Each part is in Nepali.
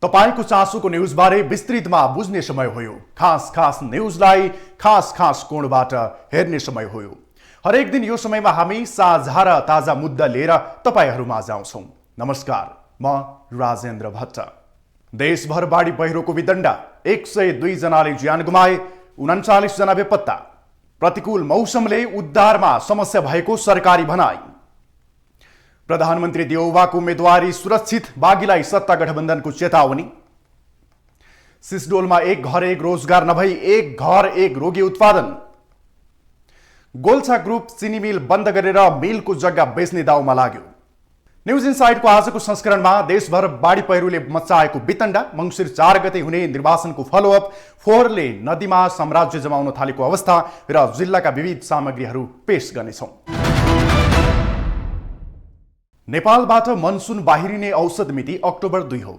तपाईको चासोको न्यूजबारे विस्तृतमा बुझ्ने समय हो। खास न्यूजलाई खास कोणबाट हेर्ने समय हो। हरेक दिन यो समयमा हामी साझा र ताजा मुद्दा लिएर तपाईहरुमाझ आउँछौं। नमस्कार, म राजेन्द्र भट्ट। देशभर बाढी पहिरोको विदण्ड, 102 जनाले ज्यान गुमाए, 39 जना बेपत्ता। प्रतिकूल मौसमले उद्धारमा समस्या भएको सरकारी भनाई। प्रधानमन्त्री देउवाको उम्मेदवारी सुरक्षित, बागीलाई सत्ता गठबन्धनको चेतावनी। सिसडोलमा एक घर एक रोजगार नभई एक घर एक रोगी उत्पादन। गोल्छा ग्रुप चिनी मिल बन्द गरेर मिलको जग्गा बेच्ने दाउमा लाग्यो। न्यूज इनसाइडको आजको संस्करणमा देशभर बाढी पहिरोले मचाएको वितण्डा, मंसिर 4 गते हुने निर्वाचनको फलोअप, फोहोरले नदीमा साम्राज्य जमाउन थालेको अवस्था र जिल्लाका विविध सामग्रीहरू पेश गर्नेछौं। नेपालबाट मनसुन बाहिरिने औसत मिति अक्टोबर 2 हो।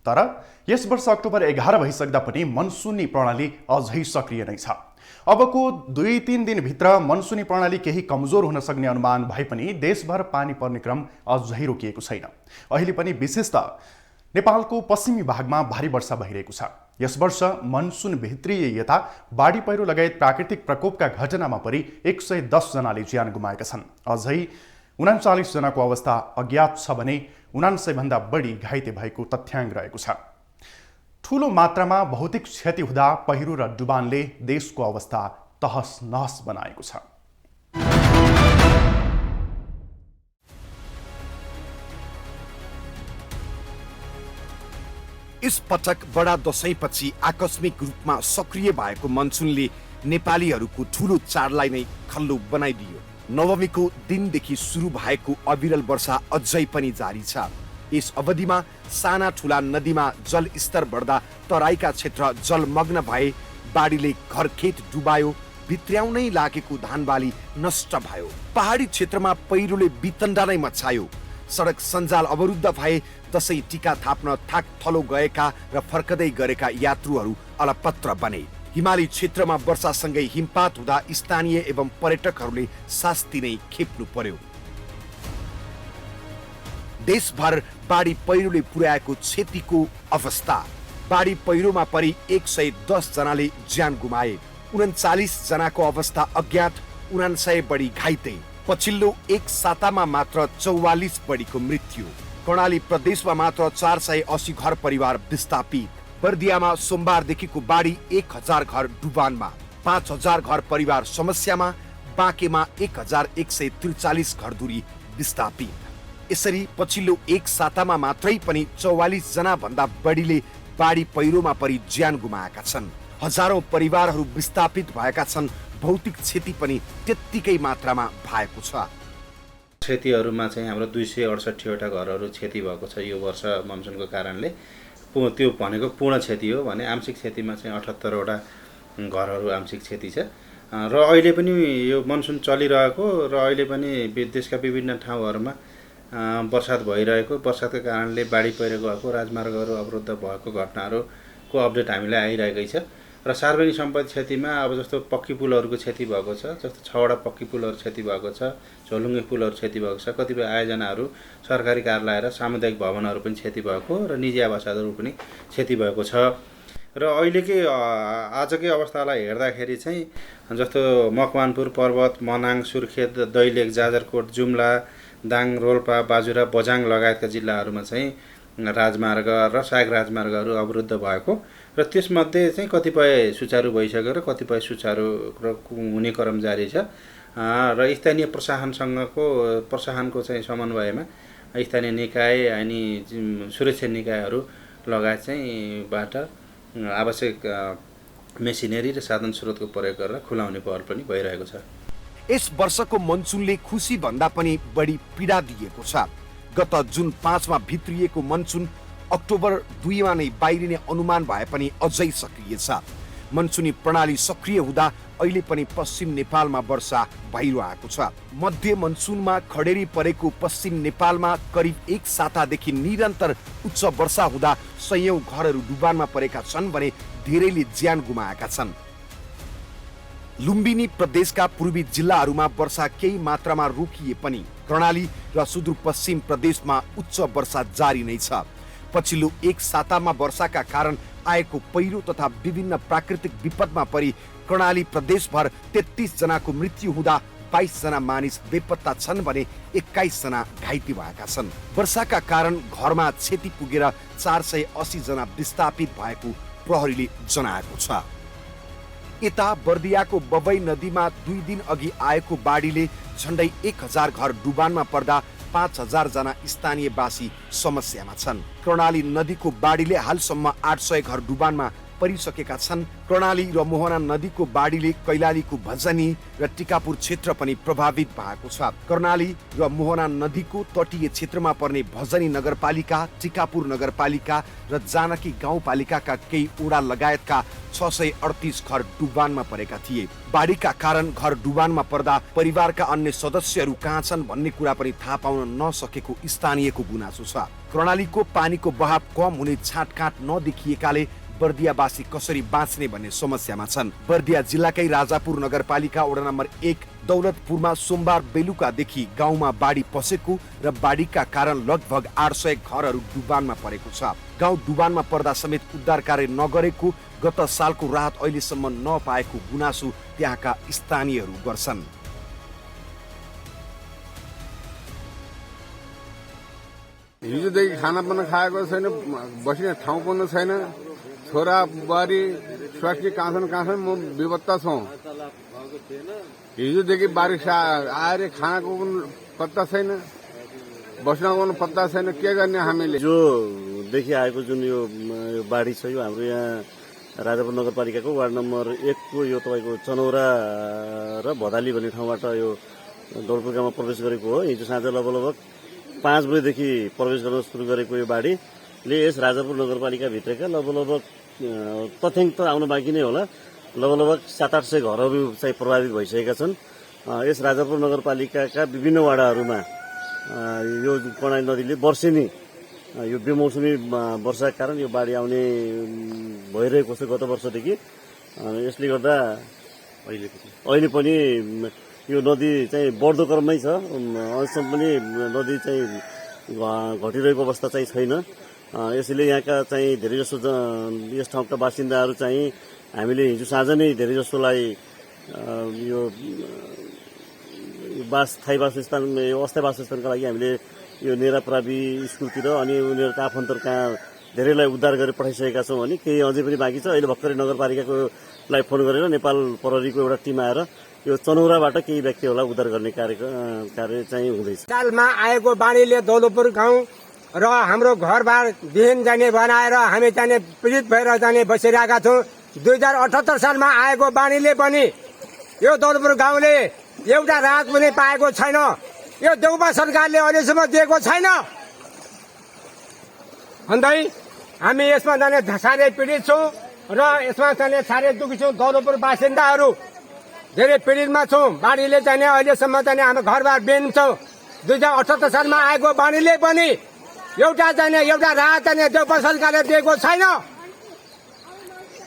तर यस वर्ष अक्टोबर 11 भइसक्दा पनि मनसुनी प्रणाली अझै सक्रिय नै छ। अबको 2-3 दिनभित्र मनसुनी प्रणाली केही कमजोर हुन सक्ने अनुमान भए पनि देशभर पानी पर्ने क्रम अझै रोकिएको छैन। अहिले पनि विशेषतः नेपालको पश्चिमी भागमा भारी वर्षा भइरहेको छ। यस वर्ष मनसुन भित्रिए यता बाढी पहिरो लगायत प्राकृतिक प्रकोपका घटनामा परि 110 जनाले ज्यान गुमाएका छन्। अझै 39 जनाको अवस्था अज्ञात छ भने 99 भन्दा बढी घाइते भएको तथ्याङ्क रहेको छ। ठूलो मात्रामा भौतिक क्षति हुँदा पहिरो र डुबानले देशको अवस्था तहस नहस बनाएको छ। यस पटक बडा दशैंपछि आकस्मिक रूपमा सक्रिय भएको मनसुनले नेपालीहरूको ठूलो चाडलाई नै खल्लो बनाइदियो। नवमीको दिनदेखि सुरु भएको अविरल वर्षा अझै पनि जारी छ। यस अवधिमा साना ठूला नदीमा जलस्तर बढ्दा तराईका क्षेत्र जलमग्न भए, बाढीले घरखेत डुबायो, भित्र्याउनै लागेको धानबाली नष्ट भयो। पहाडी क्षेत्रमा पहिरोले वितण्डा नै मचायो। सडक सञ्जाल अवरुद्ध भए, दशैं टीका थाप्न थाकथलो गएका र फर्कदै गरेका यात्रुहरू अलपत्र बने। हिमाली क्षेत्रमा वर्षासँगै हिमपात हुँदा स्थानीय एवं पर्यटकहरूले शास्ति नै खेप्नु पर्यो। देशभर बाढी पहिरोले पुर्याएको क्षतिको अवस्था। बाढी पहिरोमा परि 110 जनाले ज्यान गुमाए, 39 जनाको अवस्था अज्ञात, 99 बढी घाइते। पछिल्लो एक सातामा मात्र 44 बढीको मृत्यु। कर्णाली प्रदेशमा मात्र 480 घर परिवार विस्थापित। बर्दियामा सोमबारदेखिको बाढी 1000 घर डुबानमा, 5000 घर परिवार समस्यामा, बाँकेमा 1143 घरधुरी विस्थापित। यसरी पछिल्लो एक सातामा मात्रै पनि 44 जना भन्दा बढीले बाढी पहिरोमा परि ज्यान गुमाएका छन्। हजारौं परिवारहरू विस्थापित भएका छन्। भौतिक क्षति पनि त्यत्तिकै मात्रामा भएको छ। क्षतिहरूमा चाहिँ हाम्रो 268 वटा घरहरू क्षति भएको छ यो वर्ष मनसुनको कारणले। त्यो भनेको पूर्ण क्षति हो भने आंशिक क्षतिमा चाहिँ 78 वटा घरहरू आंशिक क्षति छ। र अहिले पनि यो मनसुन चलिरहेको र अहिले पनि देशका विभिन्न ठाउँहरूमा वर्षात भइरहेको, वर्षातको कारणले बाढी पहिरो गएको, राजमार्गहरू अवरुद्ध भएको घटनाहरूको अपडेट हामीलाई आइरहेकै छ। र सार्वजनिक सम्पत्ति क्षतिमा अब जस्तो पक्की पुलहरूको क्षति भएको छ, जस्तो 6 वटा पक्की पुलहरू क्षति भएको छ, झोलुङ्गे पुलहरू क्षति भएको छ, कतिपय आयोजनाहरू सरकारी कार्यालय र सामुदायिक भवनहरू पनि क्षति भएको र निजी आवासहरू पनि क्षति भएको छ। र अहिलेकै आजकै अवस्थालाई हेर्दाखेरि चाहिँ जस्तो मकवानपुर, पर्वत, मनाङ, सुर्खेत, दैलेख, जाजरकोट, जुम्ला, दाङ, रोल्पा, बाजुरा, बझाङ लगायतका जिल्लाहरूमा चाहिँ राजमार्ग र सहायक राजमार्गहरू अवरुद्ध भएको र त्यसमध्ये चाहिँ कतिपय सुचारू भइसक्यो र कतिपय सुचारू हुने क्रम जारी छ। र स्थानीय प्रशासनको चाहिँ समन्वयमा स्थानीय निकाय अनि सुरक्षा निकायहरू लगायत चाहिँ बाट आवश्यक मेसिनरी र साधन स्रोतको प्रयोग गरेर खुलाउने पहल पनि भइरहेको छ। यस वर्षको मनसुनले खुसी भन्दा पनि बढी पीडा दिएको छ। गत जुन 5 मा भित्रिएको मनसुन अक्टोबर 2 मा नै बाहिरिने अनुमान भए पनि अझै सक्रिय छ। मनसुनी प्रणाली सक्रिय हुँदा अहिले पनि पश्चिम नेपालमा वर्षा भइरहेको छ। मध्य मनसुनमा खडेरी परेको पश्चिम नेपालमा करिब एक सातादेखि निरन्तर उच्च वर्षा हुँदा सयौं घरहरू डुबानमा परेका छन् भने धेरैले ज्यान गुमाएका छन्। लुम्बिनी प्रदेशका पूर्वी जिल्लाहरूमा वर्षा केही मात्रामा रोकिए पनि कर्णाली र सुदूरपश्चिम प्रदेशमा उच्च वर्षा जारी नै छ। पछिल्लो एक सातामा वर्षाका कारण आएको पहिरो तथा विभिन्न प्राकृतिक विपदमा परि कर्णाली प्रदेशभर 33 जनाको मृत्यु हुँदा 22 जना मानिस बेपत्ता छन् भने 21 जना घाइते भएका छन्। वर्षाका कारण घरमा क्षति पुगेर 480 जना विस्थापित भएको प्रहरीले जनाएको छ। यता बर्दियाको बबई नदीमा 2 दिन अघि आएको बाढीले झण्डै 1000 घर डुबानमा पर्दा 5000 जना स्थानीयवासी समस्यामा छन्। कर्णाली नदीको बाढीले हालसम्म 800 घर डुबानमा परिसकेका छन्। कर्णाली र मोहना नदीको बाढीले कैलालीको भजनी र टिकापुर क्षेत्र पनि प्रभावित भएको छ। कर्णाली र मोहना नदीको तटीय क्षेत्रमा पर्ने भजनी नगरपालिका, टिकापुर नगरपालिका र जानकी गाउँपालिकाका केही वडा लगायतका 638 घर डुबानमा परेका थिए। बाढीका कारण घर डुबानमा पर्दा परिवारका अन्य सदस्यहरू कहाँ छन् भन्ने कुरा पनि थाहा पाउन नसकेको स्थानीयको गुनासो छ। कर्णालीको पानीको बहाव कम हुने छाँटकाँट नदेखिएकाले बर्दियावासी कसरी बाँच्ने भन्ने समस्यामा छन्। बर्दिया जिल्लाकै राजापुर नगरपालिका वडा नम्बर 1 दौलतपुरमा सोमबार बेलुकादेखि गाउँमा बाढी पसेको र बाढीका कारण लगभग 800 घरहरू डुबानमा परेको छ। गाउँ डुबानमा पर्दा समेत उद्धार कार्य नगरेको, गत सालको राहत अहिलेसम्म नपाएको गुनासो त्यहाँका स्थानीयहरू गर्छन्। हिजोदेखि खाना पनि खाएको छैन, बस्ने ठाउँ पनि छैन। छोरा बुहारी स्वास्नी कहाँ छन् म बेपत्ता छौँ। हिजोदेखि बारिस आएर खानाको पनि पत्ता छैन, बस्नको पनि पत्ता छैन। के गर्ने हामीले? जोदेखि आएको जुन यो बाढी छ यो हाम्रो यहाँ राजापुर नगरपालिकाको वार्ड नम्बर 1 को यो तपाईँको चनौरा र भदाली भन्ने ठाउँबाट यो दौलपुर गाउँमा प्रवेश गरेको हो। हिजो साँझ लगभग 5 बजेदेखि प्रवेश गर्न सुरु गरेको यो बाढीले यस राजापुर नगरपालिकाभित्रका लगभग तथ्याङ्क त आउन बाँकी नै होला, लगभग 700-800 घरहरू चाहिँ प्रभावित भइसकेका छन्। यस राजापुर नगरपालिकाका विभिन्न वाडाहरूमा यो कर्णाली नदीले वर्षेनी यो बेमौसमी वर्षाका कारण यो बाढी आउने भइरहेको छ गत वर्षदेखि। यसले गर्दा अहिले पनि यो नदी चाहिँ बढ्दो क्रममै छ। अहिलेसम्म पनि नदी चाहिँ घटिरहेको अवस्था चाहिँ छैन। यसैले यहाँका चाहिँ धेरैजसो यस ठाउँका बासिन्दाहरू चाहिँ हामीले हिजो साँझ नै धेरैजसोलाई यो स्थायी वासस्थान, यो अस्थायी वासस्थानका लागि हामीले यो नेराप्रावि स्कुलतिर अनि उनीहरूका आफन्तहरू कहाँ धेरैलाई उद्धार गरेर पठाइसकेका छौँ भने केही अझै पनि बाँकी छ। अहिले भर्खरै नगरपालिकाकोलाई फोन गरेर नेपाल प्रहरीको एउटा टिम आएर यो चनौराबाट केही व्यक्तिहरूलाई उद्धार गर्ने कार्य चाहिँ हुँदैछ। सालमा आएको बाढीले दौलतपुर गाउँ र हाम्रो घरबार विहीन जाने बनाएर हामी जाने पीडित भएर जाने बसिरहेका छौँ। 2078 सालमा आएको बाढीले पनि यो दौलतपुर गाउँले एउटा राहत पनि पाएको छैन। यो देउपा सरकारले अहिलेसम्म दिएको छैन। अन्दै हामी यसमा जाने साह्रै पीडित छौँ र यसमा जाने साह्रै दुखी छौँ। दौलतपुर बासिन्दाहरू धेरै पीडितमा छौँ। बाढीले चाहिँ अहिलेसम्म चाहिँ हाम्रो घरबार विहीन छौँ। 2078 सालमा आएको बाढीले पनि एउटा राहत चाहिँ देउपा सरकारले दिएको छैन।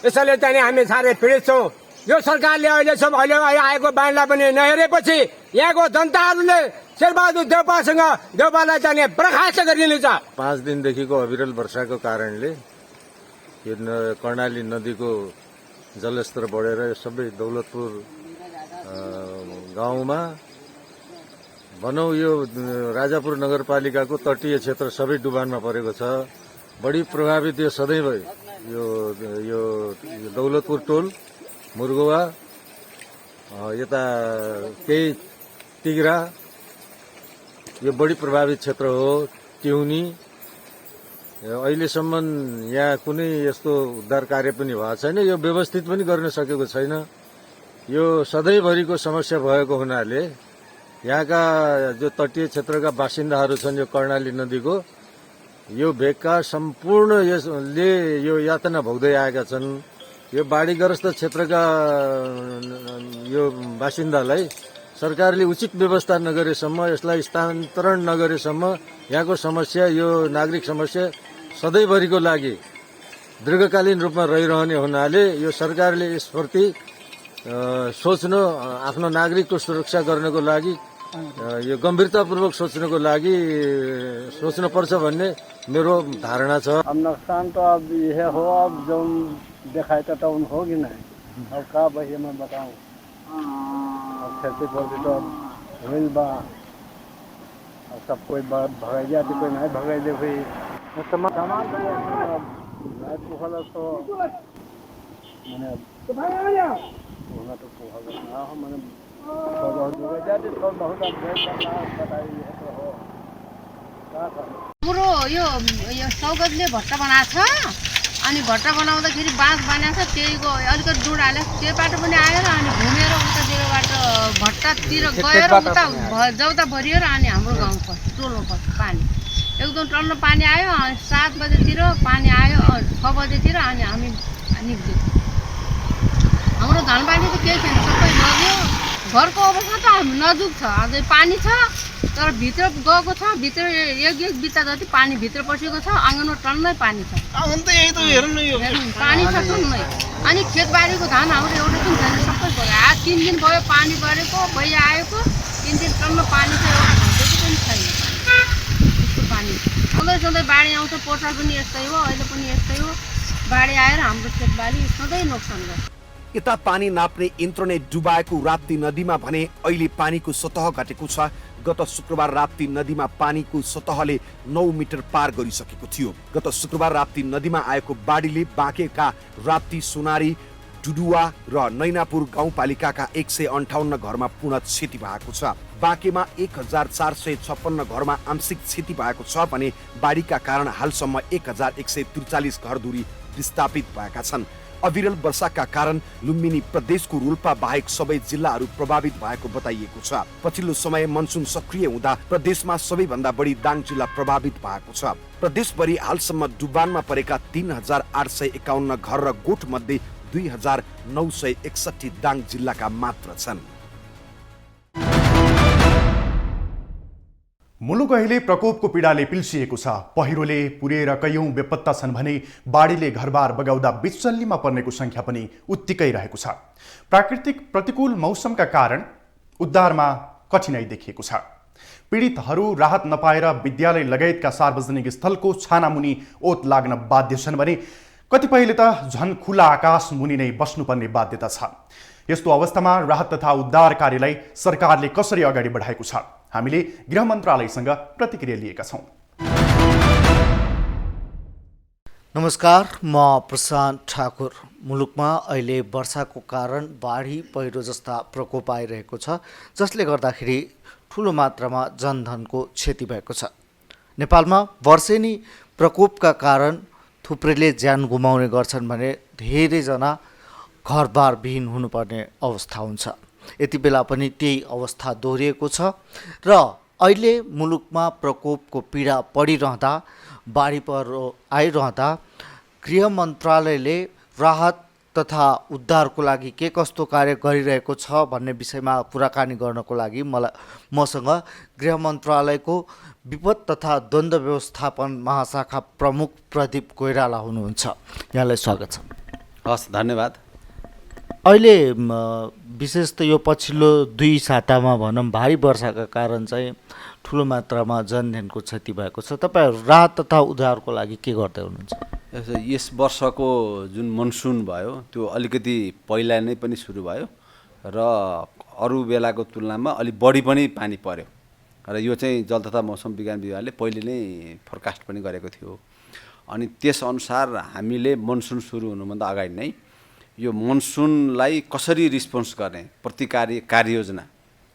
यसैले चाहिँ हामी साह्रै पीडित छौँ। यो सरकारले अहिले आएको बाढीलाई पनि नहेरेपछि यहाँको जनताहरूले शेरबहादुर देउपालाई चाहिँ बर्खास्त गरिदिनु छ। 5 दिनदेखिको अविरल वर्षाको कारणले यो कर्णाली नदीको जलस्तर बढेर सबै दौलतपुर गाउँमा भनौँ यो राजापुर नगरपालिकाको तटीय क्षेत्र सबै डुबानमा परेको छ। बढी प्रभावित यो सधैँभरि यो दौलतपुर टोल, मुर्गोवा, यता केही तिग्रा यो बढी प्रभावित क्षेत्र हो। ट्युनी अहिलेसम्म यहाँ कुनै यस्तो उद्धार कार्य पनि भएको छैन। यो व्यवस्थित पनि गर्न सकेको छैन। यो सधैँभरिको समस्या भएको हुनाले यहाँका जो तटीय क्षेत्रका बासिन्दाहरू छन् यो कर्णाली नदीको यो भेगका सम्पूर्ण यसले यो यातना भोग्दै आएका छन्। यो बाढीग्रस्त क्षेत्रका यो बासिन्दालाई सरकारले उचित व्यवस्था नगरेसम्म, यसलाई स्थानान्तरण नगरेसम्म यहाँको समस्या, यो नागरिक समस्या सधैँभरिको लागि दीर्घकालीन रूपमा रहिरहने हुनाले यो सरकारले यसप्रति सोच्नु, आफ्नो नागरिकको सुरक्षा गर्नको लागि यो गम्भीरतापूर्वक सोच्नको लागि सोच्नुपर्छ भन्ने मेरो धारणा छ। अब नुकसान तो अब यह हो, अब जो दिखाई तो टाउन होगी नहीं। अब का भैया मैं बताऊं, अब खेती पर तो हुई बा, अब सब कोई भगाई जाती, कोई नहीं भगाई दे भाई सामान तो रात को हला तो मैंने होना तो पोहा ना हो मैंने तो बहुत भगाई जाती, तो बहुत अब बताइए तो हो का हाम्रो यो सौगतले भट्टा बनाएको छ। अनि भट्टा बनाउँदाखेरि बाँस बनाएको छ, त्यहीको अलिकति डुड हाल्यो, त्यो बाटो पनि आयो र अनि घुमेर उतातिरबाट भट्टातिर गएर उता जौता भरियो र अनि हाम्रो गाउँ पस्यो, टोलो पस्यो पानी। एकदम टन्न पानी आयो, अनि 7 बजेतिर पानी आयो, 6 बजेतिर अनि हामी निक्ल्यौँ। हाम्रो धानबाली त केही छैन, सबै लग्यो। घरको अवस्था त नजुक छ, अझै पानी छ तर भित्र गएको छ, भित्र एक बित्ता जति पानी भित्र पसेको छ, आँगनमा टन्नै पानी छ। पानी छ टन्नै। अनि खेतबारीको धान हाम्रो एउटा पनि छैन, सबै पऱ्यो। आज 3 दिन भयो पानी परेको, भैया आएको 3 दिन टन्न पानी छ, एउटा घन्टाको पनि छैन त्यस्तो पानी। सधैँ बाढी आउँछ, पोटाल पनि यस्तै हो, अहिले पनि यस्तै हो। बाढी आएर हाम्रो खेतबारी सधैँ नोक्सान गर्छ। यता पानी नाप्ने यन्त्र नै डुबाएको राप्ती नदीमा भने अहिले पानीको सतह घटेको छ। गत शुक्रबार राप्ती नदीमा पानीको सतहले 9 मिटर पार गरिसकेको थियो। गत शुक्रबार राप्ती नदीमा आएको बाढीले बाँकेका राप्ती, सोनारी, डुडुवा र नैनापुर गाउँपालिकाका 158 घरमा पूर्ण क्षति भएको छ। बाँकेमा 1456 घरमा आंशिक क्षति भएको छ भने बाढीका कारण हालसम्म 1143 घरधुरी विस्थापित भएका छन्। अविरल वर्षाका कारण लुम्बिनी प्रदेशको रोल्पा बाहेक सबै जिल्लाहरू प्रभावित भएको बताइएको छ। पछिल्लो समय मनसुन सक्रिय हुँदा प्रदेशमा सबैभन्दा बढी दाङ जिल्ला प्रभावित भएको छ। प्रदेशभरि हालसम्म डुबानमा परेका 3851 घर र गोठ मध्ये 2961 दाङ जिल्लाका मात्र छन्। मुलुक अहिले प्रकोपको पीडाले पिल्सिएको छ। पहिरोले पुरेर कैयौं बेपत्ता छन् भने बाढीले घरबार बगाउँदा बिचल्लीमा पर्नेको संख्या पनि उत्तिकै रहेको छ। प्राकृतिक प्रतिकूल मौसमका कारण उद्धारमा कठिनाई देखिएको छ। पीडितहरू राहत नपाएर विद्यालय लगायतका सार्वजनिक स्थलको छानामुनि ओत लाग्न बाध्य छन् भने कतिपयले त झन खुला आकाश मुनि नै बस्नुपर्ने बाध्यता छ। यस्तो अवस्थामा राहत तथा उद्धार कार्यलाई सरकारले कसरी अगाडि बढाएको छ, हामीले गृह मन्त्रालयसँग प्रतिक्रिया लिएका छौं। नमस्कार, म प्रशान्त ठाकुर। मुलुकमा अहिले वर्षाको कारण बाढी, पहिरो जस्ता प्रकोप आइरहेको छ, जसले गर्दाखेरि ठूलो मात्रामा जनधनको क्षति भएको छ। नेपालमा वर्षेनी प्रकोपका कारण थुप्रैले ज्यान गुमाउने गर्छन् भने धेरैजना घरबार विहीन हुनुपर्ने अवस्था हुन्छ। यति बेला पनि त्यही अवस्था दोहोरिएको छ र अहिले मुलुकमा प्रकोपको पीडा बढिरहँदा, बाढी पहिरो आइरहँदा गृह मन्त्रालयले राहत तथा उद्धारको लागि के कस्तो कार्य गरिरहेको छ भन्ने विषयमा कुराकानी गर्नको लागि मसँग गृह मन्त्रालयको विपद तथा द्वन्द्व व्यवस्थापन महाशाखा प्रमुख प्रदीप कोइराला हुनुहुन्छ। यहाँलाई स्वागत छ। हस्, धन्यवाद। अहिले विशेष त यो पछिल्लो 2 सातामा भनौँ भारी वर्षाका कारण चाहिँ ठुलो मात्रामा जनधनको क्षति भएको छ। तपाईहरु राहत तथा उद्धारको लागि के गर्दै हुनुहुन्छ? यस वर्षको जुन मनसुन भयो त्यो अलिकति पहिला नै पनि सुरु भयो र अरू बेलाको तुलनामा अलि बढी पनि पानी पर्यो र यो चाहिँ जल तथा मौसम विज्ञान विभागले पहिले नै फोरकास्ट पनि गरेको थियो। अनि त्यसअनुसार हामीले मनसुन सुरु हुनुभन्दा अगाडि नै यो मनसुनलाई कसरी रिस्पोन्स गर्ने प्रतिकारी कार्ययोजना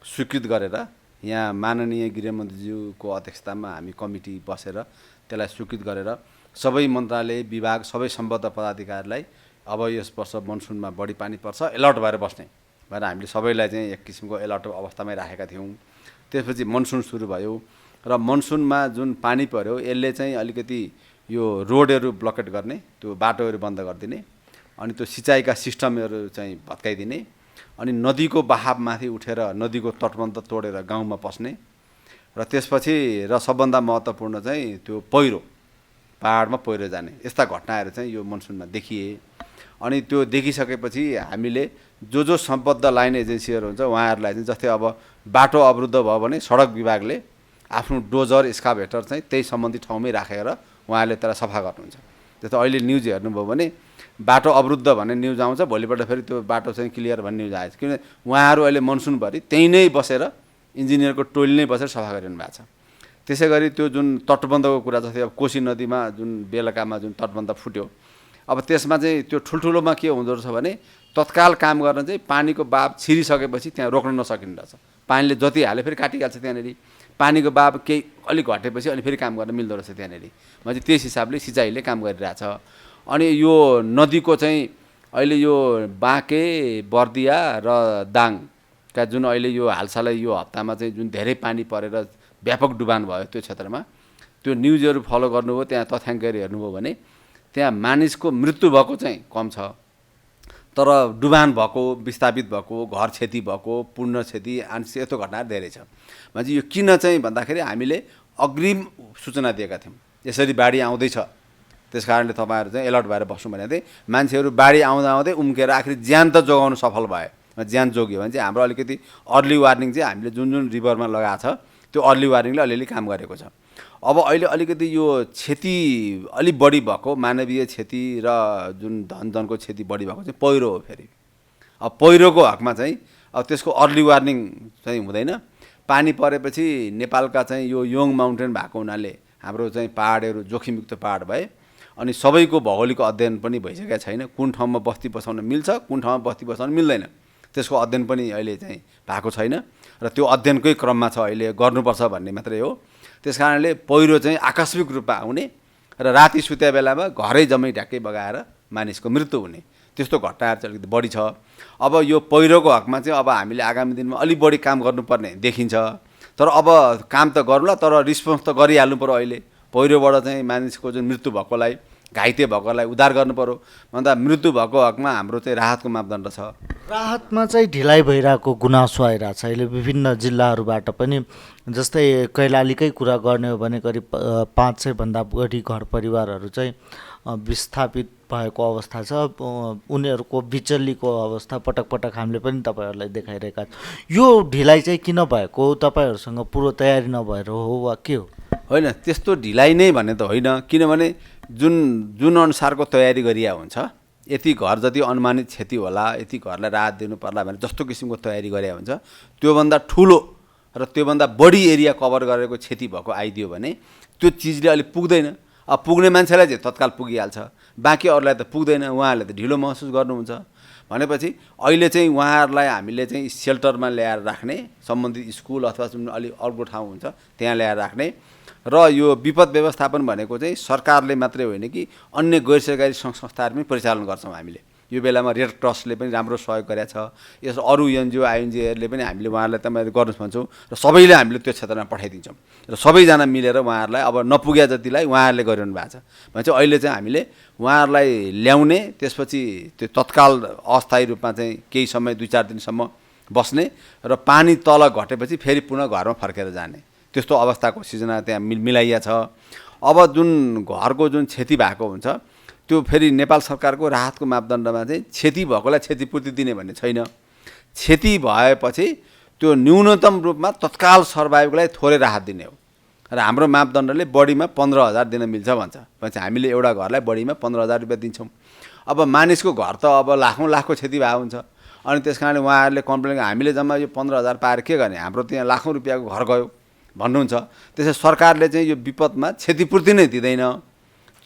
स्वीकृत गरेर यहाँ माननीय गृहमन्त्रीज्यूको अध्यक्षतामा हामी कमिटी बसेर त्यसलाई स्वीकृत गरेर सबै मन्त्रालय, विभाग, सबै सम्बद्ध पदाधिकारीलाई अब यस वर्ष मनसुनमा बढी पानी पर्छ, एलर्ट भएर बस्ने भनेर हामीले सबैलाई चाहिँ एक किसिमको एलर्ट अवस्थामै राखेका थियौँ। त्यसपछि मनसुन सुरु भयो र मनसुनमा जुन पानी पर्यो यसले चाहिँ अलिकति यो रोडहरू ब्लकेट गर्ने, त्यो बाटोहरू बन्द गरिदिने, अनि त्यो सिँचाइका सिस्टमहरू चाहिँ भत्काइदिने, अनि नदीको बहावमाथि उठेर नदीको तटबन्ध तोडेर गाउँमा पस्ने र त्यसपछि र सबभन्दा महत्त्वपूर्ण चाहिँ त्यो पहिरो, पहाडमा पहिरो जाने, यस्ता घटनाहरू चाहिँ यो मनसुनमा देखिए। अनि त्यो देखिसकेपछि हामीले जो सम्बद्ध लाइन एजेन्सीहरू हुन्छ उहाँहरूलाई चाहिँ जस्तै अब बाटो अवरुद्ध भयो भने सडक विभागले आफ्नो डोजर एक्सकाभेटर चाहिँ त्यही सम्बन्धित ठाउँमै राखेर उहाँले त्यसलाई सफा गर्नुहुन्छ। जस्तो अहिले न्युज हेर्नुभयो भने बाटो अवरुद्ध भन्ने न्युज आउँछ, भोलिपल्ट फेरि त्यो बाटो चाहिँ क्लियर भन्ने न्युज आएछ। किनभने उहाँहरू अहिले मनसुनभरि त्यहीँ नै बसेर इन्जिनियरको टोली नै बसेर सफा गरिरहनु भएको छ। त्यसै गरी त्यो जुन तटबन्धको कुरा, जस्तै अब कोशी नदीमा जुन बेलुकामा जुन तटबन्ध फुट्यो, अब त्यसमा चाहिँ त्यो ठुल्ठुलोमा के हुँदो रहेछ भने तत्काल काम गर्न चाहिँ पानीको बाब छिरिसकेपछि त्यहाँ रोक्न नसकिने रहेछ। पानीले जति हाल्यो फेरि काटिहाल्छ त्यहाँनिर, पानीको बाब केही अलिक घटेपछि अनि फेरि काम गर्न मिल्दो रहेछ त्यहाँनिर। मैले त्यस हिसाबले सिँचाइले काम गरिरहेछ। अनि यो नदीको चाहिँ अहिले यो बाँके, बर्दिया र दाङका जुन अहिले यो हालसालै यो हप्तामा चाहिँ जुन धेरै पानी परेर व्यापक डुबान भयो त्यो क्षेत्रमा, त्यो न्युजहरू फलो गर्नुभयो, त्यहाँ तथ्याङ्कहरू हेर्नुभयो भने त्यहाँ मानिसको मृत्यु भएको चाहिँ कम छ, तर डुबान भएको, विस्थापित भएको, घर क्षति भएको, पूर्ण क्षति, आंशिक यस्तो घटनाहरू धेरै छ। भने यो किन चाहिँ भन्दाखेरि हामीले अग्रिम सूचना दिएका थियौँ, यसरी बाढी आउँदैछ, त्यस कारणले तपाईँहरू चाहिँ एलर्ट भएर बस्नु भनेको थिएँ। मान्छेहरू बाढी आउँदा आउँदै उम्केर आखिर ज्यान त जोगाउनु सफल भयो। ज्यान जोग्यो भने चाहिँ हाम्रो अलिकति अर्ली वार्निङ चाहिँ हामीले जुन जुन रिभरमा लगाएको छ त्यो अर्ली वार्निङले अलिअलि काम गरेको छ। अब अहिले अलिकति यो क्षति अलिक बढी भएको, मानवीय क्षति र जुन धनको क्षति बढी भएको चाहिँ पहिरो हो। फेरि अब पहिरोको हकमा चाहिँ अब त्यसको अर्ली वार्निङ चाहिँ हुँदैन। पानी परेपछि नेपालका चाहिँ यो योङ माउन्टेन भएको हुनाले हाम्रो चाहिँ पहाडहरू जोखिमयुक्त पहाड भए, अनि सबैको भौगोलिक अध्ययन पनि भइसकेका छैन। कुन ठाउँमा बस्ती बसाउन मिल्छ, कुन ठाउँमा बस्ती बसाउन मिल्दैन, त्यसको अध्ययन पनि अहिले चाहिँ भएको छैन र त्यो अध्ययनकै क्रममा छ, अहिले गर्नुपर्छ भन्ने मात्रै हो। त्यस कारणले पहिरो चाहिँ आकस्मिक रूपमा आउने र राति सुत्या बेलामा घरै जम्मै ढ्याक्कै बगाएर मानिसको मृत्यु हुने त्यस्तो घटनाहरू चाहिँ अलिकति बढी छ। अब यो पहिरोको हकमा चाहिँ अब हामीले आगामी दिनमा अलिक बढी काम गर्नुपर्ने देखिन्छ। तर अब काम त गरौँला, तर रिस्पोन्स त गरिहाल्नु पऱ्यो। अहिले पहिरोबाट चाहिँ मानिसको जुन मृत्यु भएकोलाई, घाइते भएकोलाई उद्धार गर्नु पऱ्यो भन्दा मृत्यु भएको हकमा हाम्रो चाहिँ राहतको मापदण्ड छ। राहतमा चाहिँ ढिलाइ भइरहेको गुनासो आइरहेको छ अहिले विभिन्न जिल्लाहरूबाट पनि। जस्तै कैलालीकै कुरा गर्ने हो भने करिब 500 भन्दा बढी घर परिवारहरू चाहिँ विस्थापित भएको अवस्था छ। उनीहरूको बिचल्लीको अवस्था पटक पटक हामीले पनि तपाईँहरूलाई देखाइरहेका छौँ। यो ढिलाइ चाहिँ किन भएको, तपाईँहरूसँग पूर्व तयारी नभएर हो वा के हो? होइन, त्यस्तो ढिलाइ नै भन्ने त होइन। किनभने जुन अनुसारको तयारी गरिया हुन्छ, यति घर जति अनुमानित क्षति होला, यति घरलाई राहत दिनु पर्ला भने जस्तो किसिमको तयारी गरिया हुन्छ, त्योभन्दा ठुलो र त्योभन्दा बढी एरिया कभर गरेको क्षति भएको आइदियो भने त्यो चिजले अलिक पुग्दैन। अब पुग्ने मान्छेलाई चाहिँ तत्काल पुगिहाल्छ, बाँकी अरूलाई त पुग्दैन, उहाँहरूले त ढिलो महसुस गर्नुहुन्छ। भनेपछि अहिले चाहिँ उहाँहरूलाई हामीले चाहिँ सेल्टरमा ल्याएर राख्ने, सम्बन्धित स्कुल अथवा जुन अलिक अर्को ठाउँ हुन्छ त्यहाँ ल्याएर राख्ने र यो विपद व्यवस्थापन भनेको चाहिँ सरकारले मात्रै होइन कि अन्य गैर सरकारी सङ्घ संस्थाहरू पनि परिचालन गर्छौँ हामीले। यो बेलामा रेड क्रसले पनि राम्रो सहयोग गरेको छ। यस अरू एनजिओ आइएनजिओहरूले पनि हामीले उहाँहरूलाई तपाईँ गर्नुहोस् भन्छौँ र सबैले हामीले त्यो क्षेत्रमा पठाइदिन्छौँ र सबैजना मिलेर उहाँहरूलाई अब नपुग्या जतिलाई उहाँहरूले गरिरहनु भएको छ भने चाहिँ अहिले चाहिँ हामीले उहाँहरूलाई ल्याउने, त्यसपछि त्यो तत्काल अस्थायी रूपमा चाहिँ केही समय 2-4 दिनसम्म बस्ने र पानी तल घटेपछि फेरि पुनः घरमा फर्केर जाने त्यस्तो अवस्थाको सिर्जना त्यहाँ मिलाइया छ। अब जुन घरको जुन क्षति भएको हुन्छ त्यो फेरि नेपाल सरकारको राहतको मापदण्डमा चाहिँ क्षति भएकोलाई क्षतिपूर्ति दिने भन्ने छैन। क्षति भएपछि त्यो न्यूनतम रूपमा तत्काल सर्भाइभको लागि थोरै राहत दिने हो र हाम्रो मापदण्डले बढीमा 15,000 दिन मिल्छ भन्छ। भनेपछि हामीले एउटा घरलाई बढीमा 15,000 रुपियाँ दिन्छौँ। अब मानिसको घर त अब लाखौँ क्षति भएको हुन्छ, अनि त्यस कारणले उहाँहरूले कम्प्लेन हामीले जम्मा यो 15,000 पाएर के गर्ने, हाम्रो त्यहाँ लाखौँ रुपियाँको घर गयो भन्नुहुन्छ। त्यसै सरकारले चाहिँ यो विपदमा क्षतिपूर्ति नै दिँदैन,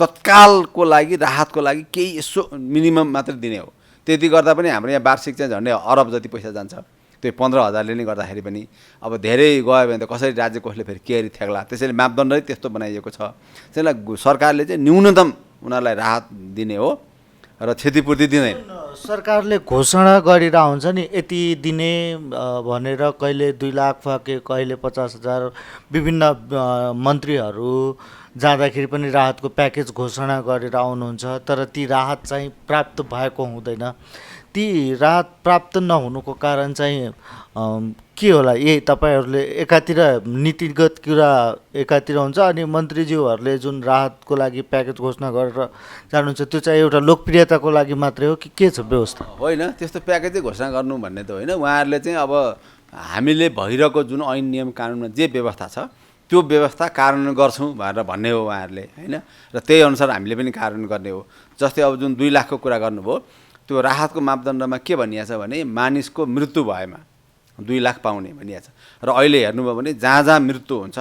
तत्कालको लागि राहतको लागि केही यसो मिनिमम मात्र दिने हो। त्यति गर्दा पनि हाम्रो यहाँ वार्षिक चाहिँ झन्डै अरब जति पैसा जान्छ त्यो 15,000ले नै गर्दाखेरि पनि। अब धेरै गयो भने त कसरी राज्य कोषले फेरि केरी थ्याक्ला, त्यसैले मापदण्डै त्यस्तो बनाइएको छ। त्यसलाई सरकारले चाहिँ न्यूनतम उनीहरूलाई राहत दिने हो र क्षतिपूर्ति दिँदैन। सरकारले घोषणा गरेर हुन्छ नि यति दिने भनेर, कहिले 2 लाख फके, कहिले 50,000, विभिन्न मन्त्रीहरू जाँदाखेरि पनि राहतको प्याकेज घोषणा गरेर आउनुहुन्छ, तर ती राहत चाहिँ प्राप्त भएको हुँदैन। ती राहत प्राप्त नहुनुको कारण चाहिँ के होला? यही तपाईँहरूले एकातिर नीतिगत कुरा एकातिर हुन्छ, अनि मन्त्रीज्यूहरूले जुन राहतको लागि प्याकेज घोषणा गरेर जानुहुन्छ त्यो चाहिँ एउटा लोकप्रियताको लागि मात्रै हो कि के छ व्यवस्था? होइन, त्यस्तो प्याकेजै घोषणा गर्नु भन्ने त होइन। उहाँहरूले चाहिँ अब हामीले भइरहेको जुन ऐन नियम कानुनमा जे व्यवस्था छ त्यो व्यवस्था कार्यान्वयन गर्छौँ भनेर भन्ने हो उहाँहरूले होइन, र त्यही अनुसार हामीले पनि कार्यान्वयन गर्ने हो। जस्तै अब जुन 2 लाखको कुरा गर्नुभयो, त्यो राहतको मापदण्डमा के भनिएको छ भने मानिसको मृत्यु भएमा 2 लाख पाउने भनिएको छ। र अहिले हेर्नुभयो भने जहाँ जहाँ मृत्यु हुन्छ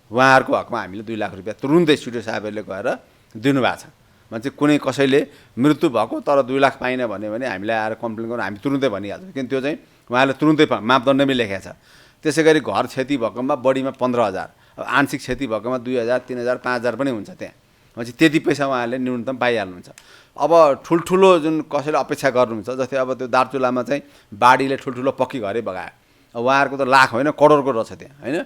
उहाँहरूको हकमा हामीले 2 लाख रुपियाँ तुरुन्तै सिडिओ साहबहरूले गएर दिनुभएको छ। मान्छे कुनै कसैले मृत्यु भएको तर 2 लाख पाइन भन्यो भने हामीलाई आएर कम्प्लेन गर्नु हामी तुरुन्तै भनिहाल्छौँ, किन त्यो चाहिँ उहाँले तुरुन्तै मापदण्डमै लेखेको छ। त्यसै गरी घर क्षति भएकोमा बढीमा 15,000, अब आंशिक क्षति भएकोमा 2,000, 3,000, 5,000 पनि हुन्छ त्यहाँ। भनेपछि त्यति पैसा उहाँहरूले न्यूनतम पाइहाल्नुहुन्छ। अब ठुल्ठुलो जुन कसैले अपेक्षा गर्नुहुन्छ, जस्तै अब त्यो दार्चुलामा चाहिँ बाढीले ठुल्ठुलो पक्की घरै बगायो, अब उहाँहरूको त लाख होइन करोडको रहेछ त्यहाँ होइन।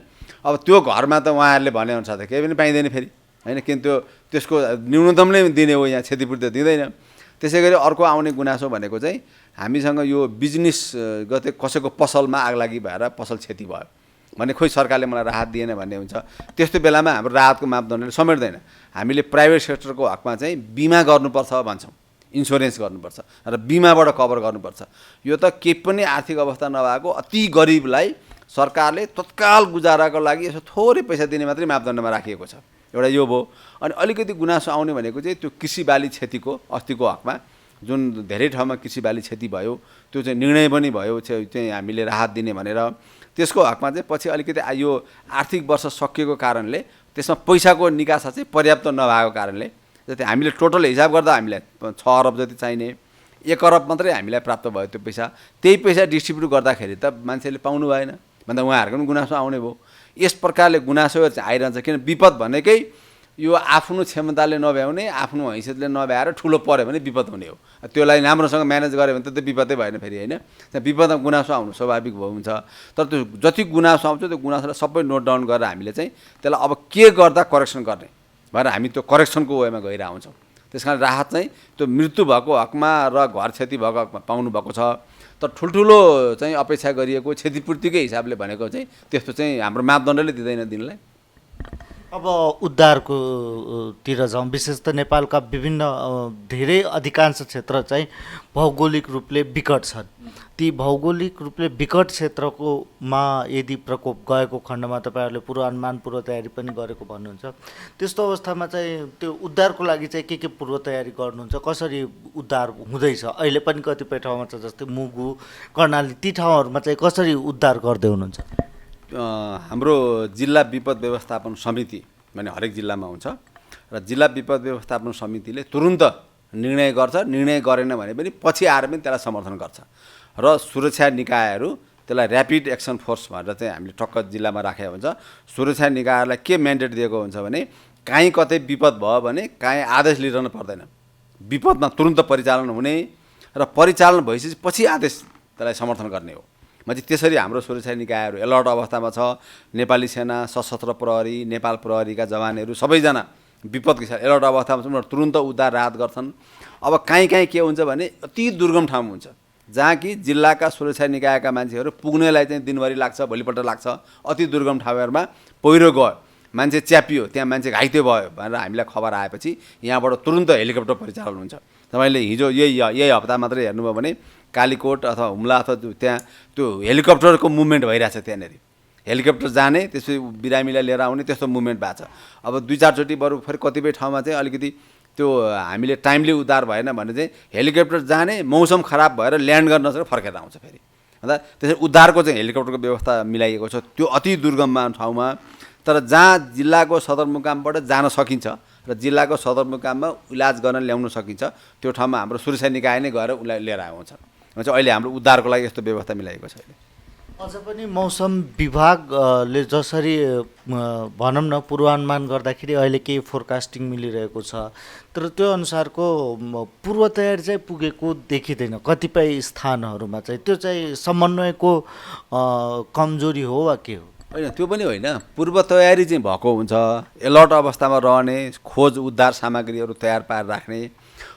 अब त्यो घरमा त उहाँहरूले भनेअनुसार त केही पनि पाइँदैन फेरि होइन, किन त्यसको न्यूनतमले दिने हो, यहाँ क्षतिपूर्ति दिँदैन। त्यसै गरी अर्को आउने गुनासो भनेको चाहिँ हामीसँग यो बिजनेस गते कसैको पसलमा आगलागी भएर पसल क्षति भयो भने खोइ सरकारले मलाई राहत दिएन भन्ने हुन्छ। त्यस्तो बेलामा हाम्रो राहतको मापदण्डले समेट्दैन। हामीले प्राइभेट सेक्टरको हकमा चाहिँ बिमा गर्नुपर्छ भन्छौँ, इन्सुरेन्स गर्नुपर्छ र बिमाबाट कभर गर्नुपर्छ। यो त केही पनि आर्थिक अवस्था नभएको अति गरिबलाई सरकारले तत्काल गुजाराको लागि यसो थोरै पैसा दिने मात्रै मापदण्डमा राखिएको छ। एउटा यो भयो। अनि अलिकति गुनासो आउने भनेको चाहिँ त्यो कृषि बाली क्षतिको अस्तिको हकमा जुन धेरै ठाउँमा कृषि बाली क्षति भयो त्यो चाहिँ निर्णय पनि भयो चाहिँ हामीले राहत दिने भनेर। त्यसको हकमा चाहिँ पछि अलिकति यो आर्थिक वर्ष सकिएको कारणले त्यसमा पैसाको निकासा चाहिँ पर्याप्त नभएको कारणले जस्तै हामीले टोटल हिसाब गर्दा हामीलाई 6 अरब जति चाहिने 1 अरब मात्रै हामीलाई प्राप्त भयो त्यो पैसा। त्यही पैसा डिस्ट्रिब्युट गर्दाखेरि त मान्छेले पाउनु भएन भन्दा उहाँहरूको पनि गुनासो आउने भयो। यस प्रकारले गुनासोहरू चाहिँ आइरहन्छ। किन विपद भनेकै यो आफ्नो क्षमताले नभ्याउने, आफ्नो हैसियतले नभ्याएर ठुलो पऱ्यो भने विपद हुने हो। त्यसलाई राम्रोसँग म्यानेज गर्यो भने त त्यो विपदै भएन फेरि होइन। त्यहाँ विपदमा गुनासो आउनु स्वाभाविक हुन्छ। तर त्यो जति गुनासो आउँछ त्यो गुनासोलाई सबै नोट डाउन गरेर हामीले चाहिँ त्यसलाई अब के गर्दा करेक्सन गर्ने भनेर हामी त्यो करेक्सनको वेमा गएर आउँछौँ। त्यस कारण राहत चाहिँ त्यो मृत्यु भएको हकमा र घर क्षति भएको हकमा पाउनुभएको छ। तर ठुल्ठुलो चाहिँ अपेक्षा गरिएको क्षतिपूर्तिकै हिसाबले भनेको चाहिँ त्यस्तो चाहिँ हाम्रो मापदण्डले दिँदैन दिनलाई। अब उद्धारको तिर जाउँ। विशेष त नेपालका विभिन्न धेरै अधिकांश क्षेत्र चाहिँ भौगोलिक रूपले विकट छन्। ती भौगोलिक रूपले विकट क्षेत्रकोमा यदि प्रकोप गएको खण्डमा तपाईँहरूले पूर्वानुमान पूर्व तयारी पनि गरेको भन्नुहुन्छ। त्यस्तो अवस्थामा चाहिँ त्यो उद्धारको लागि चाहिँ के पूर्व तयारी गर्नुहुन्छ? कसरी उद्धार हुँदैछ? अहिले पनि कतिपय ठाउँमा छ जस्तै मुगु, कर्णाली, ती ठाउँहरूमा चाहिँ कसरी उद्धार गर्दै हुनुहुन्छ? हाम्रो जिल्ला विपद व्यवस्थापन समिति भने हरेक जिल्लामा हुन्छ र जिल्ला विपद व्यवस्थापन समितिले तुरुन्त निर्णय गर्छ। निर्णय गरेन भने पनि पछि आएर पनि त्यसलाई समर्थन गर्छ र सुरक्षा निकायहरू त्यसलाई ऱ्यापिड एक्सन फोर्स भनेर चाहिँ हामीले टक्क जिल्लामा राखेको हुन्छ। सुरक्षा निकायहरूलाई के म्यान्डेट दिएको हुन्छ भने काहीँ कतै विपद भयो भने काहीँ आदेश लिइरहनु पर्दैन, विपदमा तुरुन्त परिचालन हुने र परिचालन भइसकेपछि पछि आदेश त्यसलाई समर्थन गर्ने हो। म्हणजे त्यसरी हाम्रो सुरक्षा निकायहरू अलर्ट अवस्थामा छ। नेपाली सेना, सशस्त्र प्रहरी, नेपाल प्रहरीका जवानहरू सबैजना विपदको साथ अलर्ट अवस्थामा छन्, तुरुन्त उद्धार राहत गर्छन्। अब कहीँ कहीँ के हुन्छ भने अति दुर्गम ठाउँ हुन्छ जहाँ कि जिल्लाका सुरक्षा निकायका मान्छेहरू पुग्नेलाई चाहिँ दिनभरि लाग्छ, भोलिपल्ट लाग्छ। अति दुर्गम ठाउँहरूमा पहिरो गयो, मान्छे च्यापियो, त्यहाँ मान्छे घाइते भयो भनेर हामीलाई खबर आएपछि यहाँबाट तुरुन्त हेलिकप्टर परिचालन हुन्छ। तपाईँले हिजो यही हप्ता मात्रै हेर्नुभयो भने कालीकोट अथवा हुम्ला अथवा त्यहाँ त्यो हेलिकप्टरको मुभमेन्ट भइरहेछ। त्यहाँनिर हेलिकप्टर जाने, त्यसपछि बिरामीलाई लिएर आउने, त्यस्तो मुभमेन्ट भएको छ। अब 2-4 चोटि बरु फेरि कतिपय ठाउँमा चाहिँ अलिकति त्यो हामीले टाइमली उद्धार भएन भने चाहिँ हेलिकप्टर जाने, मौसम खराब भएर ल्यान्ड गर्न नसकेर फर्केर आउँछ फेरि। अन्त त्यसरी उद्धारको चाहिँ हेलिकप्टरको व्यवस्था मिलाइएको छ त्यो अति दुर्गममा ठाउँमा। तर जहाँ जिल्लाको सदरमुकामबाट जान सकिन्छ र जिल्लाको सदरमुकाममा इलाज गर्न ल्याउन सकिन्छ त्यो ठाउँमा हाम्रो सुरक्षा निकाय नै गएर उसलाई लिएर आउँछ। भने चाहिँ अहिले हाम्रो उद्धारको लागि यस्तो व्यवस्था मिलाएको छ। अहिले अझ पनि मौसम विभागले जसरी भनौँ न पूर्वानुमान गर्दाखेरि अहिले केही फोरकास्टिङ मिलिरहेको छ, तर त्यो अनुसारको पूर्व तयारी चाहिँ पुगेको देखिँदैन कतिपय स्थानहरूमा। चाहिँ त्यो चाहिँ समन्वयको कमजोरी हो वा के हो? होइन, त्यो पनि होइन। पूर्व तयारी चाहिँ भएको हुन्छ, अलर्ट अवस्थामा रहने, खोज उद्धार सामग्रीहरू तयार पारेर राख्ने,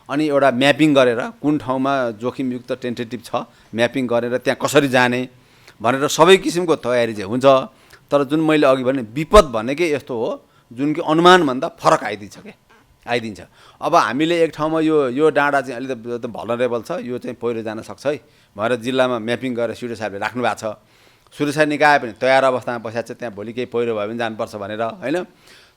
अनि एउटा म्यापिङ गरेर कुन ठाउँमा जोखिमयुक्त टेन्टेटिभ छ म्यापिङ गरेर त्यहाँ कसरी जाने भनेर सबै किसिमको तयारी चाहिँ हुन्छ। तर जुन मैले अघि भने विपद भनेकै यस्तो हो जुन कि अनुमानभन्दा फरक आइदिन्छ। अब हामीले एक ठाउँमा यो डाँडा चाहिँ अलिकति भलनरेबल छ, यो चाहिँ पहिरो जान सक्छ है भनेर जिल्लामा म्यापिङ गरेर सिडिओ साहबले राख्नु भएको छ। सुरक्षा निकाय पनि तयार अवस्थामा बसेको छ, त्यहाँ भोलि केही पहिरो भयो भने जानुपर्छ भनेर होइन।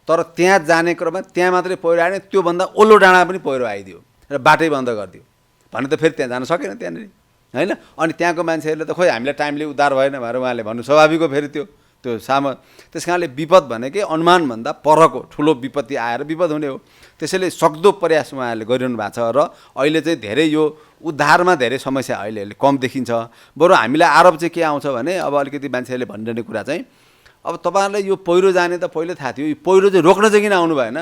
तर त्यहाँ जाने क्रममा त्यहाँ मात्रै पहिरो आएन, त्योभन्दा ओल्लो डाँडा पनि पहिरो आइदियो र बाटै बन्द गरिदियो भने त फेरि त्यहाँ जान सकेन त्यहाँनिर होइन। अनि त्यहाँको मान्छेहरूले त खोइ हामीलाई टाइमले उद्धार भएन भनेर उहाँले भन्नु स्वाभाविक हो। फेरि त्यो त्यस कारणले विपद भनेकै अनुमानभन्दा परको ठुलो विपत्ति आएर विपद हुने हो। त्यसैले सक्दो प्रयास उहाँहरूले गरिरहनु भएको छ र अहिले चाहिँ धेरै यो उद्धारमा धेरै समस्या अहिले कम देखिन्छ। बरु हामीलाई आरोप चाहिँ के आउँछ भने अब अलिकति मान्छेहरूले भनिरहने कुरा चाहिँ अब तपाईँहरूलाई यो पहिरो जाने त पहिले थाहा थियो, यो पहिरो चाहिँ रोक्न चाहिँ किन आउनु भएन,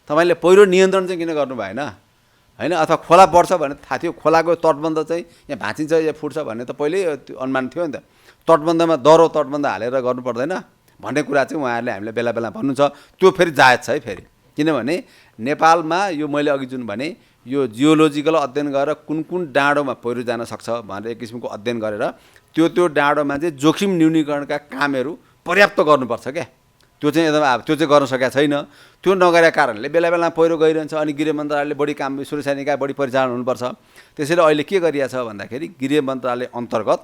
तपाईँले पहिरो नियन्त्रण चाहिँ किन गर्नु भएन होइन। अथवा खोला बढ्छ भने थाहा थियो, खोलाको तटबन्ध चाहिँ यहाँ भाँचिन्छ या फुट्छ भन्ने त पहिल्यै अनुमान थियो नि त। तटबन्धमा दह्रो तटबन्ध हालेर गर्नु पर्दैन भन्ने कुरा चाहिँ उहाँहरूले हामीलाई बेला बेला भन्नुहुन्छ। त्यो फेरि जायज छ है फेरि, किनभने नेपालमा यो मैले अघि जुन भने यो जियोलोजिकल अध्ययन गरेर कुन कुन डाँडोमा पहिरो जान सक्छ भनेर एक किसिमको अध्ययन गरेर त्यो डाँडोमा चाहिँ जोखिम न्यूनीकरणका कामहरू पर्याप्त गर्नुपर्छ क्या। त्यो चाहिँ एकदम त्यो चाहिँ गर्न सकेका छैन। त्यो नगरेका कारणले बेला बेला पहिरो गइरहन्छ। अनि गृह मन्त्रालयले बढी काम, सुरक्षा निकाय बढी परिचालन हुनुपर्छ। त्यसैले अहिले के गरिएको छ भन्दाखेरि गृह मन्त्रालय अन्तर्गत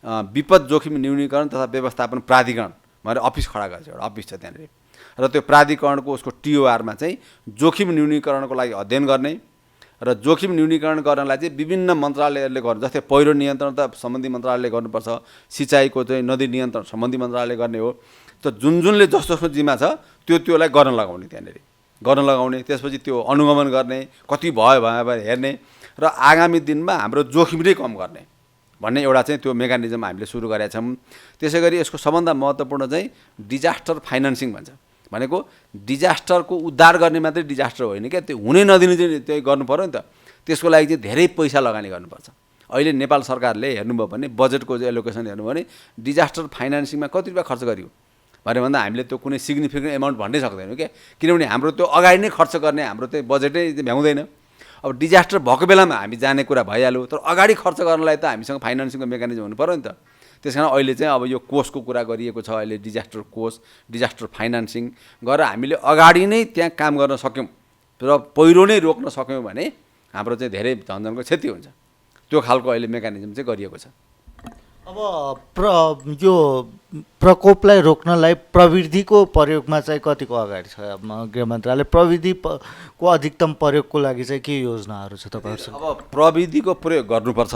विपद जोखिम न्यूनीकरण तथा व्यवस्थापन प्राधिकरण भनेर अफिस खडा गरेछ, एउटा अफिस छ त्यहाँनिर। र त्यो प्राधिकरणको उसको TOR-मा चाहिँ जोखिम न्यूनीकरणको लागि अध्ययन गर्ने र जोखिम न्यूनीकरण गर्नलाई चाहिँ विभिन्न मन्त्रालयहरूले गर्नु, जस्तै पहिरो नियन्त्रण त सम्बन्धी मन्त्रालयले गर्नुपर्छ, सिँचाइको चाहिँ नदी नियन्त्रण सम्बन्धी मन्त्रालयले गर्ने हो। त जुनले जस्तो जिम्मा छ त्योलाई गर्न लगाउने, त्यहाँनिर गर्न लगाउने, त्यसपछि त्यो अनुगमन गर्ने, कति भयो भने हेर्ने र आगामी दिनमा हाम्रो जोखिम नै कम गर्ने भन्ने एउटा चाहिँ त्यो मेकानिजम हामीले सुरु गरेका छौँ। त्यसै गरी यसको सबभन्दा महत्त्वपूर्ण चाहिँ डिजास्टर फाइनेन्सिङ भन्छ, भनेको डिजास्टरको उद्धार गर्ने मात्रै डिजास्टर होइन क्या, त्यो हुनै नदिने चाहिँ त्यही गर्नु पऱ्यो नि त। त्यसको लागि चाहिँ धेरै पैसा लगानी गर्नुपर्छ। अहिले नेपाल सरकारले हेर्नुभयो भने बजेटको चाहिँ एलोकेसन हेर्नुभयो भने डिजास्टर फाइनेन्सिङमा कति रुपियाँ खर्च गर्यो भन्यो भन्दा हामीले त्यो कुनै सिग्निफिकेन्ट एमाउन्ट भन्नै सक्दैनौँ क्या, किनभने हाम्रो त्यो अगाडि नै खर्च गर्ने हाम्रो त्यो बजेटै भ्याउँदैन। अब डिजास्टर भएको बेलामा हामी जाने कुरा भइहाल्यो, तर अगाडि खर्च गर्नलाई त हामीसँग फाइनेन्सिङको मेकानिजम हुनु पऱ्यो नि त। त्यस कारण अहिले चाहिँ अब यो कोषको कुरा गरिएको छ, अहिले डिजास्टर कोष, डिजास्टर फाइनेन्सिङ गरेर हामीले अगाडि नै त्यहाँ काम गर्न सक्यौँ र पहिरो नै रोक्न सक्यौँ भने हाम्रो चाहिँ धेरै धनजनको क्षति हुन्छ। त्यो खालको अहिले मेकानिजम चाहिँ गरिएको छ। अब यो प्रकोपलाई रोक्नलाई प्रविधिको प्रयोगमा चाहिँ कतिको अगाडि छ गृह मन्त्रालय? प्रविधिको अधिकतम प्रयोगको लागि चाहिँ के योजनाहरू छ तपाईँहरूसँग? अब प्रविधिको प्रयोग गर्नुपर्छ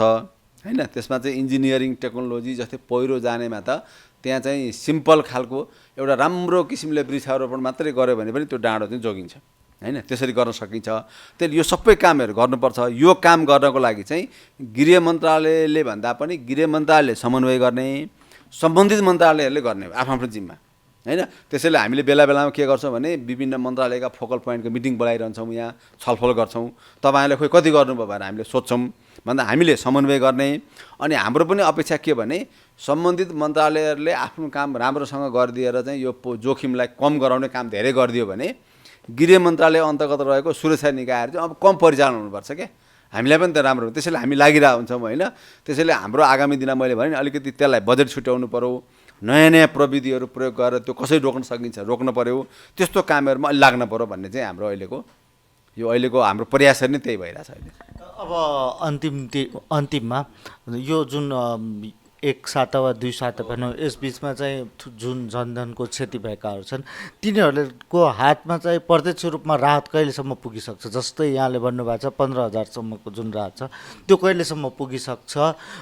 होइन। त्यसमा चाहिँ इन्जिनियरिङ टेक्नोलोजी, जस्तै पहिरो जानेमा त त्यहाँ चाहिँ सिम्पल खालको एउटा राम्रो किसिमले वृक्षारोपण मात्रै गऱ्यो भने पनि त्यो डाँडो चाहिँ जोगिन्छ होइन, त्यसरी गर्न सकिन्छ। त्यसले यो सबै कामहरू गर्नुपर्छ। यो काम गर्नको लागि चाहिँ गृह मन्त्रालयले भन्दा पनि गृह मन्त्रालयले समन्वय गर्ने, सम्बन्धित मन्त्रालयहरूले गर्ने आफ्नो जिम्मा होइन। त्यसैले हामीले बेला बेलामा के गर्छौँ भने विभिन्न मन्त्रालयका फोकल पोइन्टको मिटिङ बोलाइरहन्छौँ, यहाँ छलफल गर्छौँ। तपाईँहरूले खोइ कति गर्नुभयो भनेर हामीले सोध्छौँ भन्दा हामीले समन्वय गर्ने। अनि हाम्रो पनि अपेक्षा के भने सम्बन्धित मन्त्रालयहरूले आफ्नो काम राम्रोसँग गरिदिएर चाहिँ यो जोखिमलाई कम गराउने काम धेरै गरिदियो भने गृह मन्त्रालय अन्तर्गत रहेको सुरक्षा निकायहरू चाहिँ अब कम परिचालन हुनुपर्छ क्या, हामीलाई पनि त राम्रो। त्यसैले हामी लागिरहेको हुन्छौँ होइन। त्यसैले हाम्रो आगामी दिनमा मैले भने अलिकति त्यसलाई बजेट छुट्याउनु पऱ्यो, नयाँ नयाँ प्रविधिहरू प्रयोग गरेर त्यो कसरी रोक्न सकिन्छ रोक्न पऱ्यो, त्यस्तो कामहरूमा अलि लाग्न पऱ्यो भन्ने चाहिँ हाम्रो अहिलेको हाम्रो प्रयासहरू नै त्यही भइरहेछ अहिले। अब अन्तिममा यो जुन 1 साता वा 2 साता भनौँ यस बिचमा चाहिँ जुन जनधनको क्षति भएकाहरू छन् तिनीहरूको हातमा चाहिँ प्रत्यक्ष रूपमा राहत कहिलेसम्म पुगिसक्छ? जस्तै यहाँले भन्नुभएको छ 15,000सम्मको जुन राहत छ त्यो कहिलेसम्म पुगिसक्छ?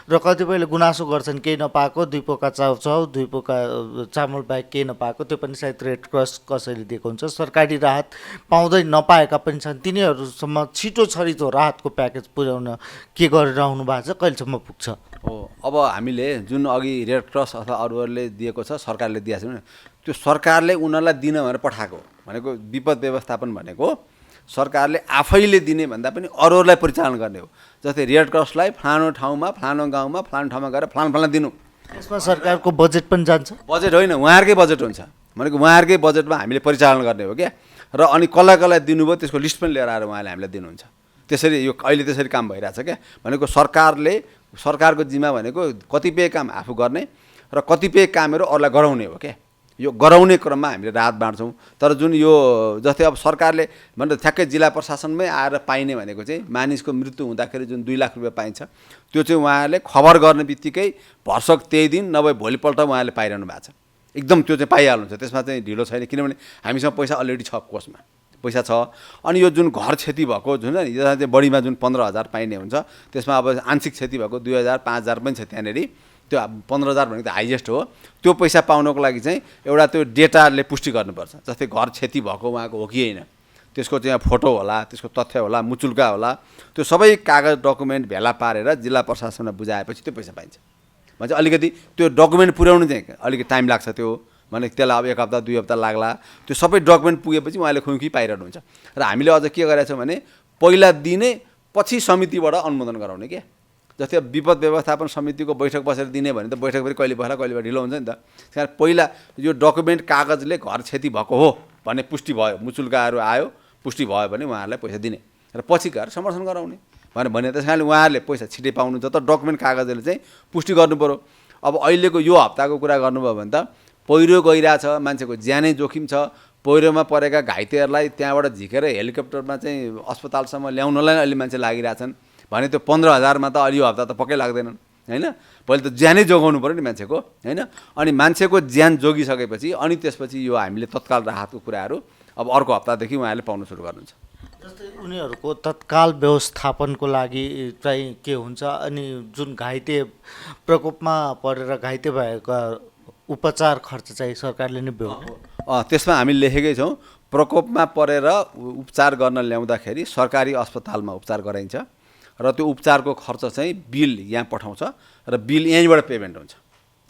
र कतिपयले गुनासो गर्छन् केही नपाएको, 2 पोका चाउचाउ 2 पोका चामल बाहेक केही नपाएको, त्यो पनि सायद रेड क्रस कसैले दिएको हुन्छ। सरकारी राहत पाउँदै नपाएका पनि छन्, तिनीहरूसम्म छिटो राहतको प्याकेज पुर्याउन के गरिरहनु भएको छ, कहिलेसम्म पुग्छ? हो, अब हामीले जुन अघि रेड क्रस अथवा अरूहरूले दिएको छ, सरकारले दिएको छ, त्यो सरकारले उनीहरूलाई दिन भनेर पठाएको भनेको विपद व्यवस्थापन भनेको सरकारले आफैले दिने भन्दा पनि अरूहरूलाई परिचालन गर्ने हो। जस्तै रेड क्रसलाई फलानो ठाउँमा, फलानो गाउँमा, फलानो ठाउँमा गएर फलाना दिनु, यसमा सरकारको बजेट पनि जान्छ? बजेट होइन, उहाँहरूकै बजेट हुन्छ भनेको उहाँहरूकै बजेटमा हामीले परिचालन गर्ने हो क्या। र अनि कसलाई दिनुभयो त्यसको लिस्ट पनि लिएर आएर उहाँले हामीलाई दिनुहुन्छ। त्यसरी यो अहिले त्यसरी काम भइरहेछ क्या। भनेको सरकारको जिम्मा भनेको कतिपय काम आफू गर्ने र कतिपय कामहरू अरूलाई गराउने हो क्या। यो गराउने क्रममा हामीले राहत बाँड्छौँ। तर जुन यो जस्तै अब सरकारले भन्दा ठ्याक्कै जिल्ला प्रशासनमै आएर पाइने भनेको चाहिँ मानिसको मृत्यु हुँदाखेरि जुन 2 लाख रुपियाँ पाइन्छ त्यो चाहिँ उहाँहरूले खबर गर्ने बित्तिकै भर्सक त्यही दिन नभए भोलिपल्ट उहाँहरूले पाइरहनु भएको छ। एकदम त्यो चाहिँ पाइहाल्नुहुन्छ, त्यसमा चाहिँ ढिलो छैन, किनभने हामीसँग पैसा अलरेडी छ, कोषमा पैसा छ। अनि यो जुन घर क्षति भएको जुन यहाँ चाहिँ बढीमा जुन 15,000 पाइने हुन्छ त्यसमा अब आंशिक क्षति भएको 2,000 5,000 पनि छ त्यहाँनिर। त्यो 15,000 भनेको त हाइएस्ट हो। त्यो पैसा पाउनको लागि चाहिँ एउटा त्यो डेटाले पुष्टि गर्नुपर्छ, जस्तै घर क्षति भएको उहाँको हो कि होइन, त्यसको चाहिँ फोटो होला, त्यसको तथ्य होला, मुचुल्का होला, त्यो सबै कागज डकुमेन्ट भेला पारेर जिल्ला प्रशासनमा बुझाएपछि त्यो पैसा पाइन्छ। भने अलिकति त्यो डकुमेन्ट पुर्याउनु चाहिँ अलिकति टाइम लाग्छ, त्यो भने त्यसलाई अब 1 हप्ता 2 हप्ता लाग्ला। त्यो सबै डकुमेन्ट पुगेपछि उहाँले खुइखुइ पाइरहनुहुन्छ। र हामीले अझ के गरेका छौँ भने पहिला दिने पछि समितिबाट अनुमोदन गराउने क्या। जस्तै अब विपद व्यवस्थापन समितिको बैठक बसेर दिने भने त बैठक फेरि कहिले बस्ला कहिले ढिलो हुन्छ नि त। त्यस कारण पहिला यो डकुमेन्ट कागजले घर क्षति भएको हो भन्ने पुष्टि भयो, मुचुल्काहरू आयो, पुष्टि भयो भने उहाँहरूलाई पैसा दिने र पछि गएर समर्थन गराउने भने त्यस कारणले उहाँहरूले पैसा छिटै पाउनुहुन्छ। तर डकुमेन्ट कागजले चाहिँ पुष्टि गर्नु पऱ्यो। अब अहिलेको यो हप्ताको कुरा गर्नुभयो भने त पहिरो गइरहेछ, मान्छेको ज्यानै जोखिम छ, पहिरोमा परेका घाइतेहरूलाई त्यहाँबाट झिकेर हेलिकप्टरमा चाहिँ अस्पतालसम्म ल्याउनलाई अलि मान्छे लागिरहेछन् भने त्यो 15,000मा त अलि यो हप्ता त पक्कै लाग्दैनन् हैन। पहिले त ज्यानै जोगाउनु पऱ्यो नि मान्छेको हैन। अनि मान्छेको ज्यान जोगिसकेपछि अनि त्यसपछि यो हामीले तत्काल राहतको कुराहरू अब अर्को हप्तादेखि उहाँहरूले पाउन सुरु गर्नुहुन्छ। जस्तै उनीहरूको तत्काल व्यवस्थापनको लागि चाहिँ के हुन्छ, अनि जुन घाइते प्रकोपमा परेर घाइते भएका उपचार खर्च चाहिँ सरकारले नै त्यसमा हामी लेखेकै छौँ, प्रकोपमा परेर उपचार गर्न ल्याउँदाखेरि सरकारी अस्पतालमा उपचार गराइन्छ र त्यो उपचारको खर्च चाहिँ बिल यहाँ पठाउँछ र बिल यहीँबाट पेमेन्ट हुन्छ।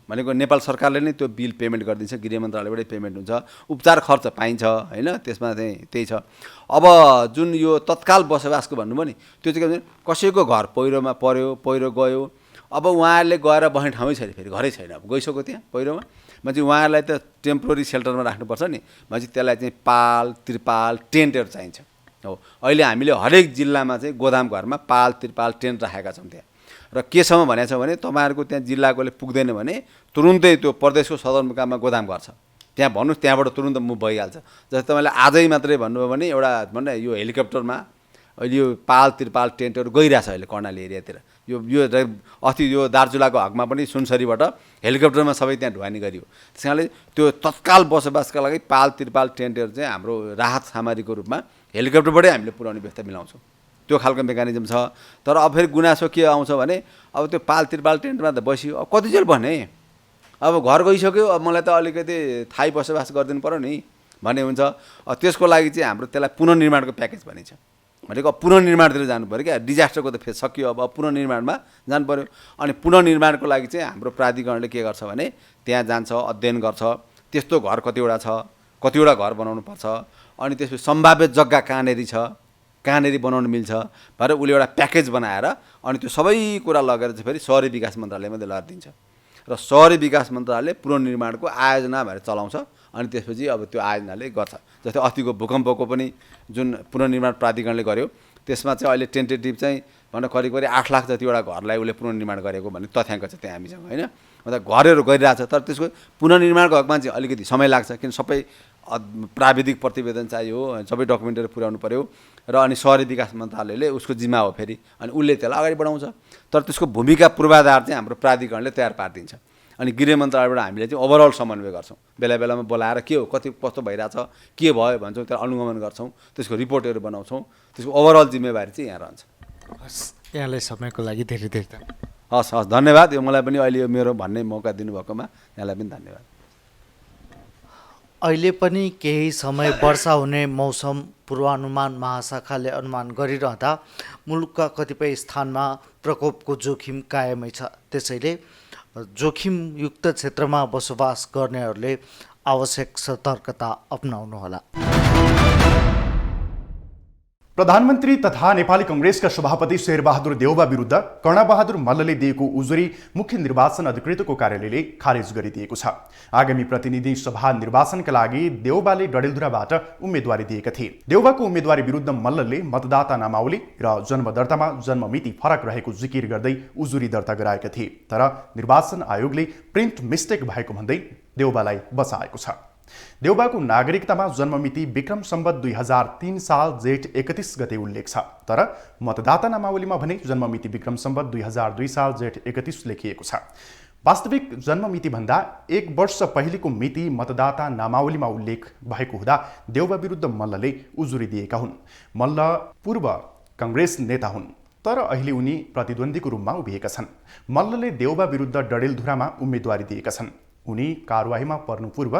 भनेको नेपाल सरकारले नै त्यो बिल पेमेन्ट गरिदिन्छ, गृह मन्त्रालयबाटै पेमेन्ट हुन्छ, उपचार खर्च पाइन्छ हैन। त्यसमा चाहिँ त्यही छ। अब जुन यो तत्काल बसोबासको भन्नुभयो नि, त्यो चाहिँ के भन्छ, कसैको घर पहिरोमा पर्यो, पहिरो गयो, अब उहाँहरूले गएर बस्ने ठाउँै छैन, फेरि घरै छैन, अब गइसक्यो त्यहाँ पहिरोमा, मान्छे उहाँहरूलाई त टेम्पोररी सेल्टरमा राख्नुपर्छ नि, मान्छे त्यसलाई चाहिँ पाल त्रिपाल टेन्टहरू चाहिन्छ हो। अहिले हामीले हरेक जिल्लामा चाहिँ गोदाम घरमा पाल त्रिपाल टेन्ट राखेका छौँ त्यहाँ। र केसम्म भनेको छ भने तपाईँहरूको त्यहाँ जिल्लाकोले पुग्दैन भने तुरुन्तै त्यो प्रदेशको सदरमुकाममा गोदाम घर छ, त्यहाँ भन्नुहोस्, त्यहाँबाट तुरुन्त मुभ भइहाल्छ। जस्तै तपाईँले आजै मात्रै भन्नुभयो भने एउटा भन्ने यो हेलिकप्टरमा अहिले यो पाल त्रिपाल टेन्टहरू गइरहेछ अहिले कर्णाली एरियातिर। यो अस्ति यो दार्चुलाको हकमा पनि सुनसरीबाट हेलिकप्टरमा सबै त्यहाँ ढुवानी गरियो। त्यस कारणले त्यो तत्काल बसोबासका लागि पाल त्रिपाल टेन्टहरू चाहिँ हाम्रो राहत सामग्रीको रूपमा हेलिकप्टरबाटै हामीले पुर्याउने व्यवस्था मिलाउँछौँ। त्यो खालको मेकानिजम छ। तर अब फेरि गुनासो के आउँछ भने अब त्यो पाल त्रिपाल टेन्टमा त बस्यो, अब कति जेल भने अब घर गइसक्यो, अब मलाई त अलिकति थाहै बसोबास गरिदिनु पऱ्यो नि भन्ने हुन्छ। त्यसको लागि चाहिँ हाम्रो त्यसलाई पुनर्निर्माणको प्याकेज भनिन्छ। भनेको पुनर्निर्माणतिर जानु पऱ्यो क्या, डिजास्टरको त फेरि सकियो, अब पुनर्निर्माणमा जानु पऱ्यो। अनि पुनर्निर्माणको लागि चाहिँ हाम्रो प्राधिकरणले के गर्छ भने त्यहाँ जान्छ, अध्ययन गर्छ, त्यस्तो घर कतिवटा छ, कतिवटा घर बनाउनु पर्छ, अनि त्यसपछि सम्भाव्य जग्गा कहाँनेरि छ, कहाँनेरि बनाउनु मिल्छ भनेर उसले एउटा प्याकेज बनाएर अनि त्यो सबै कुरा लगेर चाहिँ फेरि शहरी विकास मन्त्रालयमा त्यसलाई दिन्छ र शहरी विकास मन्त्रालयले पुनर्निर्माणको आयोजना भएर चलाउँछ। अनि त्यसपछि अब त्यो आयोजनाले गर्छ। जस्तै अस्तिको भूकम्पको पनि जुन पुनर्निर्माण प्राधिकरणले गर्यो त्यसमा चाहिँ अहिले टेन्टेटिभ चाहिँ भन्दा करिब 8 लाख जतिवटा घरलाई उसले पुनर्निर्माण गरेको भन्ने तथ्याङ्क छ त्यहाँ हामीसँग हैन। मतलब घरहरू गरिरहेछ, तर त्यसको पुनर्निर्माणको हकमा चाहिँ अलिकति समय लाग्छ, किन सबै प्राविधिक प्रतिवेदन चाहियो, सबै डकुमेन्टहरू पुर्याउनु पऱ्यो र अनि शहरी विकास मन्त्रालयले उसको जिम्मा हो फेरि, अनि उसले त्यसलाई अगाडि बढाउँछ। तर त्यसको भूमिका पूर्वाधार चाहिँ हाम्रो प्राधिकरणले तयार पारिदिन्छ। अनि गृह मन्त्रालयबाट हामीले चाहिँ ओभरअल समन्वय गर्छौँ, बेला बेलामा बोलाएर के हो, कति कस्तो भइरहेछ, के भयो भन्छौँ, त्यसलाई अनुगमन गर्छौँ, त्यसको रिपोर्टहरू बनाउँछौँ। त्यसको ओभरअल जिम्मेवारी चाहिँ यहाँ रहन्छ। हस्, यहाँलाई समयको लागि धेरै धेरै धन्यवाद। हस् हस्, धन्यवाद। यो मलाई पनि अहिले यो मेरो भन्ने मौका दिनुभएकोमा यहाँलाई पनि धन्यवाद। अहिले पनि केही समय वर्षा हुने मौसम पूर्वानुमान महाशाखाले अनुमान गरिरहँदा मुलुकका कतिपय स्थानमा प्रकोपको जोखिम कायमै छ। त्यसैले जोखिमयुक्त क्षेत्रमा बसोबास गर्नेहरूले आवश्यक सतर्कता अपनाउनुहोला। प्रधानमन्त्री तथा नेपाली कांग्रेसका सभापति शेरबहादुर देउवा विरुद्ध कर्णबहादुर मल्लले दिएको उजुरी मुख्य निर्वाचन अधिकृतको कार्यालयले खारेज गरिदिएको छ। आगामी प्रतिनिधि सभा निर्वाचनका लागि देउवाले डडेलधुराबाट उम्मेदवारी दिएका थिए। देउवाको उम्मेदवारी विरुद्ध मल्लले मतदाता नामावली र जन्मदर्तामा जन्ममिति फरक रहेको जिकिर गर्दै उजुरी दर्ता गराएका थिए। तर निर्वाचन आयोगले प्रिन्ट मिस्टेक भएको भन्दै देउवालाई बचाएको छ। देउबाको नागरिकतामा जन्ममिति विक्रम सम्वत 2003 साल जेठ 31 गते उल्लेख छ, तर मतदाता नामावलीमा भने जन्ममिति विक्रम सम्वत 2002 साल जेठ 31 लेखिएको छ। वास्तविक जन्ममिति भन्दा 1 वर्ष पहिलेको मिति मतदाता नामावलीमा उल्लेख भएको हुँदा देउबा विरुद्ध मल्लले उजुरी दिएका हुन्। मल्ल पूर्व कांग्रेस नेता हुन्, तर अहिले उनी प्रतिद्वन्द्वीको रूपमा उभिएका छन्। मल्लले देउबा विरुद्ध डडेलधुरामा उम्मेदवारी दिएका छन्। उनी कारवाहीमा पर्नु पूर्व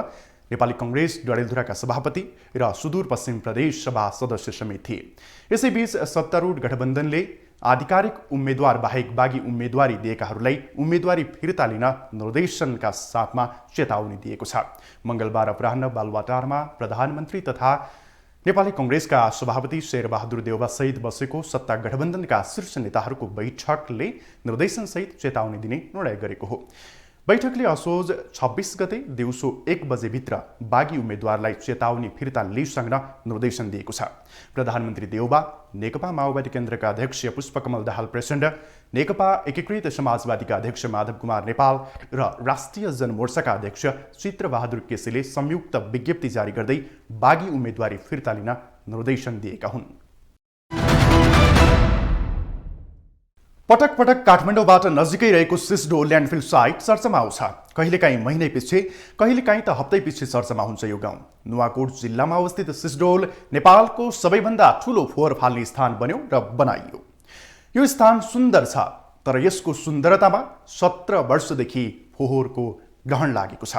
नेपाली कांग्रेस डडेलधुराका सभापति र सुदूरपश्चिम प्रदेश सभा सदस्य समेत थिए। यसैबीच सत्तारूढ गठबन्धनले आधिकारिक उम्मेद्वार बाहेक बाँकी उम्मेदवारी दिएकाहरूलाई उम्मेदवारी फिर्ता लिन निर्देशनका साथमा चेतावनी दिएको छ। मंगलबार अपराह्न बालुवाटारमा प्रधानमन्त्री तथा नेपाली कांग्रेसका सभापति शेरबहादुर देउबा सहित बसेको सत्ता गठबन्धनका शीर्ष नेताहरूको बैठकले निर्देशनसहित चेतावनी दिने निर्णय गरेको हो। बैठकले असोज 26 गते दिउँसो 1 बजेभित्र बाँकी उम्मेदवारलाई चेतावनी फिर्ता लिइसक्न निर्देशन दिएको छ। प्रधानमन्त्री देउबा, नेकपा माओवादी केन्द्रका अध्यक्ष पुष्पकमल दाहाल प्रचण्ड, नेकपा एकीकृत समाजवादीका अध्यक्ष माधव कुमार नेपाल र राष्ट्रिय जनमोर्चाका अध्यक्ष चित्रबहादुर केसीले संयुक्त विज्ञप्ति जारी गर्दै बाँकी उम्मेदवारी फिर्ता लिन निर्देशन दिएका हुन्। पटक पटक काठमाडौँबाट नजिकै रहेको सिस्डो ल्यान्डफिल साइट चर्चामा आउँछ। कहिलेकाहीँ महिनै पछि, कहिलेकाहीँ त हप्तै पछि चर्चामा हुन्छ यो गाउँ। नुवाकोट जिल्लामा अवस्थित सिस्डोल नेपालको सबैभन्दा ठूलो फोहोर फाल्ने स्थान बन्यो र बनाइयो। यो स्थान सुन्दर छ, तर यसको सुन्दरतामा 17 वर्षदेखि फोहोरको ग्रहण लागेको छ।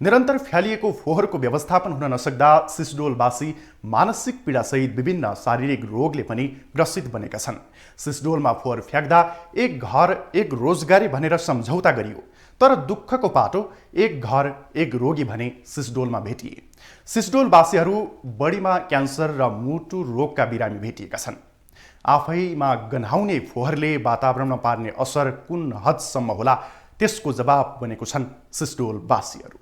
निरन्तर फ्यालिएको फोहोरको व्यवस्थापन हुन नसक्दा सिस्डोलवासी मानसिक पीडासहित विभिन्न शारीरिक रोगले पनि ग्रसित बनेका छन्। सिस्डोलमा फोहोर फ्याँक्दा एक घर एक रोजगारी भनेर सम्झौता गरियो, तर दुःखको पाटो एक घर एक रोगी भने सिस्डोलमा भेटिए। सिस्डोलवासीहरू बढीमा क्यान्सर र मुटु रोगका बिरामी भेटिएका छन्। आफैमा गन्हाउने फोहोरले वातावरणमा पार्ने असर कुन हदसम्म होला त्यसको जवाब बनेको छन् सिस्डोलवासीहरू।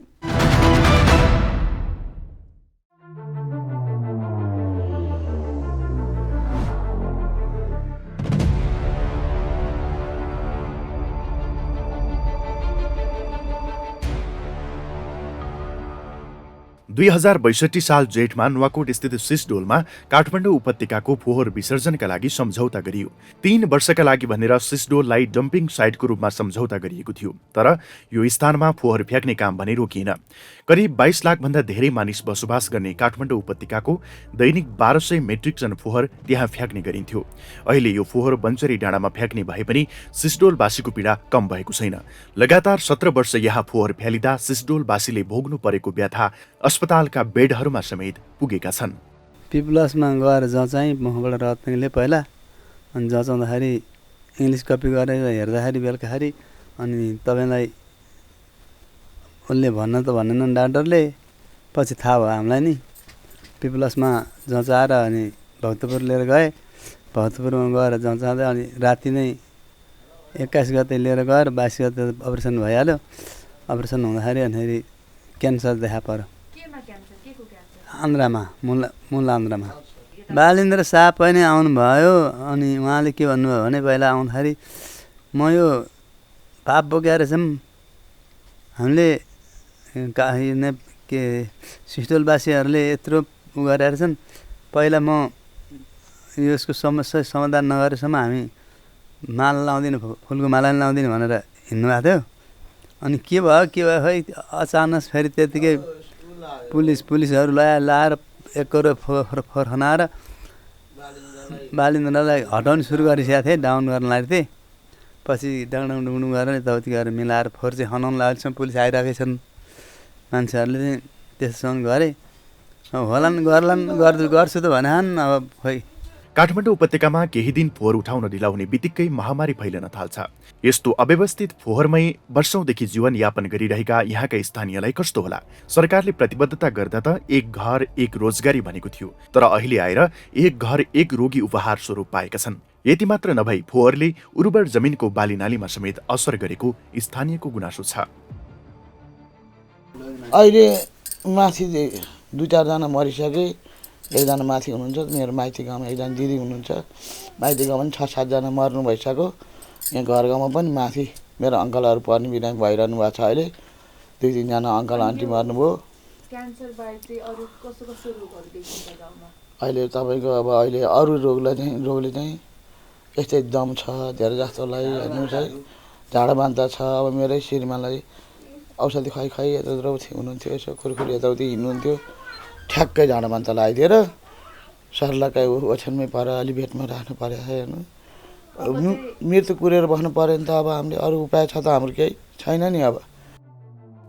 दुई 2062 साल जेठमा नुवाकोट स्थित सिस्डोलमा काठमाडौँ उपत्यकाको फोहोर विसर्जनका लागि सम्झौता गरियो। 3 वर्षका लागि भनेर सिस्डोललाई डम्पिङ साइटको रूपमा सम्झौता गरिएको थियो, तर यो स्थानमा फोहोर फ्याँक्ने काम भने रोकिएन। करिब 22 लाखभन्दा धेरै मानिस बसोबास गर्ने काठमाडौँ उपत्यकाको दैनिक 1200 मेट्रिक टन फोहोर त्यहाँ फ्याँक्ने गरिन्थ्यो। अहिले यो फोहोर बन्चरी डाँडामा फ्याँक्ने भए पनि सिस्डोलवासीको पीडा कम भएको छैन। लगातार 17 वर्ष यहाँ फोहोर फ्यालिँदा सिस्डोलवासीले भोग्नु परेको व्यथा अस्पतालका बेडहरूमा समेत पुगेका छन्। पिप्लसमा गएर जचाएँ मबाट रत्नले पहिला, अनि जचाउँदाखेरि इङ्ग्लिस कपी गरेर हेर्दाखेरि बेलुकाखेरि अनि तपाईँलाई उसले भन्न त भनेनन् डाक्टरले, पछि थाहा भयो हामीलाई नि। पिप्लसमा जचाएर अनि भक्तपुर लिएर गए। भक्तपुरमा गएर जचाउँदै अनि राति नै 21 गते लिएर गएर 22 गते अपरेसन भइहाल्यो। अपरेसन हुँदाखेरि अनि क्यान्सर देखा पर्यो आन्द्रामा, मूल आन्द्रामा। बालेन्द्र शाह पनि आउनुभयो। अनि उहाँले के भन्नुभयो भने पहिला आउँदाखेरि म यो पाप बोकेर छौँ, हामीले के सिस्टोलवासीहरूले यत्रो उ गरेर छन्, पहिला म यसको समस्या समाधान नगरेसम्म हामी माला लाउँदिनँ, फुलको माला लाउँदिनँ भनेर हिँड्नुभएको थियो। अनि के भयो खै अचानक फेरि त्यतिकै पुलिसहरू लाएर 1 करोड फोहोर खनाएर बालिन्द्रलाई हटाउनु सुरु गरिसकेको थिएँ, डाउन गर्न लागेको थिएँ। पछि डाङडुङ गरेर यताउति गरेर मिलाएर फोहोर चाहिँ खनाउनु लागेको पुलिस आइरहेकै छन्। मान्छेहरूले चाहिँ त्यससँग गरे होलान् गर्छु त भनेन्। अब खै काठमाडौँ उपत्यकामा केही दिन फोहोर उठाउन ढिला हुने बित्तिकै महामारी फैलन थाल्छ। यस्तो अव्यवस्थित फोहोरमै वर्षौंदेखि जीवनयापन गरिरहेका यहाँका स्थानीयलाई कस्तो होला? सरकारले प्रतिबद्धता गर्दा त एक घर एक रोजगारी भनेको थियो, तर अहिले आएर एक घर एक रोगी उपहार स्वरूप पाएका छन्। यति मात्र नभई फोहोरले उर्वर जमिनको बालीनालीमा समेत असर गरेको स्थानीयको गुनासो छ। अहिले माथि 2-4 जना मरिसके, 1 जना माथि हुनुहुन्छ। मेरो माइती गाउँमा 1 जना दिदी हुनुहुन्छ। माइती गाउँमा पनि 6-7 जना मर्नु भइसक्यो। यहाँ घर गाउँमा पनि माथि मेरो अङ्कलहरू पर्ने बिरामी भइरहनु भएको छ। अहिले 2-3 जना अङ्कल आन्टी मर्नुभयो। क्यान्सर बाहेक चाहिँ अरू कस्तो कस्तो रोगहरू देखिन्छ गाउँमा? अहिले तपाईँको अब अहिले अरू रोगले चाहिँ यस्तै दम छ धेरै जस्तोलाई हेर्नु चाहिँ झाडा बान्ता छ। अब मेरै श्रीमानलाई औषधि खुवाइ यताउति हुनुहुन्थ्यो, यसो खुरखुरी यताउति हिँड्नुहुन्थ्यो, ठ्याक्कै झाडा बान्ता लगाइदिएर सर्लाकै ओछ्यानमै पर अलि भेटमा राख्नु पर्यो। हेर्नु मृत्यु कुरेर बस्नु पर्यो नि त। अब हामीले अरू उपाय छ त हाम्रो केही छैन नि। अब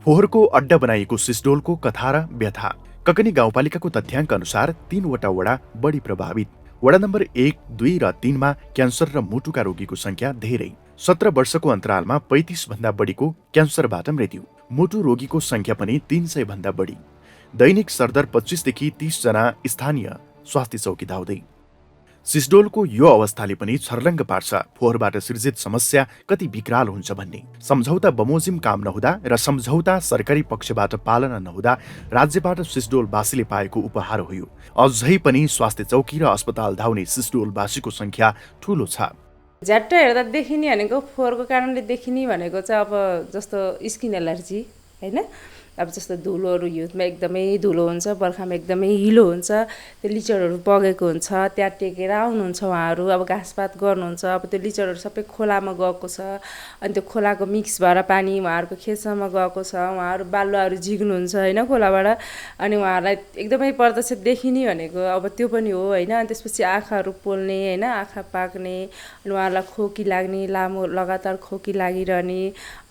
फोहोरको अड्डा बनाइएको सिस्डोलको कथा र व्यथा। ककनी गाउँपालिकाको तथ्याङ्क अनुसार 3वटा वडा बढी प्रभावित। वडा नम्बर 1, 2 र 3 मा क्यान्सर र मुटुका रोगीको संख्या धेरै। 17 वर्षको अन्तरालमा 35 भन्दा बढीको क्यान्सरबाट मृत्यु। मुटु रोगीको संख्या पनि 300 भन्दा बढी। दैनिक सरदर 25 देखि 30 जना स्थानीय स्वास्थ्य चौकी धाउँदै। सिस्डोलको यो अवस्थाले पनि छर्लङ्ग पार्छ फोहोरबाट सृजित समस्या कति विकराल हुन्छ भन्ने। सम्झौता बमोजिम काम नहुँदा र सम्झौता सरकारी पक्षबाट पालना नहुँदा राज्यबाट सिस्डोलवासीले पाएको उपहार हो यो। अझै पनि स्वास्थ्य चौकी र अस्पताल धाउने सिस्डोलवासीको संख्या ठूलो छ। झ्याट्ट हेर्दा देखिने भनेको फोहोरको कारणले देखिने भनेको चाहिँ अब जस्तो स्किन एलर्जी हैन। अब जस्तो धुलोहरू हिउँदमा एकदमै धुलो हुन्छ, बर्खामा एकदमै हिलो हुन्छ, त्यो लिचरहरू बगेको हुन्छ, त्यहाँ टेकेर आउनुहुन्छ उहाँहरू। अब घाँसपात गर्नुहुन्छ, अब त्यो लिचरहरू सबै खोलामा गएको छ, अनि त्यो खोलाको मिक्स भएर पानी उहाँहरूको खेतसम्म गएको छ। उहाँहरू बालुवाहरू झिक्नुहुन्छ होइन खोलाबाट, अनि उहाँहरूलाई एकदमै प्रत्यक्ष देखिने भनेको अब त्यो पनि हो होइन। अनि त्यसपछि आँखाहरू पोल्ने होइन, आँखा पाक्ने, अनि उहाँहरूलाई खोकी लाग्ने, लामो लगातार खोकी लागिरहने,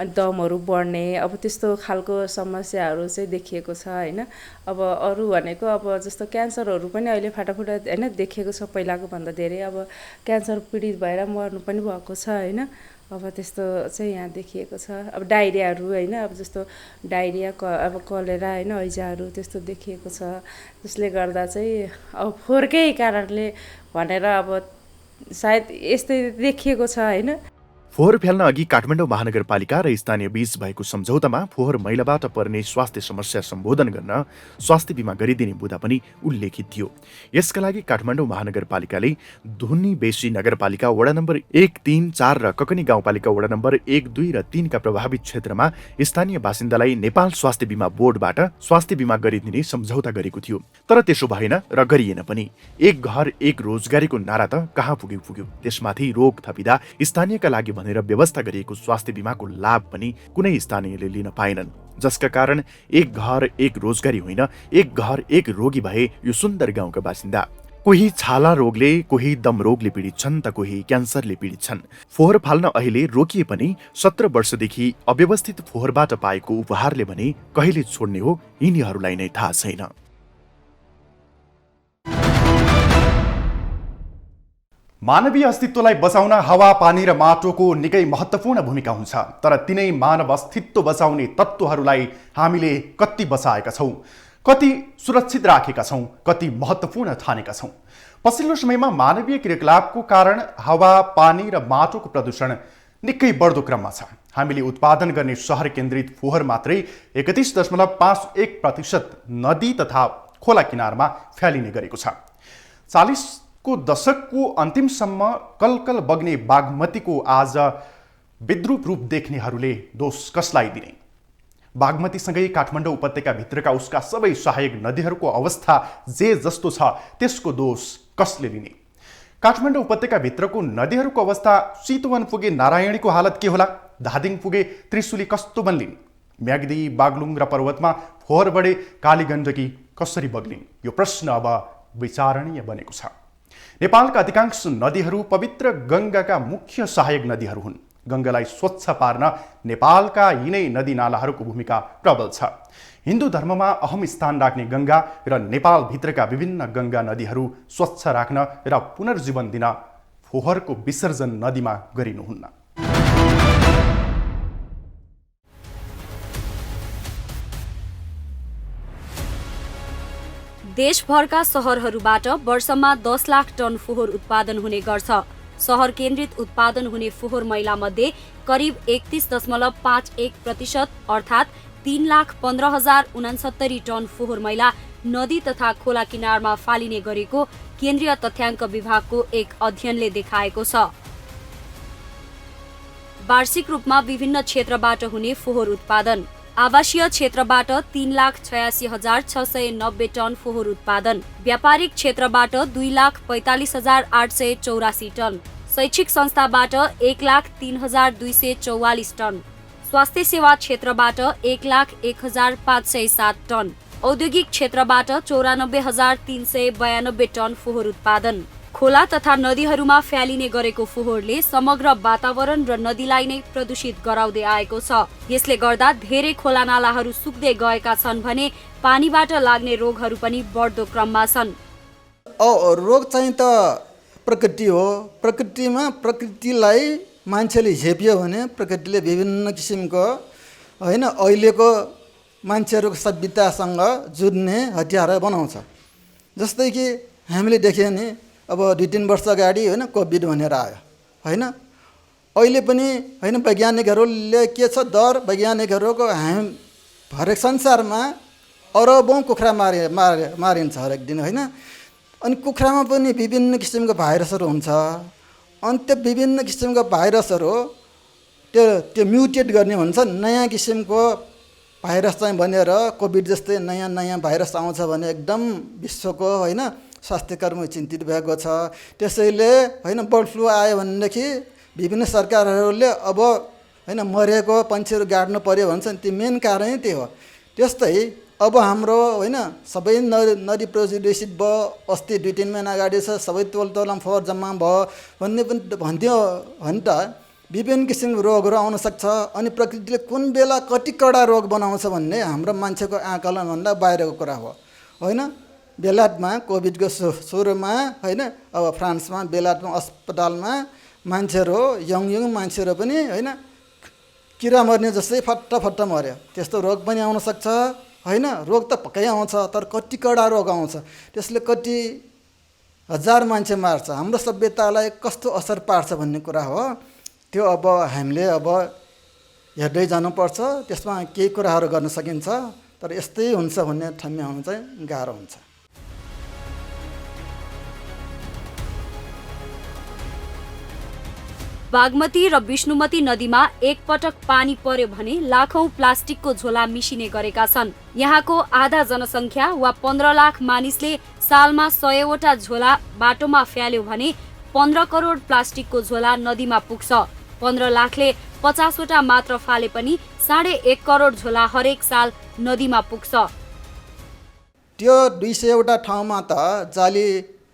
अनि दमहरू बढ्ने, अब त्यस्तो खालको समस्याहरू चाहिँ देखिएको छ होइन। अब अरू भनेको अब जस्तो क्यान्सरहरू पनि अहिले फाटाफुटा होइन देखिएको छ पहिलाको भन्दा धेरै। अब क्यान्सर पीडित भएर मर्नु पनि भएको छ होइन। अब त्यस्तो चाहिँ यहाँ देखिएको छ। अब डाइरियाहरू होइन, अब जस्तो डाइरिया अब कलेरा होइन, हैजाहरू त्यस्तो देखिएको छ, जसले गर्दा चाहिँ अब फोहोरकै कारणले भनेर अब सायद यस्तै देखिएको छ होइन। फोहोर फ्याल्न अघि काठमाडौँ महानगरपालिका र स्थानीय बीच भएको सम्झौतामा फोहोर मैलाबाट पर्ने स्वास्थ्य समस्या सम्बोधन गर्न स्वास्थ्य बिमा गरिदिने बुँदा पनि उल्लेखित थियो। यसका लागि काठमाडौँ महानगरपालिकाले धुनी बेसी नगरपालिका वडा नम्बर 1, 3, 4 र ककनी गाउँपालिका वडा नम्बर 1, 2 र 3 का प्रभावित क्षेत्रमा स्थानीय बासिन्दालाई नेपाल स्वास्थ्य बिमा बोर्डबाट स्वास्थ्य बिमा गरिदिने सम्झौता गरेको थियो। तर त्यसो भएन र गरिएन पनि। एक घर एक रोजगारीको नारा त कहाँ पुग्यो। त्यसमाथि रोग थपिँदा स्थानीयका लागि भनेर व्यवस्था गरिएको स्वास्थ्य बिमाको लाभ पनि कुनै स्थानीयले लिन पाएनन्, जसका कारण एक घर एक रोजगारी होइन, एक घर एक रोगी भए यो सुन्दर गाउँका बासिन्दा। कोही छाला रोगले, कोही दम रोगले पीडित छन् त कोही क्यान्सरले पीडित छन्। फोहोर फाल्न अहिले रोकिए पनि 17 वर्षदेखि अव्यवस्थित फोहोरबाट पाएको उपहारले भने कहिले छोड्ने हो यिनीहरूलाई नै थाहा छैन। मानवीय अस्तित्वलाई बचाउन हावा, पानी र माटोको निकै महत्त्वपूर्ण भूमिका हुन्छ। तर तिनै मानव अस्तित्व बचाउने तत्त्वहरूलाई हामीले कति बचाएका छौँ, कति सुरक्षित राखेका छौँ, कति महत्त्वपूर्ण ठानेका छौँ। पछिल्लो समयमा मानवीय क्रियाकलापको कारण हावा, पानी र माटोको प्रदूषण निकै बढ्दो क्रममा छ। हामीले उत्पादन गर्ने सहर केन्द्रित फोहोर मात्रै 31.51% नदी तथा खोला किनारमा फ्यालिने गरेको छ। 40 को दशकको अन्तिमसम्म कलकल बग्ने बागमतीको आज विद्रूप रूप देख्नेहरूले दोष कसलाई दिने? बागमतीसँगै काठमाडौँ उपत्यकाभित्रका उसका सबै सहायक नदीहरूको अवस्था जे जस्तो छ त्यसको दोष कसले लिने? काठमाडौँ उपत्यकाभित्रको नदीहरूको अवस्था चितवन पुगे नारायणीको हालत के होला? धादिङ पुगे त्रिशुली कस्तो बन्लिन्? म्याग्दी, बागलुङ र पर्वतमा फोहोर बढे कालीगण्डकी कसरी बग्लिन्? यो प्रश्न अब विचारणीय बनेको छ। नेपालका अधिकांश नदीहरू पवित्र गङ्गाका मुख्य सहायक नदीहरू हुन्। गङ्गालाई स्वच्छ पार्न नेपालका यिनै नदी नालाहरूको भूमिका प्रबल छ। हिन्दू धर्ममा अहम स्थान राख्ने गङ्गा र नेपालभित्रका विभिन्न गङ्गा नदीहरू स्वच्छ राख्न र पुनर्जीवन दिन फोहोरको विसर्जन नदीमा गरिनुहुन्न। देशभरका सहरहरूबाट वर्षमा 10 लाख टन फोहोर उत्पादन हुने गर्छ। सहर केन्द्रित उत्पादन हुने फोहोर मैला मध्ये करिब 31.51% अर्थात् 3,15,069 टन फोहोर मैला नदी तथा खोला किनारमा फालिने गरेको केन्द्रीय तथ्याङ्क विभागको एक अध्ययनले देखाएको छ। वार्षिक रूपमा विभिन्न क्षेत्रबाट हुने फोहोर उत्पादन आवासीय क्षेत्रबाट 3,86,690 टन फोहोर उत्पादन, व्यापारिक क्षेत्रबाट 2,45,884 टन, शैक्षिक संस्थाबाट 1,03,244 टन, स्वास्थ्य सेवा क्षेत्रबाट 1,01,507 टन, औद्योगिक क्षेत्रबाट 94,392 टन फोहोर उत्पादन। खोला तथा नदीहरूमा फ्यालिने गरेको फोहोरले समग्र वातावरण र नदीलाई नै प्रदूषित गराउँदै आएको छ। यसले गर्दा धेरै खोला नालाहरू सुक्दै गएका छन् भने पानीबाट लाग्ने रोगहरू पनि बढ्दो क्रममा छन्। रोग चाहिँ त प्रकृति हो। प्रकृतिमा प्रकृतिलाई मान्छेले झेप्यो भने प्रकृतिले विभिन्न किसिमको होइन अहिलेको मान्छेहरूको सभ्यतासँग जुझ्ने हतियार बनाउँछ। जस्तै कि हामीले देख्यो नि अब 2-3 वर्ष अगाडि होइन कोभिड भनेर आयो होइन। अहिले पनि होइन वैज्ञानिकहरूले के छ डर, वैज्ञानिकहरूको हरेक संसारमा अरबौँ कुखुरा मारिन्छ हरेक दिन होइन। अनि कुखुरामा पनि विभिन्न किसिमको भाइरसहरू हुन्छ। अनि त्यो विभिन्न किसिमको भाइरसहरू त्यो म्युटेट गर्ने हुन्छ। नयाँ किसिमको भाइरस चाहिँ भनेर कोभिड जस्तै नयाँ भाइरस आउँछ भने एकदम विश्वको होइन स्वास्थ्यकर्मी चिन्तित भएको छ। त्यसैले होइन बर्ड फ्लू आयो भनेदेखि विभिन्न सरकारहरूले अब होइन मरेको पन्छीहरू गाड्नु पर्यो भन्छन्। त्यो मेन कारणै त्यो हो। त्यस्तै अब हाम्रो होइन सबै नदी प्रदूषित भयो। अस्ति 2-3 महिना अगाडि छ सबै तोलमा फोहोर जम्मा भयो भन्ने पनि भन्थ्यो भने त विभिन्न किसिमको रोगहरू आउन सक्छ। अनि प्रकृतिले कुन बेला कति कडा रोग बनाउँछ भन्ने हाम्रो मान्छेको आकलनभन्दा बाहिरको कुरा हो होइन। बेलायतमा कोभिडको सुरुमा होइन अब फ्रान्समा बेलायतमा अस्पतालमा मान्छेहरू यङ मान्छेहरू पनि होइन किरा मर्ने जस्तै फट्ट मर्यो। त्यस्तो रोग पनि आउन सक्छ होइन। रोग त पक्कै आउँछ तर कति कडा रोग आउँछ त्यसले कति हजार मान्छे मार्छ। हाम्रो सभ्यतालाई कस्तो असर पार्छ भन्ने कुरा हो। त्यो अब हामीले अब हेर्दै जानुपर्छ। त्यसमा केही कुराहरू गर्न सकिन्छ तर यस्तै हुन्छ भन्ने ठम्म्याउनु चाहिँ गाह्रो हुन्छ। बागमती र विष्णुमती नदीमा एकपटक पानी पर्यो भने लाखौं प्लास्टिकको झोला मिसिने गरेका छन्। यहाँको आधा जनसङ्ख्या वा 15 लाख मानिसले सालमा 100वटा झोला बाटोमा फ्याल्यो भने 15 करोड प्लास्टिकको झोला नदीमा पुग्छ। 15 लाखले 50वटा मात्र फाले पनि 1.5 करोड झोला हरेक साल नदीमा पुग्छ। त्यो 200वटा ठाउँमा त जाली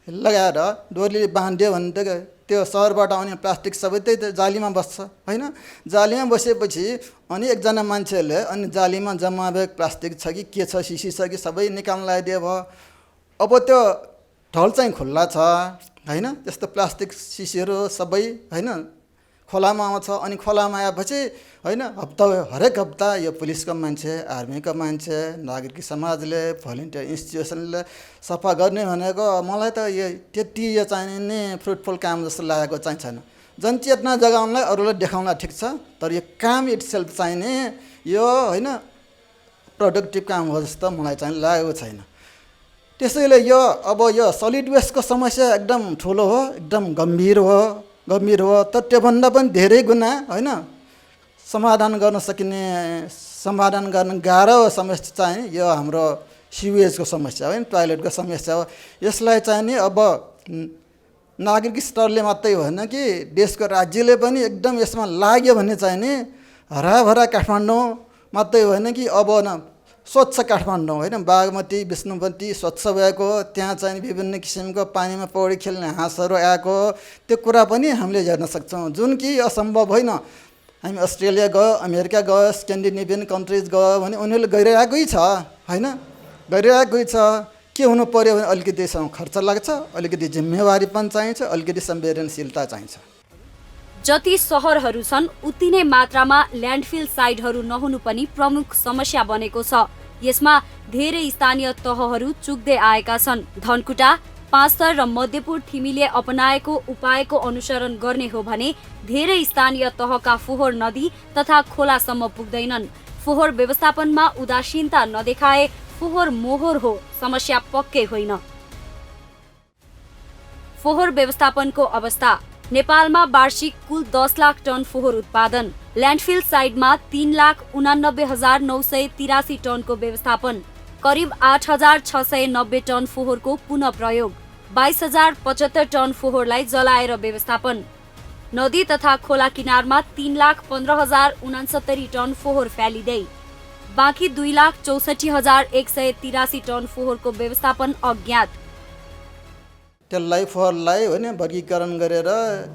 लगाएर डोरीले बाँध्यो भने त त्यो सहरबाट आउने प्लास्टिक सबै त्यही जालीमा बस्छ होइन। जालीमा बसेपछि अनि एकजना मान्छेले अनि जालीमा जम्मा भएको प्लास्टिक छ कि के छ सिसी छ कि सबै निकाल्न लगाइदियो भयो। अब त्यो ढल चाहिँ खुल्ला छ होइन। त्यस्तो प्लास्टिक सिसीहरू सबै होइन खोलामा आउँछ। अनि खोलामा आएपछि होइन हरेक हप्ता यो पुलिसको मान्छे, आर्मीको मान्छे, नागरिक समाजले, भलिन्टियर इन्स्टिट्युसनले सफा गर्ने भनेको मलाई त त्यति यो चाहिने फ्रुटफुल काम जस्तो लागेको चाहिँ छैन। जनचेतना जगाउनलाई अरूलाई देखाउनलाई ठिक छ तर यो काम इटसेल्फ चाहिने यो होइन प्रोडक्टिभ काम हो जस्तो मलाई चाहिँ लागेको छैन। त्यसैले यो अब यो सलिड वेस्टको समस्या एकदम ठुलो हो, एकदम गम्भीर हो। तर त्योभन्दा पनि धेरै गुणा होइन समाधान गर्न गाह्रो समस्या चाहिँ यो हाम्रो सिवेजको समस्या हो, टोयलेटको समस्या हो। यसलाई चाहिँ नि अब नागरिक स्तरले मात्रै होइन कि देशको राज्यले पनि एकदम यसमा लाग्यो भने चाहिँ नि हराभरा काठमाडौँ मात्रै होइन कि अब स्वच्छ काठमाडौँ होइन बागमती विष्णुमती स्वच्छ भएको, त्यहाँ चाहिँ विभिन्न किसिमको पानीमा पौडी खेल्ने हाँसहरू आएको त्यो कुरा पनि हामीले हेर्न सक्छौँ। जुन कि असम्भव होइन। हामी अस्ट्रेलिया गयो, अमेरिका गयो, स्क्यान्डिनेभियन कन्ट्रिज गयो भने उनीहरूले गरिरहेकै छ होइन गरिरहेकै छ। के हुनु पर्यो भने अलिकति खर्च लाग्छ, अलिकति जिम्मेवारी पनि चाहिन्छ, अलिकति संवेदनशीलता चाहिन्छ। जति सहरहरू छन् उति नै मात्रामा ल्यान्डफिल साइटहरू नहुनु पनि प्रमुख समस्या बनेको छ। यसमा धेरै स्थानीय तहहरू चुक्दै आएका छन्। धनकुटा, पाँचथर र मध्यपुर थिमीले अपनाएको उपायको अनुसरण गर्ने हो भने धेरै स्थानीय तहका फोहोर नदी तथा खोलासम्म पुग्दैनन्। फोहोर व्यवस्थापनमा उदासीनता नदेखाए फोहोर मोहोर हो, समस्या पक्कै होइन। फोहोर व्यवस्थापनको अवस्था। नेपालमा वार्षिक कुल 10 लाख टन फोहोर उत्पादन, ल्यान्डफिल साइडमा 3,89,983 टनको व्यवस्थापन, करिब 8,690 टन फोहोरको पुनः प्रयोग, 22,075 टन फोहोरलाई जलाएर व्यवस्थापन। नदी तथा खोला किनारमा 3,15,069 टन फोहोर फ्यालिँदै, बाँकी 2,64,183 टन फोहोरको व्यवस्थापन अज्ञात। त्यसलाई फोहोरलाई होइन वर्गीकरण गरेर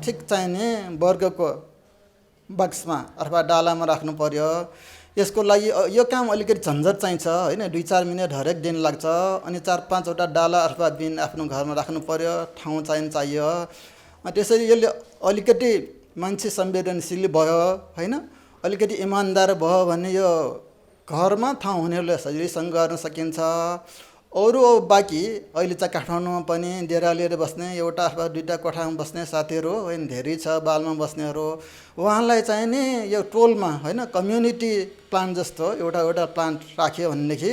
ठिक चाहिने वर्गको बक्समा अथवा डालामा राख्नु पर्यो। यसको लागि यो काम अलिकति झन्झट चाहिन्छ होइन, 2-4 मिनट हरेक दिन लाग्छ। अनि 4-5वटा डाला अथवा बिन आफ्नो घरमा राख्नु पर्यो, ठाउँ चाहियो। त्यसरी यसले अलिकति मान्छे संवेदनशील भयो होइन, अलिकति इमान्दार भयो भने यो घरमा ठाउँ हुनेहरूले सजिलैसँग गर्न सकिन्छ। अरू बाँकी अहिले चाहिँ काठमाडौँमा पनि डेरा लिएर बस्ने एउटा अथवा 2टा कोठामा बस्ने साथीहरू होइन धेरै छ, बालमा बस्नेहरू, उहाँलाई चाहिँ नि यो टोलमा होइन कम्युनिटी प्लान्ट जस्तो एउटा प्लान्ट राख्यो भनेदेखि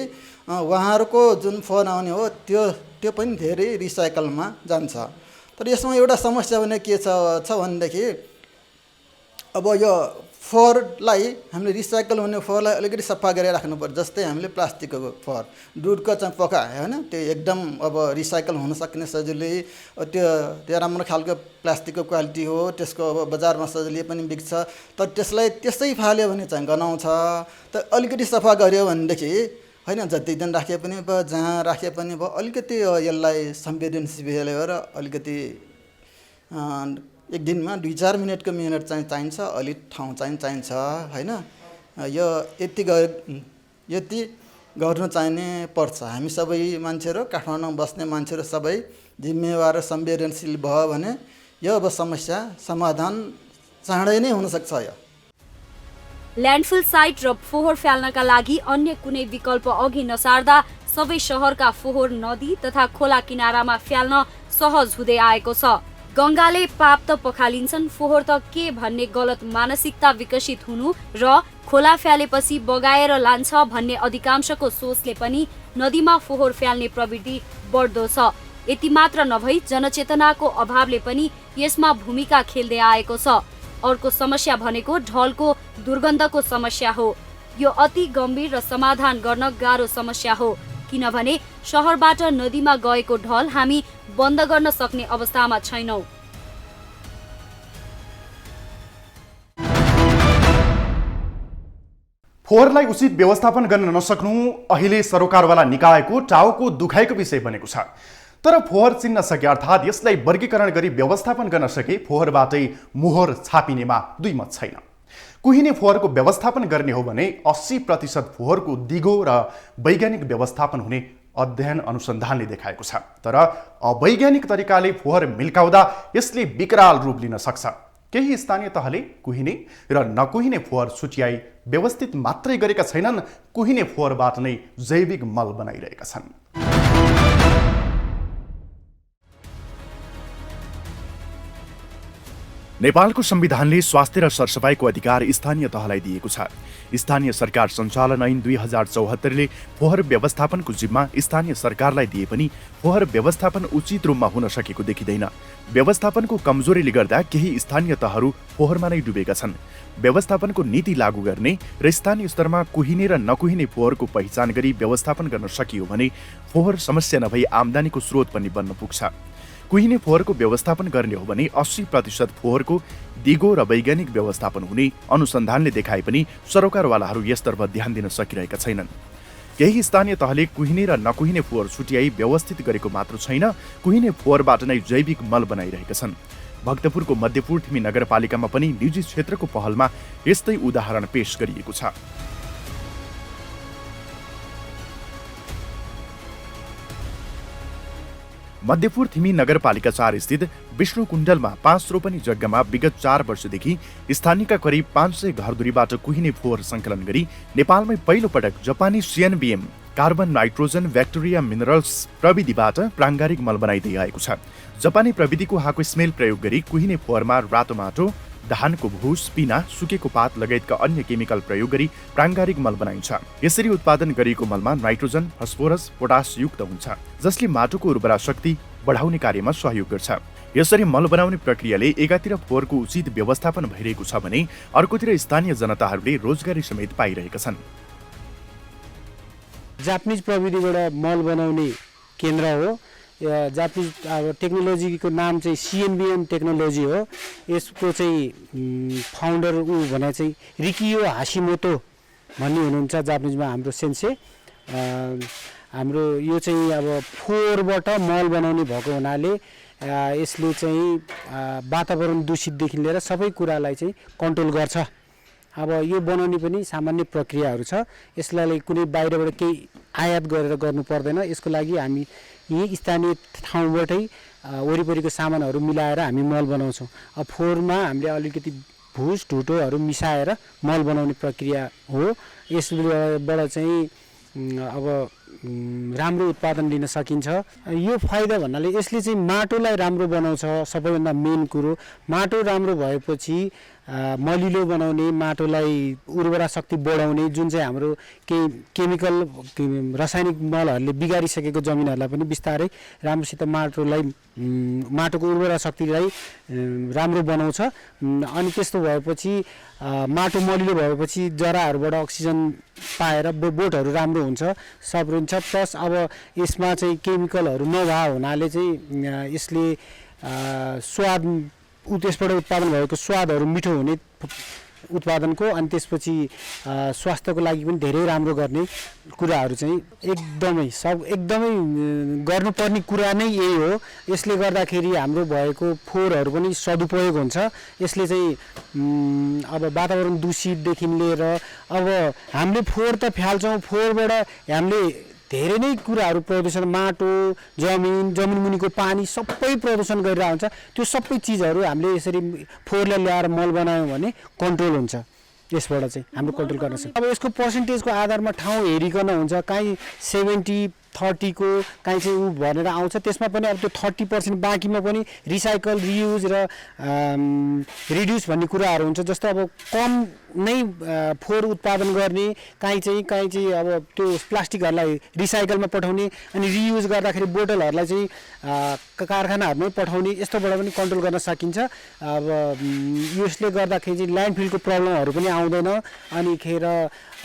उहाँहरूको जुन फोहोर आउने हो त्यो पनि धेरै रिसाइकलमा जान्छ। तर यसमा एउटा समस्या भने के छ भनेदेखि अब यो फोहोरलाई हामीले रिसाइकल हुने फोहोरलाई अलिकति सफा गरेर राख्नु पर्छ। जस्तै हामीले प्लास्टिकको फोहोर दुधको चाहिँ पोका होइन, त्यो एकदम अब रिसाइकल हुन सक्ने सजिलै, त्यो राम्रो खालको प्लास्टिकको क्वालिटी हो, त्यसको अब बजारमा सजिलै पनि बिक्छ। तर त्यसलाई त्यसै फाल्यो भने चाहिँ गनाउँछ। त अलिकति सफा गर्यो भनेदेखि होइन जति दिन राखे पनि भयो, जहाँ राखे पनि भयो, अलिकति यसलाई संवेदनशील भएर अलिकति एक दिनमा 2-4 मिनटको मिनट चाहिँ चाहिन्छ, अलिक ठाउँ चाहिँ चाहिन्छ होइन। यो यति गर्नु चाहिने पर्छ। हामी सबै मान्छेहरू, काठमाडौँमा बस्ने मान्छेहरू सबै जिम्मेवार र संवेदनशील भयो भने यो अब समस्या समाधान चाँडै नै हुनसक्छ। यो ल्यान्डफिल साइट र फोहोर फ्याल्नका लागि अन्य कुनै विकल्प अघि नसार्दा सबै शहरका फोहोर नदी तथा खोला किनारामा फ्याल्न सहज हुँदै आएको छ। गङ्गाले पाप त पखालिन्छन्, फोहोर त के भन्ने गलत मानसिकता विकसित हुनु र खोला फ्यालेपछि बगाएर लान्छ भन्ने अधिकांशको सोचले पनि नदीमा फोहोर फ्याल्ने प्रवृत्ति बढ्दो छ। यति मात्र नभई जनचेतनाको अभावले पनि यसमा भूमिका खेल्दै आएको छ। अर्को समस्या भनेको ढलको दुर्गन्धको समस्या हो। यो अति गम्भीर र समाधान गर्न गाह्रो समस्या हो, किनभने शहरबाट नदीमा गएको ढल हामी बन्द गर्न सक्ने अवस्थामा छैनौं। फोहोरलाई उचित व्यवस्थापन गर्न नसक्नु अहिले सरकारवाला निकायको टाउको दुखाइको विषय बनेको छ। तर फोहोर चिन्न सके अर्थात् यसलाई वर्गीकरण गरी व्यवस्थापन गर्न सके फोहोरबाटै मोहर छापिनेमा दुई मत छैन। कुहिने फोहोरको व्यवस्थापन गर्ने हो भने 80% फोहोरको दिगो र वैज्ञानिक व्यवस्थापन हुने अध्ययन अनुसन्धानले देखाएको छ। तर अवैज्ञानिक तरिकाले फोहोर मिल्काउँदा यसले विकराल रूप लिन सक्छ। केही स्थानीय तहले कुहिने र नकुहिने फोहोर छुट्याई व्यवस्थित मात्रै गरेका छैनन्, कुहिने फोहोरबाट नै जैविक मल बनाइरहेका छन्। नेपालको संविधानले स्वास्थ्य र सरसफाइको अधिकार स्थानीय तहलाई दिएको छ। स्थानीय सरकार सञ्चालन ऐन 2074ले फोहोर व्यवस्थापनको जिम्मा स्थानीय सरकारलाई दिए पनि फोहोर व्यवस्थापन उचित रूपमा हुन सकेको देखिँदैन। व्यवस्थापनको कमजोरीले गर्दा केही स्थानीय तहहरू फोहोरमा नै डुबेका छन्। व्यवस्थापनको नीति लागू गर्ने र स्थानीय स्तरमा कुहिने र नकुहिने फोहोरको पहिचान गरी व्यवस्थापन गर्न सकियो भने फोहोर समस्या नभई आम्दानीको स्रोत पनि बन्न पुग्छ। कुहिने फोहोरको व्यवस्थापन गर्ने हो भने 80% फोहोरको दिगो र वैज्ञानिक व्यवस्थापन हुने अनुसन्धानले देखाए पनि सरकारवालाहरू यसतर्फ ध्यान दिन सकिरहेका छैनन्। केही स्थानीय तहले कुहिने र नकुहिने फोहोर छुट्याई व्यवस्थित गरेको मात्र छैन, कुहिने फोहोरबाट नै जैविक मल बनाइरहेका छन्। भक्तपुरको मध्यपुर थिमी नगरपालिकामा पनि निजी क्षेत्रको पहलमा यस्तै उदाहरण पेश गरिएको छ। मध्यपुर थिमी नगरपालिका 4 स्थित विष्णु कुण्डलमा 5 रोपनी जग्गामा विगत 4 वर्षदेखि स्थानीयका करिब 500 घरधुरीबाट कुहिने फोहोर सङ्कलन गरी नेपालमै पहिलो पटक जापानी CNBM carbon nitrogen bacteria minerals प्रविधिबाट प्राङ्गारिक मल बनाइदै आएको छ। जापानी प्रविधिको हाको स्मेल प्रयोग गरी कुहिने फोहोरमा रातो माटो, धानको भुस, पिना, सुकेको पात लगायतका अन्य केमिकल प्रयोग गरी प्राङ्गारिक मल बनाइन्छ। यसरी उत्पादन गरिएको मलमा नाइट्रोजन, फस्फोरस, पोटास युक्त हुन्छ, जसले माटोको उर्वरा शक्ति बढाउने कार्यमा सहयोग गर्छ। यसरी मल बनाउने प्रक्रियाले एकातिर फोहोरको उचित व्यवस्थापन भइरहेको छ भने अर्कोतिर स्थानीय जनताहरूले रोजगारी समेत पाइरहेका छन्। जापानिज प्रविधिबाट मल बनाउने केन्द्र हो। जापानिज टेक्नोलोजीको नाम चाहिँ CNBM टेक्नोलोजी हो। यसको चाहिँ फाउन्डर भने चाहिँ रिकियो हासिमोटो भन्ने हुनुहुन्छ जापानिजमा हाम्रो सेन्से। हाम्रो यो चाहिँ अब फोहोरबाट मल बनाउने भएको हुनाले यसले चाहिँ वातावरण दूषितदेखि लिएर सबै कुरालाई चाहिँ कन्ट्रोल गर्छ। अब यो बनाउने पनि सामान्य प्रक्रियाहरू छ। यसलाई कुनै बाहिरबाट केही आयात गरेर गर्नु पर्दैन। यसको लागि हामी यही स्थानीय ठाउँबाटै वरिपरिको सामानहरू मिलाएर हामी मल बनाउँछौँ। अब फोहोरमा हामीले अलिकति भुस ढुटोहरू मिसाएर मल बनाउने प्रक्रिया हो। यसबाट चाहिँ अब राम्रो उत्पादन लिन सकिन्छ। यो फाइदा भन्नाले यसले चाहिँ माटोलाई राम्रो बनाउँछ। सबैभन्दा मेन कुरो माटो राम्रो भएपछि मलिलो बनाउने, माटोलाई उर्वरा शक्ति बढाउने, जुन चाहिँ हाम्रो केही केमिकल रासायनिक मलहरूले बिगारिसकेको जमिनहरूलाई पनि बिस्तारै राम्रोसित माटोको उर्वरा शक्तिलाई राम्रो बनाउँछ। अनि त्यस्तो भएपछि माटो मलिलो भएपछि जराहरूबाट अक्सिजन पाएर बोटहरू राम्रो हुन्छ, सब हुन्छ। प्लस अब यसमा चाहिँ केमिकलहरू नभए हुनाले चाहिँ यसले स्वाद त्यसबाट उत्पादन भएको स्वादहरू मिठो हुने उत्पादनको, अनि त्यसपछि स्वास्थ्यको लागि पनि धेरै राम्रो गर्ने कुराहरू चाहिँ एकदमै गर्नुपर्ने कुरा नै यही हो। यसले गर्दाखेरि हाम्रो भएको फोहोरहरू पनि सदुपयोग हुन्छ। यसले चाहिँ अब वातावरण दूषितदेखि लिएर अब हामीले फोहोर त फ्याल्छौँ, फोहोरबाट हामीले धेरै नै कुराहरू प्रदूषण, माटो, जमिन मुनिको पानी सबै प्रदूषण गरिरहेको हुन्छ। त्यो सबै चिजहरू हामीले यसरी फोहोरलाई ल्याएर मल बनायौँ भने कन्ट्रोल हुन्छ। यसबाट चाहिँ हाम्रो कन्ट्रोल गर्न सक्छ। अब यसको पर्सेन्टेजको आधारमा ठाउँ हेरिकन हुन्छ। काहीँ 70-30 को काहीँ चाहिँ ऊ भनेर आउँछ। त्यसमा पनि अब त्यो 30% बाँकीमा पनि रिसाइकल, रियुज र रिड्युस भन्ने कुराहरू हुन्छ। जस्तो अब कम नै फोहोर उत्पादन गर्ने, काहीँ चाहिँ अब त्यो प्लास्टिकहरूलाई रिसाइकलमा पठाउने, अनि रियुज गर्दाखेरि बोतलहरूलाई चाहिँ कारखानाहरूमै पठाउने, यस्तोबाट पनि कन्ट्रोल गर्न सकिन्छ। अब यसले गर्दाखेरि चाहिँ ल्यान्डफिलको प्रब्लमहरू पनि आउँदैन। अनि खेर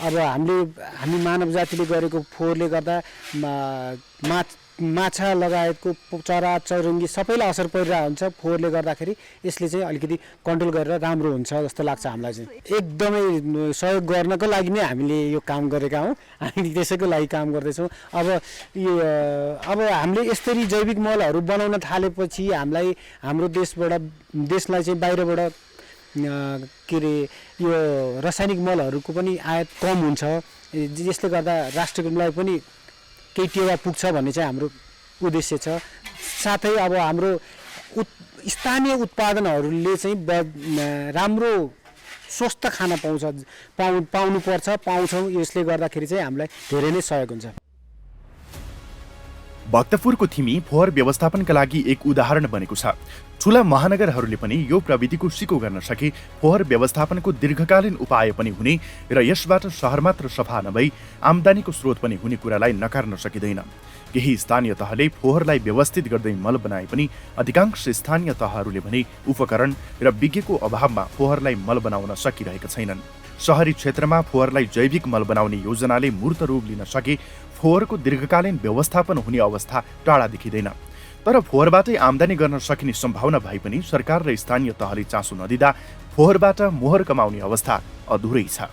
अब हामी मानव जातिले गरेको फोहोरले गर्दा माछा लगायतको चरा चरुङ्गी सबैलाई असर परिरहेको हुन्छ। फोहोरले गर्दाखेरि यसले चाहिँ अलिकति कन्ट्रोल गरेर राम्रो हुन्छ जस्तो लाग्छ हामीलाई चाहिँ। एकदमै सहयोग गर्नको लागि नै हामीले यो काम गरेका हौँ। हामी त्यसैको लागि काम गर्दैछौँ। अब हामीले यसरी जैविक मलहरू बनाउन थालेपछि हाम्रो देशलाई चाहिँ बाहिरबाट के अरे यो रासायनिक मलहरूको पनि आयात कम हुन्छ। यसले गर्दा राष्ट्रलाई पनि केही टेवा पुग्छ भन्ने चाहिँ हाम्रो उद्देश्य छ। साथै अब हाम्रो स्थानीय उत्पादनहरूले चाहिँ राम्रो स्वस्थ खान पाउँछौँ। यसले गर्दाखेरि चाहिँ हामीलाई धेरै नै सहयोग हुन्छ। भक्तपुरको थिमी फोहोर व्यवस्थापनका लागि एक उदाहरण बनेको छ। ठूला महानगरहरूले पनि यो प्रविधिको सिको गर्न सके फोहोर व्यवस्थापनको दीर्घकालीन उपाय पनि हुने र यसबाट शहर मात्र सफा नभई आम्दानीको स्रोत पनि हुने कुरालाई नकार्न सकिँदैन। केही स्थानीय तहले फोहोरलाई व्यवस्थित गर्दै मल बनाए पनि अधिकांश स्थानीय तहहरूले भने उपकरण र विज्ञको अभावमा फोहोरलाई मल बनाउन सकिरहेका छैनन्। शहरी क्षेत्रमा फोहोरलाई जैविक मल बनाउने योजनाले मूर्त रूप लिन सके फोहोरको दीर्घकालीन व्यवस्थापन हुने अवस्था टाढा देखिँदैन। तर फोहोरबाटै आम्दानी गर्न सकिने सम्भावना भए पनि सरकार र स्थानीय तहले चासो नदिँदा फोहोरबाट मोहर कमाउने अवस्था अधुरै छ।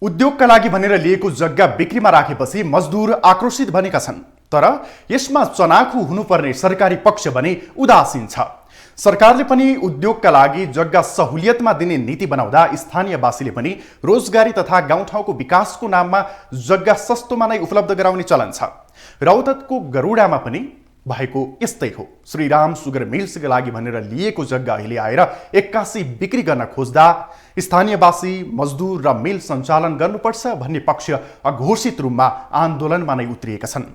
उद्योगका लागि भनेर लिएको जग्गा बिक्रीमा राखेपछि मजदुर आक्रोशित बनेका छन्। तर यसमा चनाखु हुनुपर्ने सरकारी पक्ष भने उदासीन छ। सरकारले पनि उद्योगका लागि जग्गा सहुलियतमा दिने नीति बनाउँदा स्थानीयवासीले पनि रोजगारी तथा गाउँठाउँको विकासको नाममा जग्गा सस्तोमा नै उपलब्ध गराउने चलन छ। रौततको गरुडामा पनि भएको यस्तै हो। श्रीराम सुगर मिल्सका लागि भनेर लिएको जग्गा अहिले आएर 81 बिक्री गर्न खोज्दा स्थानीयवासी, मजदुर र मिल सञ्चालन गर्नुपर्छ भन्ने पक्ष अघोषित रूपमा आन्दोलनमा नै उत्रिएका छन्।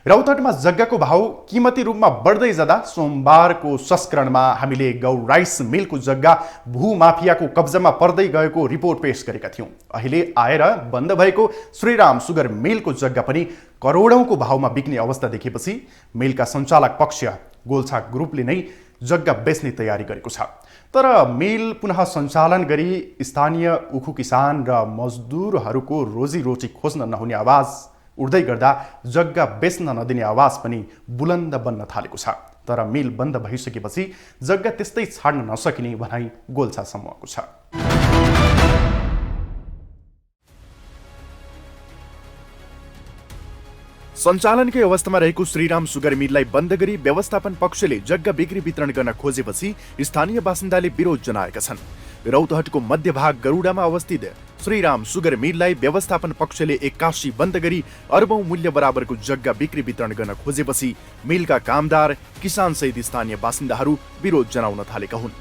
रौतहटमा जग्गाको भाउ कीमती रूपमा बढ्दै जाँदा सोमबारको संस्करणमा हामीले गौ राइस मिलको जग्गा भूमाफियाको कब्जामा पर्दै गएको रिपोर्ट पेश गरेका थियौँ। अहिले आएर बन्द भएको श्रीराम सुगर मिलको जग्गा पनि करोडौँको भावमा बिक्ने अवस्था देखेपछि मिलका सञ्चालक पक्ष गोल्छा ग्रुपले नै जग्गा बेच्ने तयारी गरेको छ। तर मिल पुनः सञ्चालन गरी स्थानीय उखु किसान र मजदुरहरूको रोजीरोटी खोज्न नहुने आवाज उड्दै गर्दा जग्गा बेच्न नदिने आवाज पनि बुलन्द बन्न थालेको छ। तर मिल बन्द भइसकेपछि जग्गा त्यस्तै छाड्न नसकिने भनाइ गोल्छा समूहको छ। सञ्चालनकै अवस्थामा रहेको श्रीराम सुगर मिललाई बन्द गरी व्यवस्थापन पक्षले जग्गा बिक्री वितरण गर्न खोजेपछि स्थानीय बासिन्दाले विरोध जनाएका छन्। रौतहटको मध्यभाग गरुडामा अवस्थित श्रीराम सुगर मिललाई व्यवस्थापन पक्षले 81 बन्द गरी अर्बौं मूल्य बराबरको जग्गा बिक्री वितरण गर्न खोजेपछि मिलका कामदार, किसान सहित स्थानीय बासिन्दाहरू विरोध जनाउन थालेका हुन्।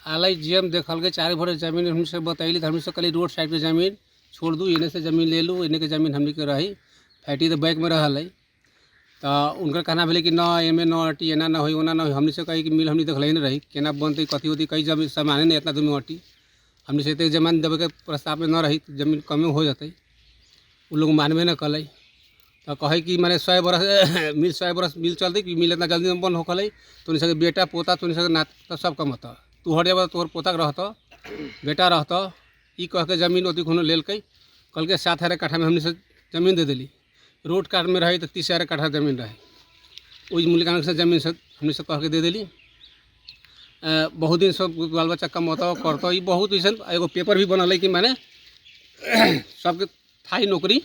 हालै जीएम देखल के 4 भरे जमीन हमसे बताइली, हमसे कल रोड साइड पे जमीन छोड़ दूँ, इन्हें से ज़मीन ले लूँ, इन्हें के ज़मीन हमने के रही फैटी तो बैग में रहल है। तो उनका कहना भले कि न एमे न अटी एना ना हो ओना ना हो। हमने से कही कि मिल हमने देखल नहीं रही केना बनते कथी होती कई जमीन सामान नहीं इतना तुम्हें अटी हमने से एक जमीन देवे के प्रस्ताव में न रही जमीन कमे हो जाते उन लोग मानवे न कल। तो कहे कि मैंने 100 बरस मिल चलती कि मिल इतना जल्दी में बंद होकल तो उन सके बेटा पोता तो उन सके नाता सब कम होता तू हट जाब तोहर पोता रहता बेटा रहता ई कह के जमीन ओती खुनो लेल कई कल के 7,000 कट्ठा में हमने से जमीन दे दिली। रोड काट में रही तो 30,000 कट्ठा जमीन रहे वही मूल्यांकन से जमीन से हमने से कह के दे दिली। बहुत दिन सब बाल बच्चा कमता करता ये बहुत ऐसा एगो पेपर भी बनल है कि मैंने सबके थाई नौकरी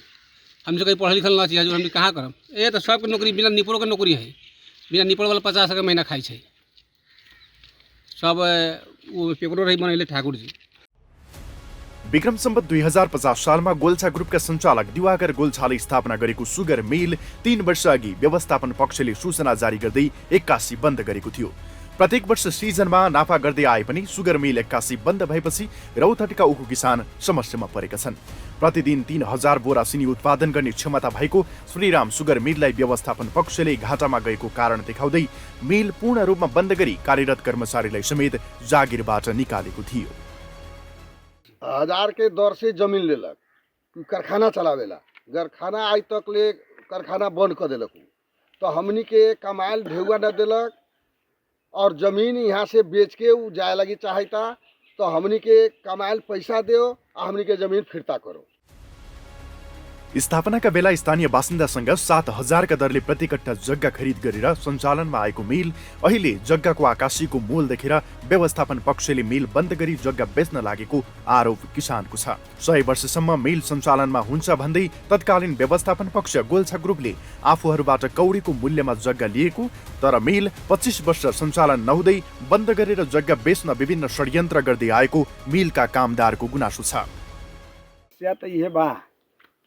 हमसे कहीं पढ़ल लिखल ना चाहिए जो हम कहाँ करम ये तो सबके नौकरी बिना निपड़ो के नौकरी है बिना निपड़ वाला 50 का महीना खाई है सब वो पेपरों रही बनैले ठाकुर जी। विक्रम सम्वत 2050 सालमा गोल्छा ग्रुपका सञ्चालक दिवाकर गोल्छाले स्थापना गरेको सुगर मिल 3 वर्ष अघि व्यवस्थापन पक्षले सूचना जारी गर्दै 81 बन्द गरेको थियो। प्रत्येक वर्ष सिजनमा नाफा गर्दै आए पनि सुगर मिल 81 बन्द भएपछि रौतहटका उखु किसान समस्यामा परेका छन्। प्रतिदिन 3000 बोरा सिनी उत्पादन गर्ने क्षमता भएको श्रीराम सुगर मिललाई व्यवस्थापन पक्षले घाटामा गएको कारण देखाउँदै मिल पूर्ण रूपमा बन्द गरी कार्यरत कर्मचारीलाई समेत जागिरबाट निकालेको थियो। 1000 के दर से जमीन लेलक कारखाना चलावेला कारखाना आज तक ले कारखाना बंद कर दिलक तो हमनी के कमायल ढेउआ न दिलक और जमीन यहाँ से बेच के उ जाए लगी चाहता तो हमनी के कमायल पैसा दो हमनी के जमीन फिर्ता करो। स्थापनाका बेला स्थानीय बासिन्दासँग 7,000 का दरले प्रति कट्ठा जग्गा खरिद गरेर सञ्चालनमा आएको मिल अहिले जग्गाको आकाशीको मोल देखेर व्यवस्थापन पक्षले मिल बन्द गरी जग्गा बेच्न लागेको आरोप किसानको छ। 100 वर्षसम्म मिल सञ्चालनमा हुन्छ भन्दै तत्कालीन व्यवस्थापन पक्ष गोल्छा ग्रुपले आफूहरूबाट कौडीको मूल्यमा जग्गा लिएको तर मिल 25 वर्ष सञ्चालन नहुँदै बन्द गरेर जग्गा बेच्न विभिन्न षड्यन्त्र गर्दै आएको मिलका कामदारको गुनासो छ।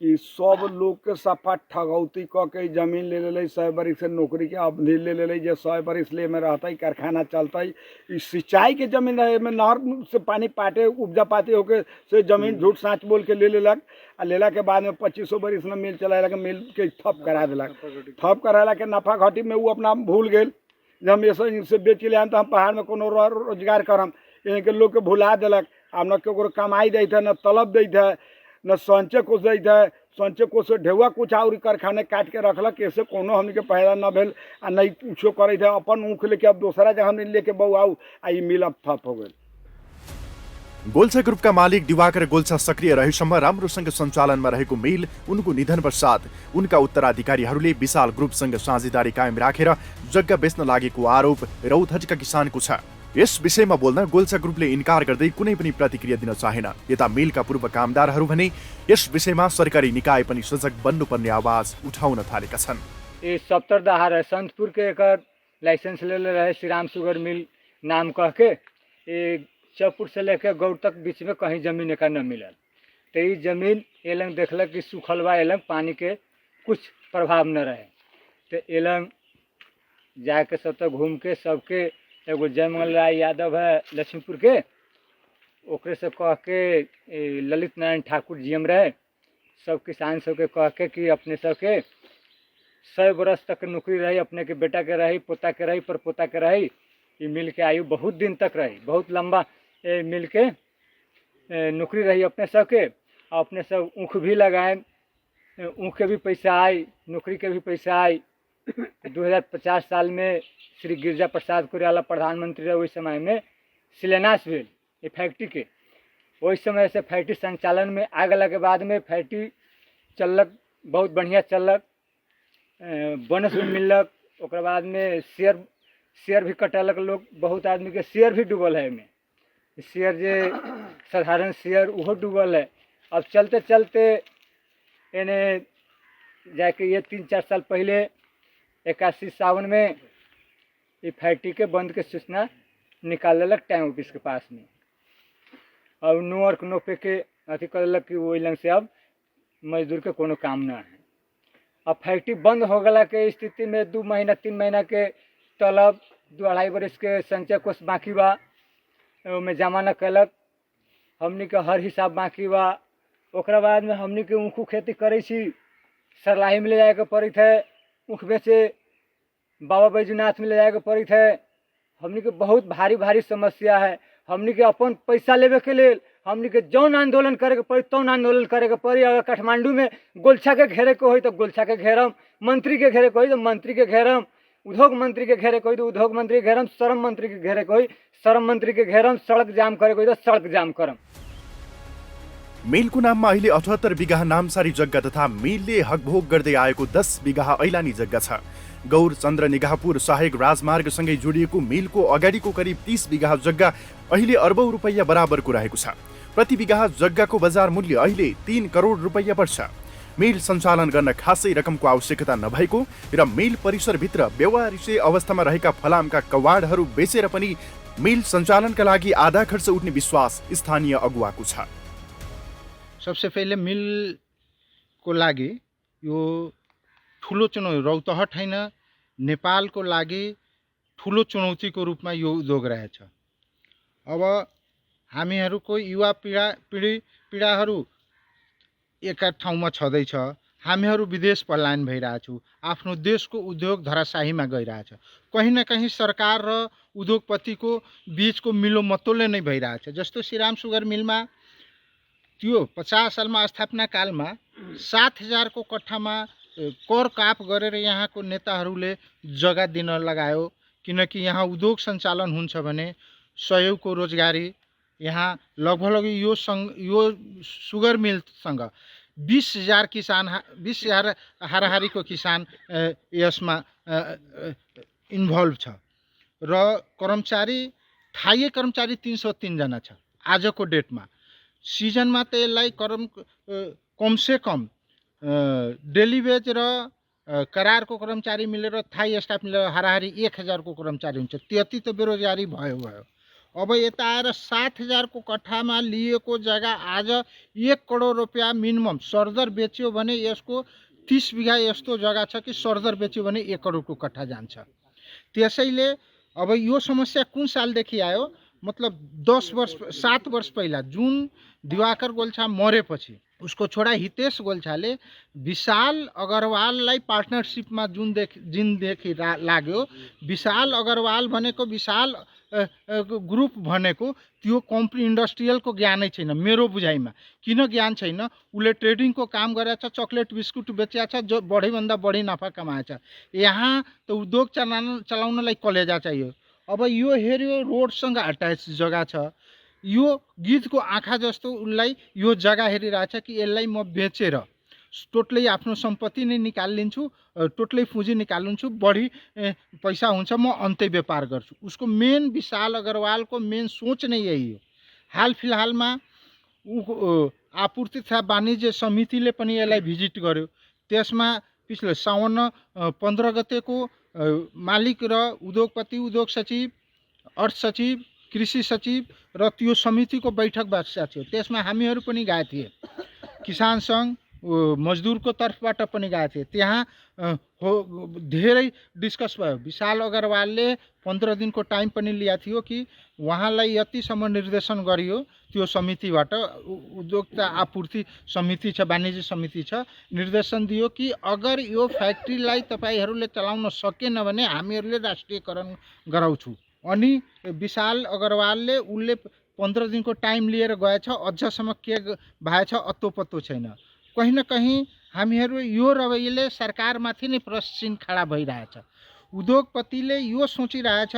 कि सब लोग के सफा ठगौती क के जमीन ले ले 100 बरिस से नौकरी के अवधि ले ले जे 100 बरिस ले में रहता कारखाना चलता सिंचाई के जमीन है में नहर से पानी पाटे उपजा पाती होके से जमीन झूठ साँच बोल के ले लेलक आ लेला के बाद में 2500 बरिस में मिल चलाला के मिल के ठप करा दिलक। ठप कराला के नफा घटी में वो अपना भूल गए जब हम ऐसे बेच ले आम तो हम पहाड़ में कोनो रोजगार करम यहाँ के लोग के भुला दिलक अब न के कमाई दै था न तलब दै था न संचय कोष दै था संचय कोष से ढेउआ कुछ और कारखाने काट के रखलक ऐसे कोनो हमने के पहला न भेल आ नहीं कुछो करे था अपन ऊख लेके अब दूसरा जगह हमने लेके बउआऊ आ ई मिल अब ठप हो गए। गोल्छा ग्रुपका मालिक दिवाकर गोल्छा सक्रिय रहेसम्म राम्रोसँग सञ्चालनमा रहेको मिल उनको निधन पश्चात उनका उत्तराधिकारीहरूले विशाल ग्रुपसँग साझेदारी कायम राखेर जग्गा बेच्न लागेको आरोप रौतहटका किसानको छ। यस विषयमा बोल्न गोल्छा ग्रुपले इन्कार गर्दै कुनै पनि प्रतिक्रिया दिन चाहेन। यता मिलका पूर्व कामदारहरू भने यस विषयमा सरकारी निकाय पनि सजग बन्नुपर्ने आवाज उठाउन थालेका छन्। ये 70 दहार है संतपुर के एक लाइसेंस ले रहे श्रीराम सुगर मिल नाम कह के ये चौपुर से लेकर गौड़ तक बीच में कहीं जमीन का न मिलल तो ये जमीन एलंग देखलक कि सूखल बा एलंग पानी के कुछ प्रभाव न रहे तो एलंग जाके सब तक घूम के सबके एगो जयमंगल राय यादव है लक्ष्मीपुर के, ओकरे से कह के ललित नारायण ठाकुर जीएम रहे, सब किसान सबके कह के कि अपने सबके 100 बरस तक नौकरी रही, अपने के बेटा के रही, पोता के रही, पर पोता के रही, ये मिल के आयु बहुत दिन तक रही, बहुत लंबा मिल के नौकरी रही अपने सबके। और अपने सब ऊख भी लगाए, ऊख के भी पैसा आई, नौकरी के भी पैसा आई। 2050 साल में श्री गिरिजा प्रसाद कोइराला प्रधानमंत्री रहे, वही समय में शिलान्यास भेल ये फैक्ट्री के। वही समय से फैक्ट्री संचालन में आ गला के बाद में फैक्ट्री चलक, बहुत बढ़िया चलक, बोनस भी मिलक। ओकर बाद में शेयर भी कटलक लोग, बहुत आदमी के शेयर भी डूबल है। में शेयर जे साधारण शेयर वो डूबल है। अब चलते चलते इन्हें जाके ये 3-4 साल पहले 81 सावन में ये फैक्ट्री के बंद के सूचना निकाल लक टाइम ऑफिस के पास में। और नो वर्क नो पे के अथी कर कि वही लंग से अब मजदूर के कोनो काम ना है। अब फैक्ट्री बंद हो गला के स्थिति में 2 महीना 3 महीना के तलब 2-2.5 बरस के संचय कोष बाकी बा, में जमा न कलक, हमनी के हर हिसाब बाकी बा। ओकरा बाद में हमनी के ऊखू खेती करे छी, सरलाही में ले जाए के पड़ी थे, ऊख बेचे बाबा बैजूनाथ में ले जाए के पड़ी थे। हमनी के बहुत भारी भारी समस्या है। हमनी के अपन पैसा लेवे के लिए हमनी के जौन आंदोलन करे के पड़ी तौन आंदोलन करे के पड़ी। अगर काठमांडू में गोलछा के घेरे को हो तो गोलछा के घेरम, मंत्री के घेरे को हो तो मंत्री के घेरम, उद्योग मंत्री के घेरे को हो तो उद्योग मंत्री के घेरम, श्रम मंत्री के घेरे को हो श्रम मंत्री के घेरम, सड़क जाम करे को हो तो सड़क जाम करम। मिलको नाममा अहिले 78 बिघा नामसारी जग्गा तथा मिलले हकभोग गर्दै आएको 10 बिघा ऐलानी जग्गा छ। गौर चन्द्र निगाहपुर सहायक राजमार्गसँगै जोडिएको मिलको अगाडिको करिब 30 बिघा जग्गा अहिले अर्बौं रुपैयाँ बराबरको रहेको छ। प्रति बिघा जग्गाको बजार मूल्य अहिले 3 करोड रुपैयाँ पर्छ। मिल सञ्चालन गर्न खासै रकमको आवश्यकता नभएको र मिल परिसरभित्र बेवारिसे अवस्थामा रहेका फलामका कवाडहरू बेचेर पनि मिल सञ्चालनका लागि आधा खर्च उठ्ने विश्वास स्थानीय अगुवाको छ। सबसे पहिले मिल को लागि यो ठुलो चुनौती रौतहट हैन, नेपालको लागि ठुलो चुनौतीको रूपमा यो उद्योग रहेछ। अब हामीहरूको युवा पीडाहरू एका ठाउँमा छँदैछ, हामीहरू विदेश पलायन भइरहेछौँ, आफ्नो देशको उद्योग धराशाहीमा गइरहेछ। कहीँ न कहीँ सरकार र उद्योगपतिको बीचको मिलोमतोले नै भइरहेछ। जस्तो श्रीराम सुगर मिलमा त्यो 50 सालमा स्थापना कालमा 7,000 को कट्ठामा कर काप गरेर यहाँको नेताहरूले जग्गा दिन लगायो, किनकि यहाँ उद्योग सञ्चालन हुन्छ भने 100 को रोजगारी यहाँ लगभग यो सुगर मिलसँग 20,000 किसान 20,000 हाराहारीको किसान यसमा इन्भल्भ छ र कर्मचारी थायी कर्मचारी 303 जना छ आजको डेटमा। सिजनमा त यसलाई कमसे कम डेली वेज र करारको कर्मचारी मिलेर थाई स्टाफ मिलेर हाराहारी 1,000 को कर्मचारी हुन्छ। त्यति त बेरोजगारी भयो। अब यता आएर 7,000 को कट्ठामा लिएको जग्गा आज 1 करोड रुपैयाँ मिनिमम सरदर बेच्यो भने यसको 30 बिघा यस्तो जग्गा छ कि सरदर बेच्यो भने 1 करोडको कट्ठा जान्छ। त्यसैले अब यो समस्या कुन सालदेखि आयो, मतलब 7 वर्ष पहिला जुन दिवाकर गोल्छा मरेपछि उसको छोरा हितेश गोल्छाले विशाल अग्रवाललाई पार्टनरसिपमा जुनदेखि लाग्यो। विशाल अग्रवाल भनेको विशाल ग्रुप भनेको त्यो कम्पनी इन्डस्ट्रियलको ज्ञानै छैन मेरो बुझाइमा। किन ज्ञान छैन? उसले ट्रेडिङको काम गरेछ, चकलेट बिस्कुट बेचेछ, जो बढीभन्दा बढी नफा कमाएछ। यहाँ त उद्योग चलाउनलाई कलेजा चाहियो। अब यो हेऱ्यो रोडसँग अट्याच जग्गा छ, यो गिद्धको आँखा जस्तो उसलाई यो जग्गा हेरिरहेछ कि यसलाई म बेचेर टोटलै आफ्नो सम्पत्ति नै निकालिदिन्छु, टोटलै पुँजी निकालिदिन्छु, बढी पैसा हुन्छ, म अन्त्य व्यापार गर्छु। उसको मेन विशाल अग्रवालको मेन सोच नै यही हो। हाल फिलहालमा आपूर्ति तथा वाणिज्य समितिले पनि यसलाई भिजिट गर्यो। त्यसमा पिछले साउन 15 गतेको मालिक र उद्योगपति, उद्योग सचिव, अर्थ सचिव, कृषि सचिव र त्यो समितिको बैठक बसेको थियो। त्यसमा हामीहरू पनि गए थिए। किसान सङ्घ, मजदुरको तर्फबाट पनि गएको थिएँ। त्यहाँ धेरै डिस्कस भयो। विशाल अग्रवालले 15 दिनको टाइम पनि लिएको थियो कि उहाँलाई यतिसम्म निर्देशन गरियो त्यो समितिबाट, उद्योग आपूर्ति समिति छ, वाणिज्य समिति छ, निर्देशन दियो कि अगर यो फ्याक्ट्रीलाई तपाईँहरूले चलाउन सकेन भने हामीहरूले राष्ट्रियकरण गराउँछौँ। अनि विशाल अग्रवालले उसले 15 दिनको टाइम लिएर गएछ, अझसम्म के भएछ अत्तो पत्तो छैन। कहीँ न कहीँ हामीहरू यो रवैयाले सरकारमाथि नै प्रश्न खडा भइरहेछ। उद्योगपतिले यो सोचिरहेछ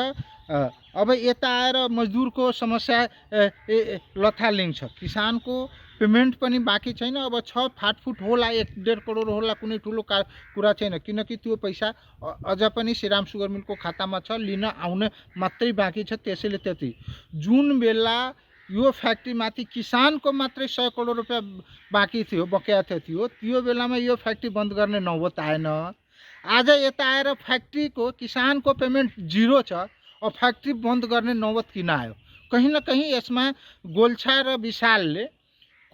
अब यता आएर मजदुरको समस्या लथालिङ्ग छ, किसानको पेमेन्ट पनि बाँकी छैन। अब 6 फाटफुट होला, 1.5 करोड होला, कुनै ठुलो कुरा छैन, किनकि त्यो पैसा अझ पनि श्रीराम सुगर मिलको खातामा छ, लिन आउन मात्रै बाँकी छ। त्यसैले त्यति जुन बेला यो फ्याक्ट्रीमाथि किसानको मात्रै 100 करोड रुपियाँ बाँकी थियो, बकेया थियो, त्यो बेलामा यो फ्याक्ट्री बन्द गर्ने नौबत आएन। आज यता आएर फ्याक्ट्रीको किसानको पेमेन्ट 0 छ, अब फ्याक्ट्री बन्द गर्ने नौबत किन आयो? कहीँ न कहीँ यसमा गोल्छा र विशालले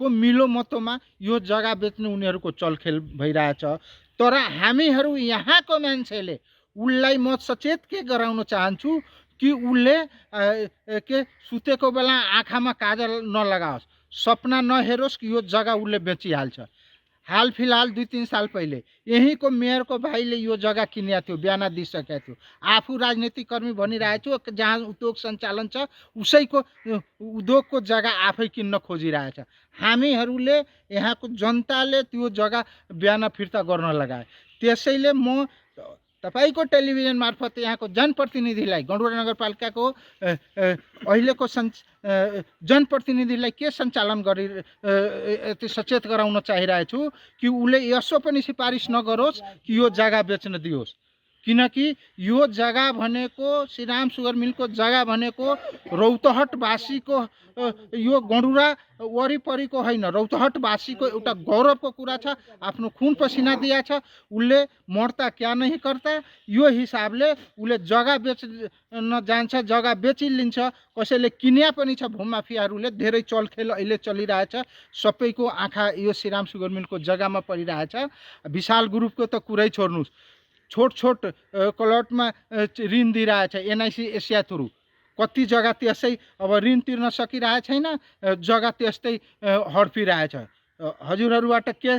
को मिलो मतोमा यो जग्गा बेच्ने उनीहरूको चलखेल भइरहेछ। तर हामीहरू यहाँको मान्छेले उसलाई म सचेत के गराउन चाहन्छु कि उसले के सुतेको बेला आँखामा काजल नलगाओस्, सपना नहेरोस् कि यो जग्गा उसले बेचिहाल्छ। हाल फिलहाल 2-3 साल पहिले यहीँको मेयरको भाइले यो जग्गा किनेको थियो, बयान दिइसकेको थियो। आफू राजनीतिक कर्मी भनिरहेको छु, जहाँ उद्योग सञ्चालन छ उसैको उद्योगको जग्गा आफै किन्न खोजिरहेछ। हामीहरूले यहाँको जनताले त्यो जग्गा बयान फिर्ता गर्न लगाए। त्यसैले म तपाईको टेलिभिजन मार्फत यहाँको जनप्रतिनिधिलाई, गडुडा नगरपालिकाको अहिलेको जनप्रतिनिधिलाई के सञ्चालन गरी सचेत गराउन चाहिरहेछु कि उसले यसो पनि सिफारिस नगरोस् कि यो जग्गा बेच्न दियोस्। किनकि यो जग्गा भनेको श्रीराम सुगर मिलको जग्गा भनेको रौतहटवासीको, यो गडुडा वरिपरिको होइन, रौतहटवासीको एउटा गौरवको कुरा छ। आफ्नो खुन पसिना दिया छ, उसले मर्ता क्या नहीं करता, यो हिसाबले उसले जग्गा बेच्न जान्छ, जग्गा बेचिलिन्छ। कसैले किन्या पनि छ, भूमाफियाहरूले धेरै चलखेल अहिले चलिरहेछ। सबैको आँखा यो श्रीराम सुगर मिलको जग्गामा परिरहेछ। विशाल ग्रुपको त कुरै छोड्नुहोस्, छोट क्लटमा ऋण दिइरहेछ एनआइसी एसिया थ्रु। कति जग्गा त्यसै अब ऋण तिर्न सकिरहेको छैन, जग्गा त्यस्तै हड्पिरहेछ। हजुरहरूबाट के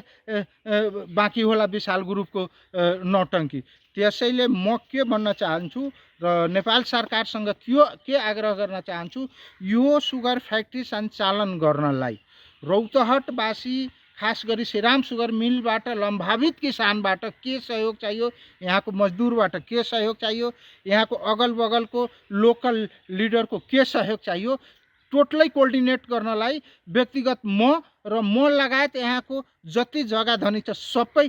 बाँकी होला विशाल ग्रुपको नौटङ्की? त्यसैले म के भन्न चाहन्छु र नेपाल सरकारसँग के आग्रह गर्न चाहन्छु, यो सुगर फ्याक्ट्री सञ्चालन गर्नलाई रौतहटवासी खास गरी श्रीराम सुगर मिलबाट लम्भावित किसानबाट के सहयोग चाहियो, यहाँको मजदुरबाट के सहयोग चाहियो, यहाँको अगल बगलको लोकल लिडरको के सहयोग चाहियो, टोटलै कोर्डिनेट गर्नलाई व्यक्तिगत म लगायत यहाँको जति जग्गा धनी छ सबै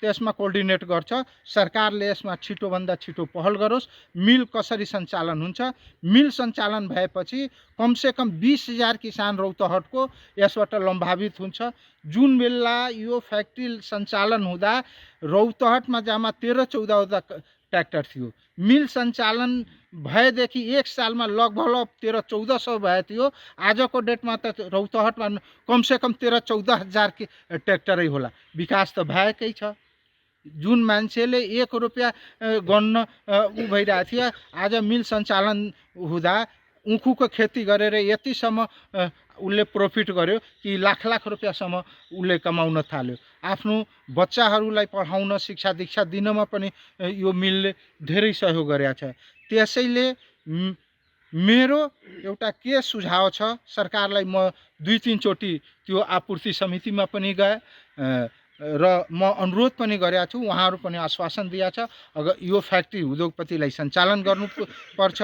त्यसमा कोर्डिनेट गर्छ। सरकारले यसमा छिटोभन्दा छिटो पहल गरोस्। मिल कसरी सञ्चालन हुन्छ, मिल सञ्चालन भएपछि कमसेकम 20,000 किसान रौतहटको यसबाट लम्भावित हुन्छ। जुन बेला यो फ्याक्ट्री सञ्चालन हुँदा रौतहटमा जम्मा 13-14 ट्र्याक्टर थियो। मिल सञ्चालन भएदेखि 1 सालमा लगभग 13-1400 भएको थियो। आजको डेटमा त रौतहटमा कमसेकम 13-14 हजार ट्र्याक्टरै होला। विकास त भएकै छ। जुन मान्छेले 1 रुपियाँ गन्न भइरहेको थियो, आज मिल सञ्चालन हुँदा उखुको खेती गरेर यतिसम्म उसले प्रॉफिट गर्यो कि लाख रुपियाँसम्म उसले कमाउन थाल्यो। आफ्नो बच्चाहरूलाई पढाउन, शिक्षा दीक्षा दिनमा पनि यो मिलले धेरै सहयोग गरेको छ। त्यसैले मेरो एउटा के सुझाव छ, सरकारलाई म 2-3 चोटि त्यो आपूर्ति समितिमा पनि गए र म अनुरोध पनि गरेको छु। उहाँहरू पनि आश्वासन दिएको छ अगर यो फ्याक्ट्री उद्योगपतिलाई सञ्चालन गर्नुपर्छ।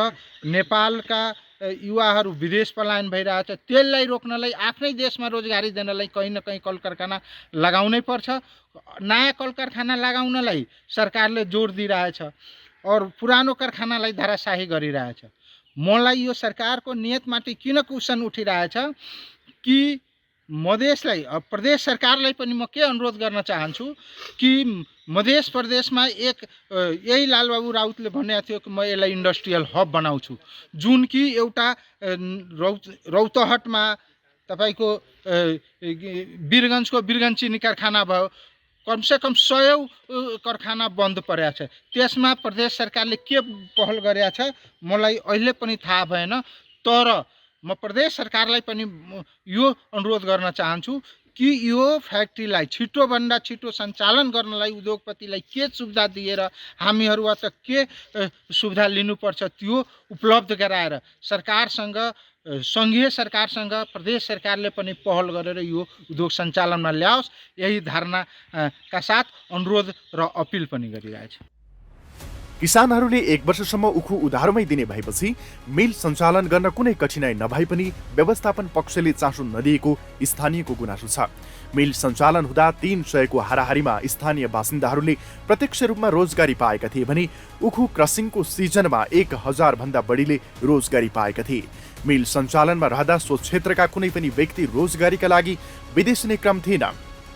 नेपालका युवाहरू विदेश पलायन भइरहेछ, त्यसलाई रोक्नलाई, आफ्नै देशमा रोजगारी दिनलाई कहीँ न कहीँ कल कारखाना लगाउनै पर्छ। नयाँ कल कारखाना लगाउनलाई सरकारले जोड दिइरहेछ और पुरानो कारखानालाई धराशाही गरिरहेछ। मलाई यो सरकारको नियतमाथि किन क्वेसन उठिरहेछ कि मधेसलाई, प्रदेश सरकारलाई पनि म के अनुरोध गर्न चाहन्छु कि मध्य प्रदेशमा यही लालबाबु राउतले भनेको थियो कि म यसलाई इन्डस्ट्रियल हब बनाउँछु, जुन कि एउटा रौतहटमा तपाईँको वीरगन्जको वीरगन्ज चिनी कारखाना भयो, कमसेकम 100 कारखाना बन्द परेको छ। त्यसमा प्रदेश सरकारले के पहल गरेको छ मलाई अहिले पनि थाहा भएन, तर म प्रदेश सरकारलाई पनि यो अनुरोध गर्न चाहन्छु कि यो फ्याक्ट्रीलाई छिटोभन्दा छिटो सञ्चालन गर्नलाई उद्योगपतिलाई के सुविधा दिएर हामीहरूबाट के सुविधा लिनुपर्छ त्यो उपलब्ध गराएर सरकारसँग, सङ्घीय सरकारसँग प्रदेश सरकारले पनि पहल गरेर यो उद्योग सञ्चालनमा ल्याओस्, यही धारणाका साथ अनुरोध र अपिल पनि गरिरहेछ। किसानहरूले 1 वर्षसम्म उखु उधारोमै दिने भएपछि मिल सञ्चालन गर्न कुनै कठिनाई नभए पनि व्यवस्थापन पक्षले चासो नदिएको स्थानीयको गुनासो छ। मिल सञ्चालन हुँदा 300 को हाराहारीमा स्थानीय बासिन्दाहरूले प्रत्यक्ष रूपमा रोजगारी पाएका थिए भने उखु क्रसिङको सिजनमा 1000 भन्दा बढीले रोजगारी पाएका थिए। मिल सञ्चालनमा रहँदा सो क्षेत्रका कुनै पनि व्यक्ति रोजगारीका लागि विदेश हुने क्रम थिएन,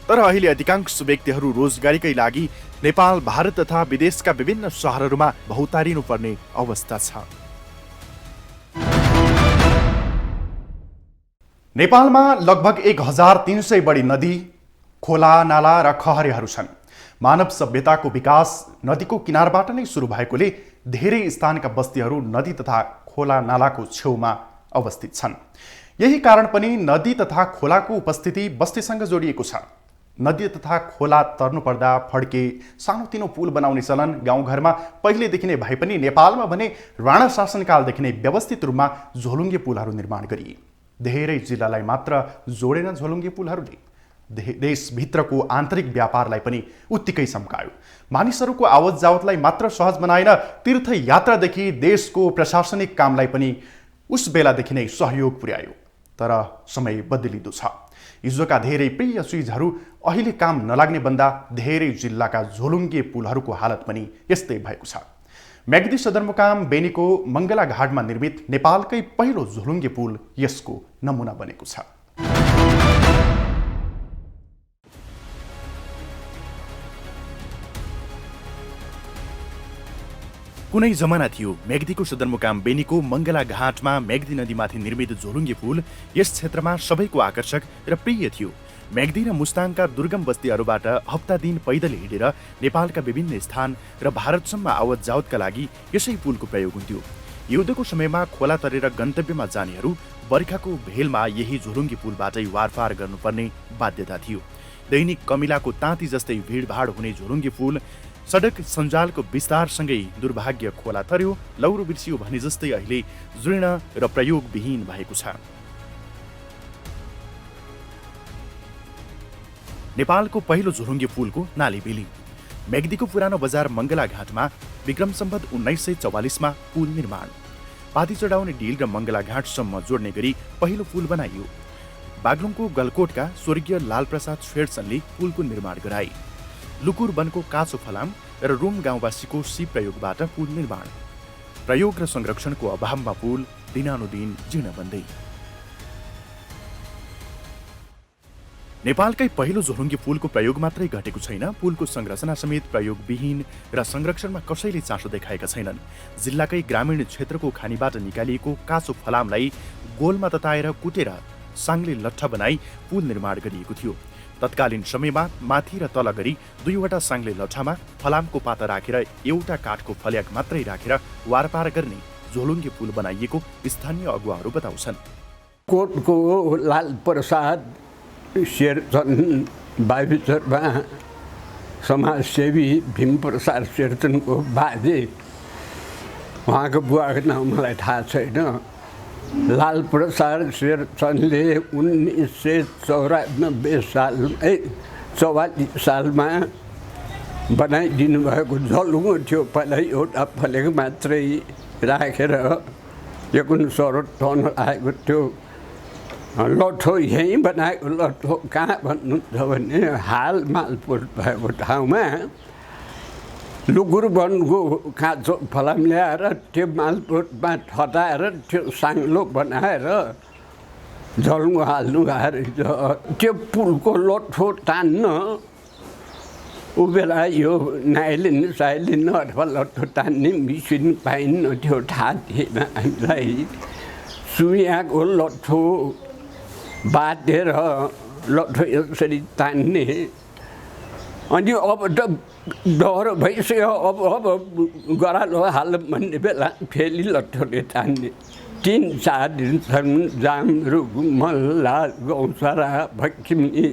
तर अहिले अधिकांश व्यक्तिहरू रोजगारीकै लागि नेपाल, भारत तथा विदेशका विभिन्न शहरहरूमा भौतारिनु पर्ने अवस्था छ। नेपालमा लगभग 1300 बढी नदी, खोला, नाला र खहरेहरू छन्। मानव सभ्यताको विकास नदीको किनारबाट नै सुरु भएकोले धेरै स्थानका बस्तीहरू नदी तथा खोला नालाको छेउमा अवस्थित छन्। यही कारण पनि नदी तथा खोलाको उपस्थिति बस्तीसँग जोडिएको छ। नदी तथा खोला तर्नु पर्दा फड्के सानोतिनो पुल बनाउने चलन गाउँघरमा पहिलेदेखि नै भए पनि नेपालमा भने राणा शासनकालदेखि नै व्यवस्थित रूपमा झोलुङ्गे पुलहरू निर्माण गरिए। धेरै जिल्लालाई मात्र जोडेन झोलुङ्गे पुलहरूले। देशभित्रको आन्तरिक व्यापारलाई पनि उत्तिकै सम्कायो। मानिसहरूको आवत जावतलाई मात्र सहज बनाएन, तीर्थयात्रादेखि देशको प्रशासनिक कामलाई पनि उस बेलादेखि नै सहयोग पुर्यायो। तर समय बदलिँदो छ। हिजोका धेरै प्रिय चिजहरू अहिले काम नलाग्ने भन्दा धेरै जिल्लाका झोलुङ्गे पुलहरूको हालत पनि यस्तै भएको छ। म्याग्दी सदरमुकाम बेनीको मङ्गला घाटमा निर्मित नेपालकै पहिलो झोलुङ्गे पुल यसको नमुना बनेको छ। कुनै जमाना थियो म्याग्दीको सदरमुकाम बेनीको मङ्गला घाटमा म्याग्दी नदीमाथि निर्मित झोलुङ्गे पुल यस क्षेत्रमा सबैको आकर्षक र प्रिय थियो। म्याग्दी र मुस्ताङका दुर्गम बस्तीहरूबाट हप्ता दिन पैदल हिँडेर नेपालका विभिन्न स्थान र भारतसम्म आवत जावतका लागि यसै पुलको प्रयोग हुन्थ्यो। युद्धको समयमा खोला तरेर गन्तव्यमा जानेहरू बर्खाको भेलमा यही झोलुङ्गे पुलबाटै वारपार गर्नुपर्ने बाध्यता थियो। दैनिक कमिलाको ताँती जस्तै भिडभाड हुने झोलुङ्गे पुल सडक सञ्जालको विस्तारसँगै दुर्भाग्य खोला तर्यो, लौरो बिर्सियो भने जस्तै अहिले जीर्ण र प्रयोगविहीन भएको छ। नेपालको पहिलो झोलुङ्गे पुलको नाली बेली। म्याग्दीको पुरानो बजार मङ्गला घाटमा विक्रम सम्वत 1944मा पुल निर्माण। पाती चढाउने डिल र मङ्गला घाटसम्म जोड्ने गरी पहिलो पुल बनाइयो। बागलुङको गलकोटका स्वर्गीय लालप्रसाद शेरचनले पुलको निर्माण गराए। लुकुर वनको काँचो फलाम र रुम गाउँवासीको सिप प्रयोगबाट पुल निर्माण। प्रयोग र संरक्षणको अभावमा पुल दिनानुदिन जीर्ण बन्दै। नेपालकै पहिलो झोलुङ्गे पुलको प्रयोग मात्रै घटेको छैन, पुलको संरचना समेत प्रयोगविहीन र संरक्षणमा कसैले चासो देखाएका छैनन्। जिल्लाकै ग्रामीण क्षेत्रको खानीबाट निकालिएको काँचो फलामलाई गोलमा तताएर कुटेर साङ्ले लट्ठा बनाई पुल निर्माण गरिएको थियो। तत्कालीन समयमा माथि र तल गरी 2वटा साङ्ले लट्ठामा फलामको पाता राखेर एउटा काठको फल्याक मात्रै राखेर वारपार गर्ने झोलुङ्गे पुल बनाइएको स्थानीय अगुवाहरू बताउँछन्। कोटको लाल प्रसाद शेरचन बाइचरमा समाजसेवी भीमप्रसाद शेरचनको बाजे, उहाँको बुवाको नाम मलाई थाहा छैन। लाल प्रसाद शेरचनले 1944 सालमा बनाइदिनु भएको झोलुङ्गो थियो। पहिला एउटा फलेक मात्रै राखेर यकुन सरोट टन आएको थियो। लट्ठो यहीँ बनाएको लट्ठो कहाँ भन्नुहुन्छ भने हाल मालपोत भएको ठाउँमा लुकुर वनको काँचो फलाम ल्याएर त्यो मालपोतमा ठटाएर त्यो साङ्लो बनाएर झोलुङ्गो हाल्नु भएको रहेछ। त्यो पुलको लट्ठो तान्न ऊ बेला यो नाइलिन साइलिन अथवा लट्ठो तान्ने मिसिन पाइन्न थियो, थाहा थिएन हामीलाई। सुइयाको लट्ठो बाँधेर लट्ठो यसरी तान्ने अनि अब त डर भइसक्यो अब गरालो हाल भन्ने बेला फेरि लट्ठोले तान्ने 3-4 दिनसम्म जामहरू मल्ला गौसरा भक्किमी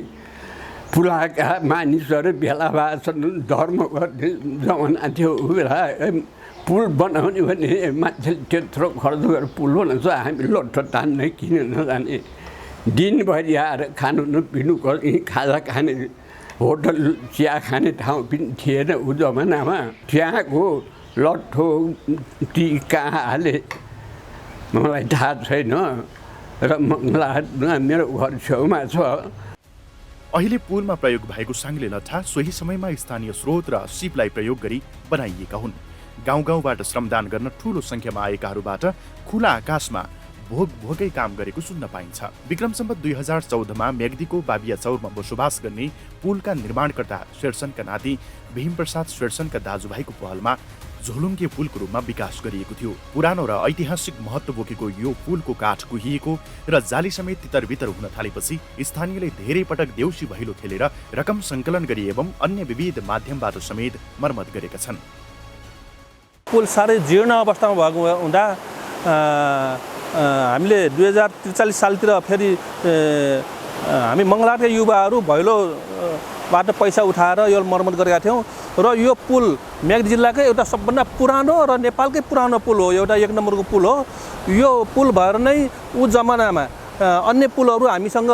पुलाका मानिसहरू भेला भएछन् धर्म गर्ने जमाना थियो बेला पुल बनाउने भने मान्छेले त्यत्रो खर्च गरेर पुल बनाउँछ हामी लट्ठो तान्नै किन नजाने दिनभरि आएर खानु नपिनु खाजा खाने होटल चिया खाने ठाउँ पनि थिएन ऊ जमानामा त्यहाँको लट्ठो टिका हाले मलाई थाहा छैन र मङ्गलाहाटमा मेरो घर छेउमा छ। अहिले पुलमा प्रयोग भएको साङ्ले लट्ठा सोही समयमा स्थानीय स्रोत र सिपलाई प्रयोग गरी बनाइएका हुन्। गाउँ गाउँबाट श्रमदान गर्न ठूलो संख्यामा आएकाहरूबाट खुला आकाशमा भोगै काम गरेको सुन्न पाइन्छ। विक्रम सम्वत 2014मा मेग्दीको बाबिया चौरमा बसोबास गर्ने पुलका निर्माणकर्ता शेरसनका नाति भीमप्रसाद शेरसनका दाजुभाइको पहलमा झोलुङ्गे पुलको रूपमा विकास गरिएको थियो। पुरानो र ऐतिहासिक महत्त्व बोकेको यो पुलको काठ कुहिएको र जाली समेत तितरबितर हुन थालेपछि स्थानीयले धेरै पटक देउसी भैलो खेलेर रकम सङ्कलन गरी एवं अन्य विविध माध्यमबाट समेत मर्मत गरेका छन्। पुल साह्रै जीर्ण अवस्थामा भएको हुँदा हामीले 2043 सालतिर फेरि हामी मङ्गलाहाटका युवाहरू भैलोबाट पैसा उठाएर यो मर्मत गरेका थियौँ र यो पुल मेग्दी जिल्लाकै एउटा सबभन्दा पुरानो र नेपालकै पुरानो पुल हो, एउटा 1 नम्बरको पुल हो। यो पुल भएर नै ऊ जमानामा अन्य पुलहरू हामीसँग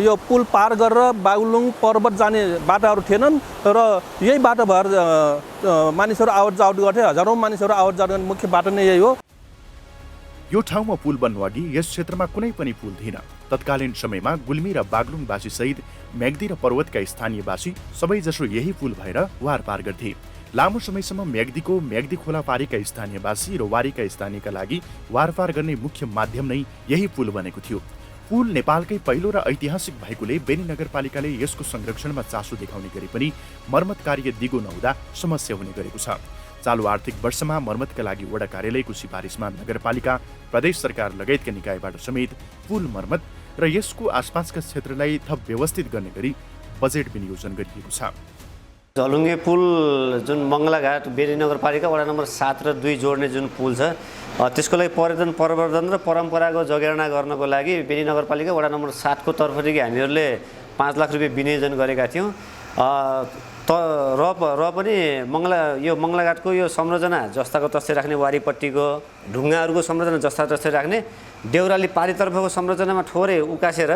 यो पुल पार गरेर बागलुङ पर्वत जाने बाटाहरू थिएनन् र यही बाटो भएर मानिसहरू आवत जावत गर्थे। हजारौँ मानिसहरू आवत जावत गर्ने मुख्य बाटो नै यही हो। यो ठाउँमा पुल बन्नु अघि यस क्षेत्रमा कुनै पनि पुल थिएन। तत्कालीन समयमा गुल्मी र बागलुङवासी सहित मेग्दी र पर्वतका स्थानीयवासी सबैजसो यही पुल भएर वारपार गर्थे। लामो समयसम्म मेग्दी खोला पारीका स्थानीयवासी र वारीका स्थानीयका लागि वारपार गर्ने मुख्य माध्यम नै यही पुल बनेको थियो। पुल नेपालकै पहिलो र ऐतिहासिक भएकोले बेनी नगरपालिकाले यसको संरक्षणमा चासो देखाउने गरे पनि मर्मत कार्य दिगो नहुँदा समस्या हुने गरेको छ। चालु आर्थिक वर्षमा मर्मतका लागि वडा कार्यालयको सिफारिसमा नगरपालिका, प्रदेश सरकार लगायतका निकायबाट समेत पुल मर्मत र यसको आसपासका क्षेत्रलाई थप व्यवस्थित गर्ने गरी बजेट विनियोजन गरिएको छ। झलुङ्गे पुल जुन मङ्गलाघाट बेनी नगरपालिका वडा नम्बर 7 र 2 जोड्ने जुन पुल छ त्यसको लागि पर्यटन प्रवर्धन र परम्पराको जगेर्ना गर्नको लागि बेनी नगरपालिका वडा नम्बर 7 को तर्फदेखि हामीहरूले 5 लाख रुपियाँ विनियोजन गरेका थियौँ। र पनि यो मङ्गलाघाटको यो संरचना जस्ताको तस्तै राख्ने, वारीपट्टिको ढुङ्गाहरूको संरचना जस्ता तस्तै राख्ने, देउराली पारीतर्फको संरचनामा ठोरे उकासेर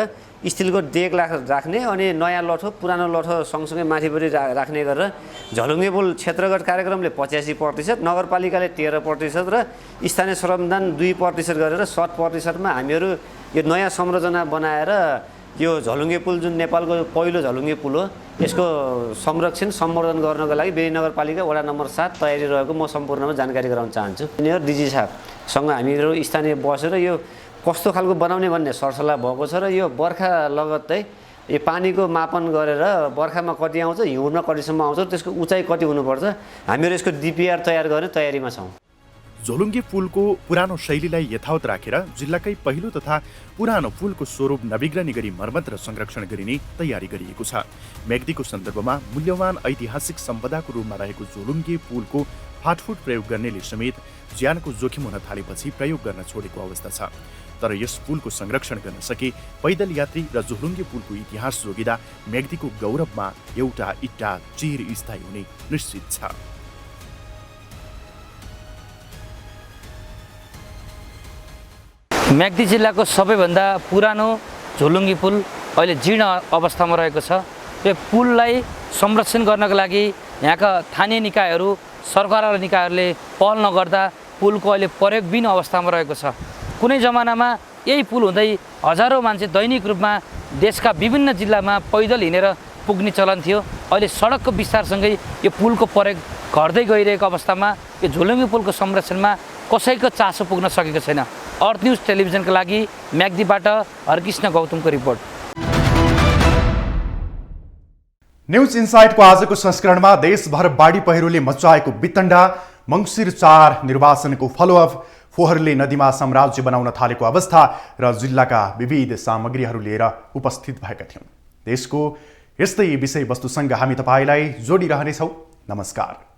स्टिलको डेक राख्ने अनि नयाँ लठो पुरानो लठो सँगसँगै माथिपट्टि राख्ने गरेर झलुङ्गे पुल क्षेत्रगत कार्यक्रमले 85%, नगरपालिकाले 13% र स्थानीय श्रमदान 2% गरेर 7%मा हामीहरू यो नयाँ संरचना बनाएर यो झलुङ्गे पुल जुन नेपालको पहिलो झलुङ्गे पुल हो यसको संरक्षण सम्वर्धन गर्नको लागि बेनी नगरपालिका वडा नम्बर 7 तयारी रहेको म सम्पूर्णमा जानकारी गराउन चाहन्छु। यिनीहरू डिजी साहबसँग हामीहरू स्थानीय बसेर यो कस्तो खालको बनाउने भन्ने सरसल्लाह भएको छ र यो बर्खा लगत्तै यो पानीको मापन गरेर बर्खामा कति आउँछ, हिउँदमा कतिसम्म आउँछ, त्यसको उचाइ कति हुनुपर्छ हामीहरू यसको डिपिआर तयार गर्ने तयारीमा छौँ। झोलुङ्गे पुलको पुरानो शैलीलाई यथावत राखेर जिल्लाकै पहिलो तथा पुरानो पुलको स्वरूप नविग्रहणी गरी मर्मत र संरक्षण गरिने तयारी गरिएको छ। मेग्दीको सन्दर्भमा मूल्यवान ऐतिहासिक सम्पदाको रूपमा रहेको झोलुङ्गे पुलको फाटफुट प्रयोग गर्नेले समेत ज्यानको जोखिम हुन थालेपछि प्रयोग गर्न छोडेको अवस्था छ। तर यस पुलको संरक्षण गर्न सके पैदल यात्री र झोलुङ्गे पुलको इतिहास जोगिँदा मेग्दीको गौरवमा एउटा इट्टा चिरस्थायी हुने निश्चित छ। मेग्दी जिल्लाको सबैभन्दा पुरानो झोलुङ्गे पुल अहिले जीर्ण अवस्थामा रहेको छ। यो पुललाई संरक्षण गर्नको लागि यहाँका स्थानीय निकायहरू, सरकारवाला निकायहरूले पहल नगर्दा पुलको अहिले प्रयोगविहीन अवस्थामा रहेको छ। कुनै जमानामा यही पुल हुँदै हजारौँ मान्छे दैनिक रूपमा देशका विभिन्न जिल्लामा पैदल हिँडेर पुग्ने चलन थियो। अहिले सडकको विस्तारसँगै यो पुलको प्रयोग घट्दै गइरहेको अवस्थामा यो झोलुङ्गे पुलको संरक्षणमा कसैको चासो पुग्न सकेको छैन। अर्थ न्युज टेलिभिजनका लागि मेग्दीबाट हरकृष्ण गौतमको रिपोर्ट। न्युज इन्साइटको आजको संस्करणमा देशभर बाढी पहिरोले मचाएको वितण्डा, मङ्सिर 4 निर्वाचनको फलोअप, फोहोरले नदीमा साम्राज्य बनाउन थालेको अवस्था र जिल्लाका विविध सामग्रीहरू लिएर उपस्थित भएका थियौँ। देशको यस्तै विषयवस्तुसँग हामी तपाईँलाई जोडिरहनेछौँ। नमस्कार।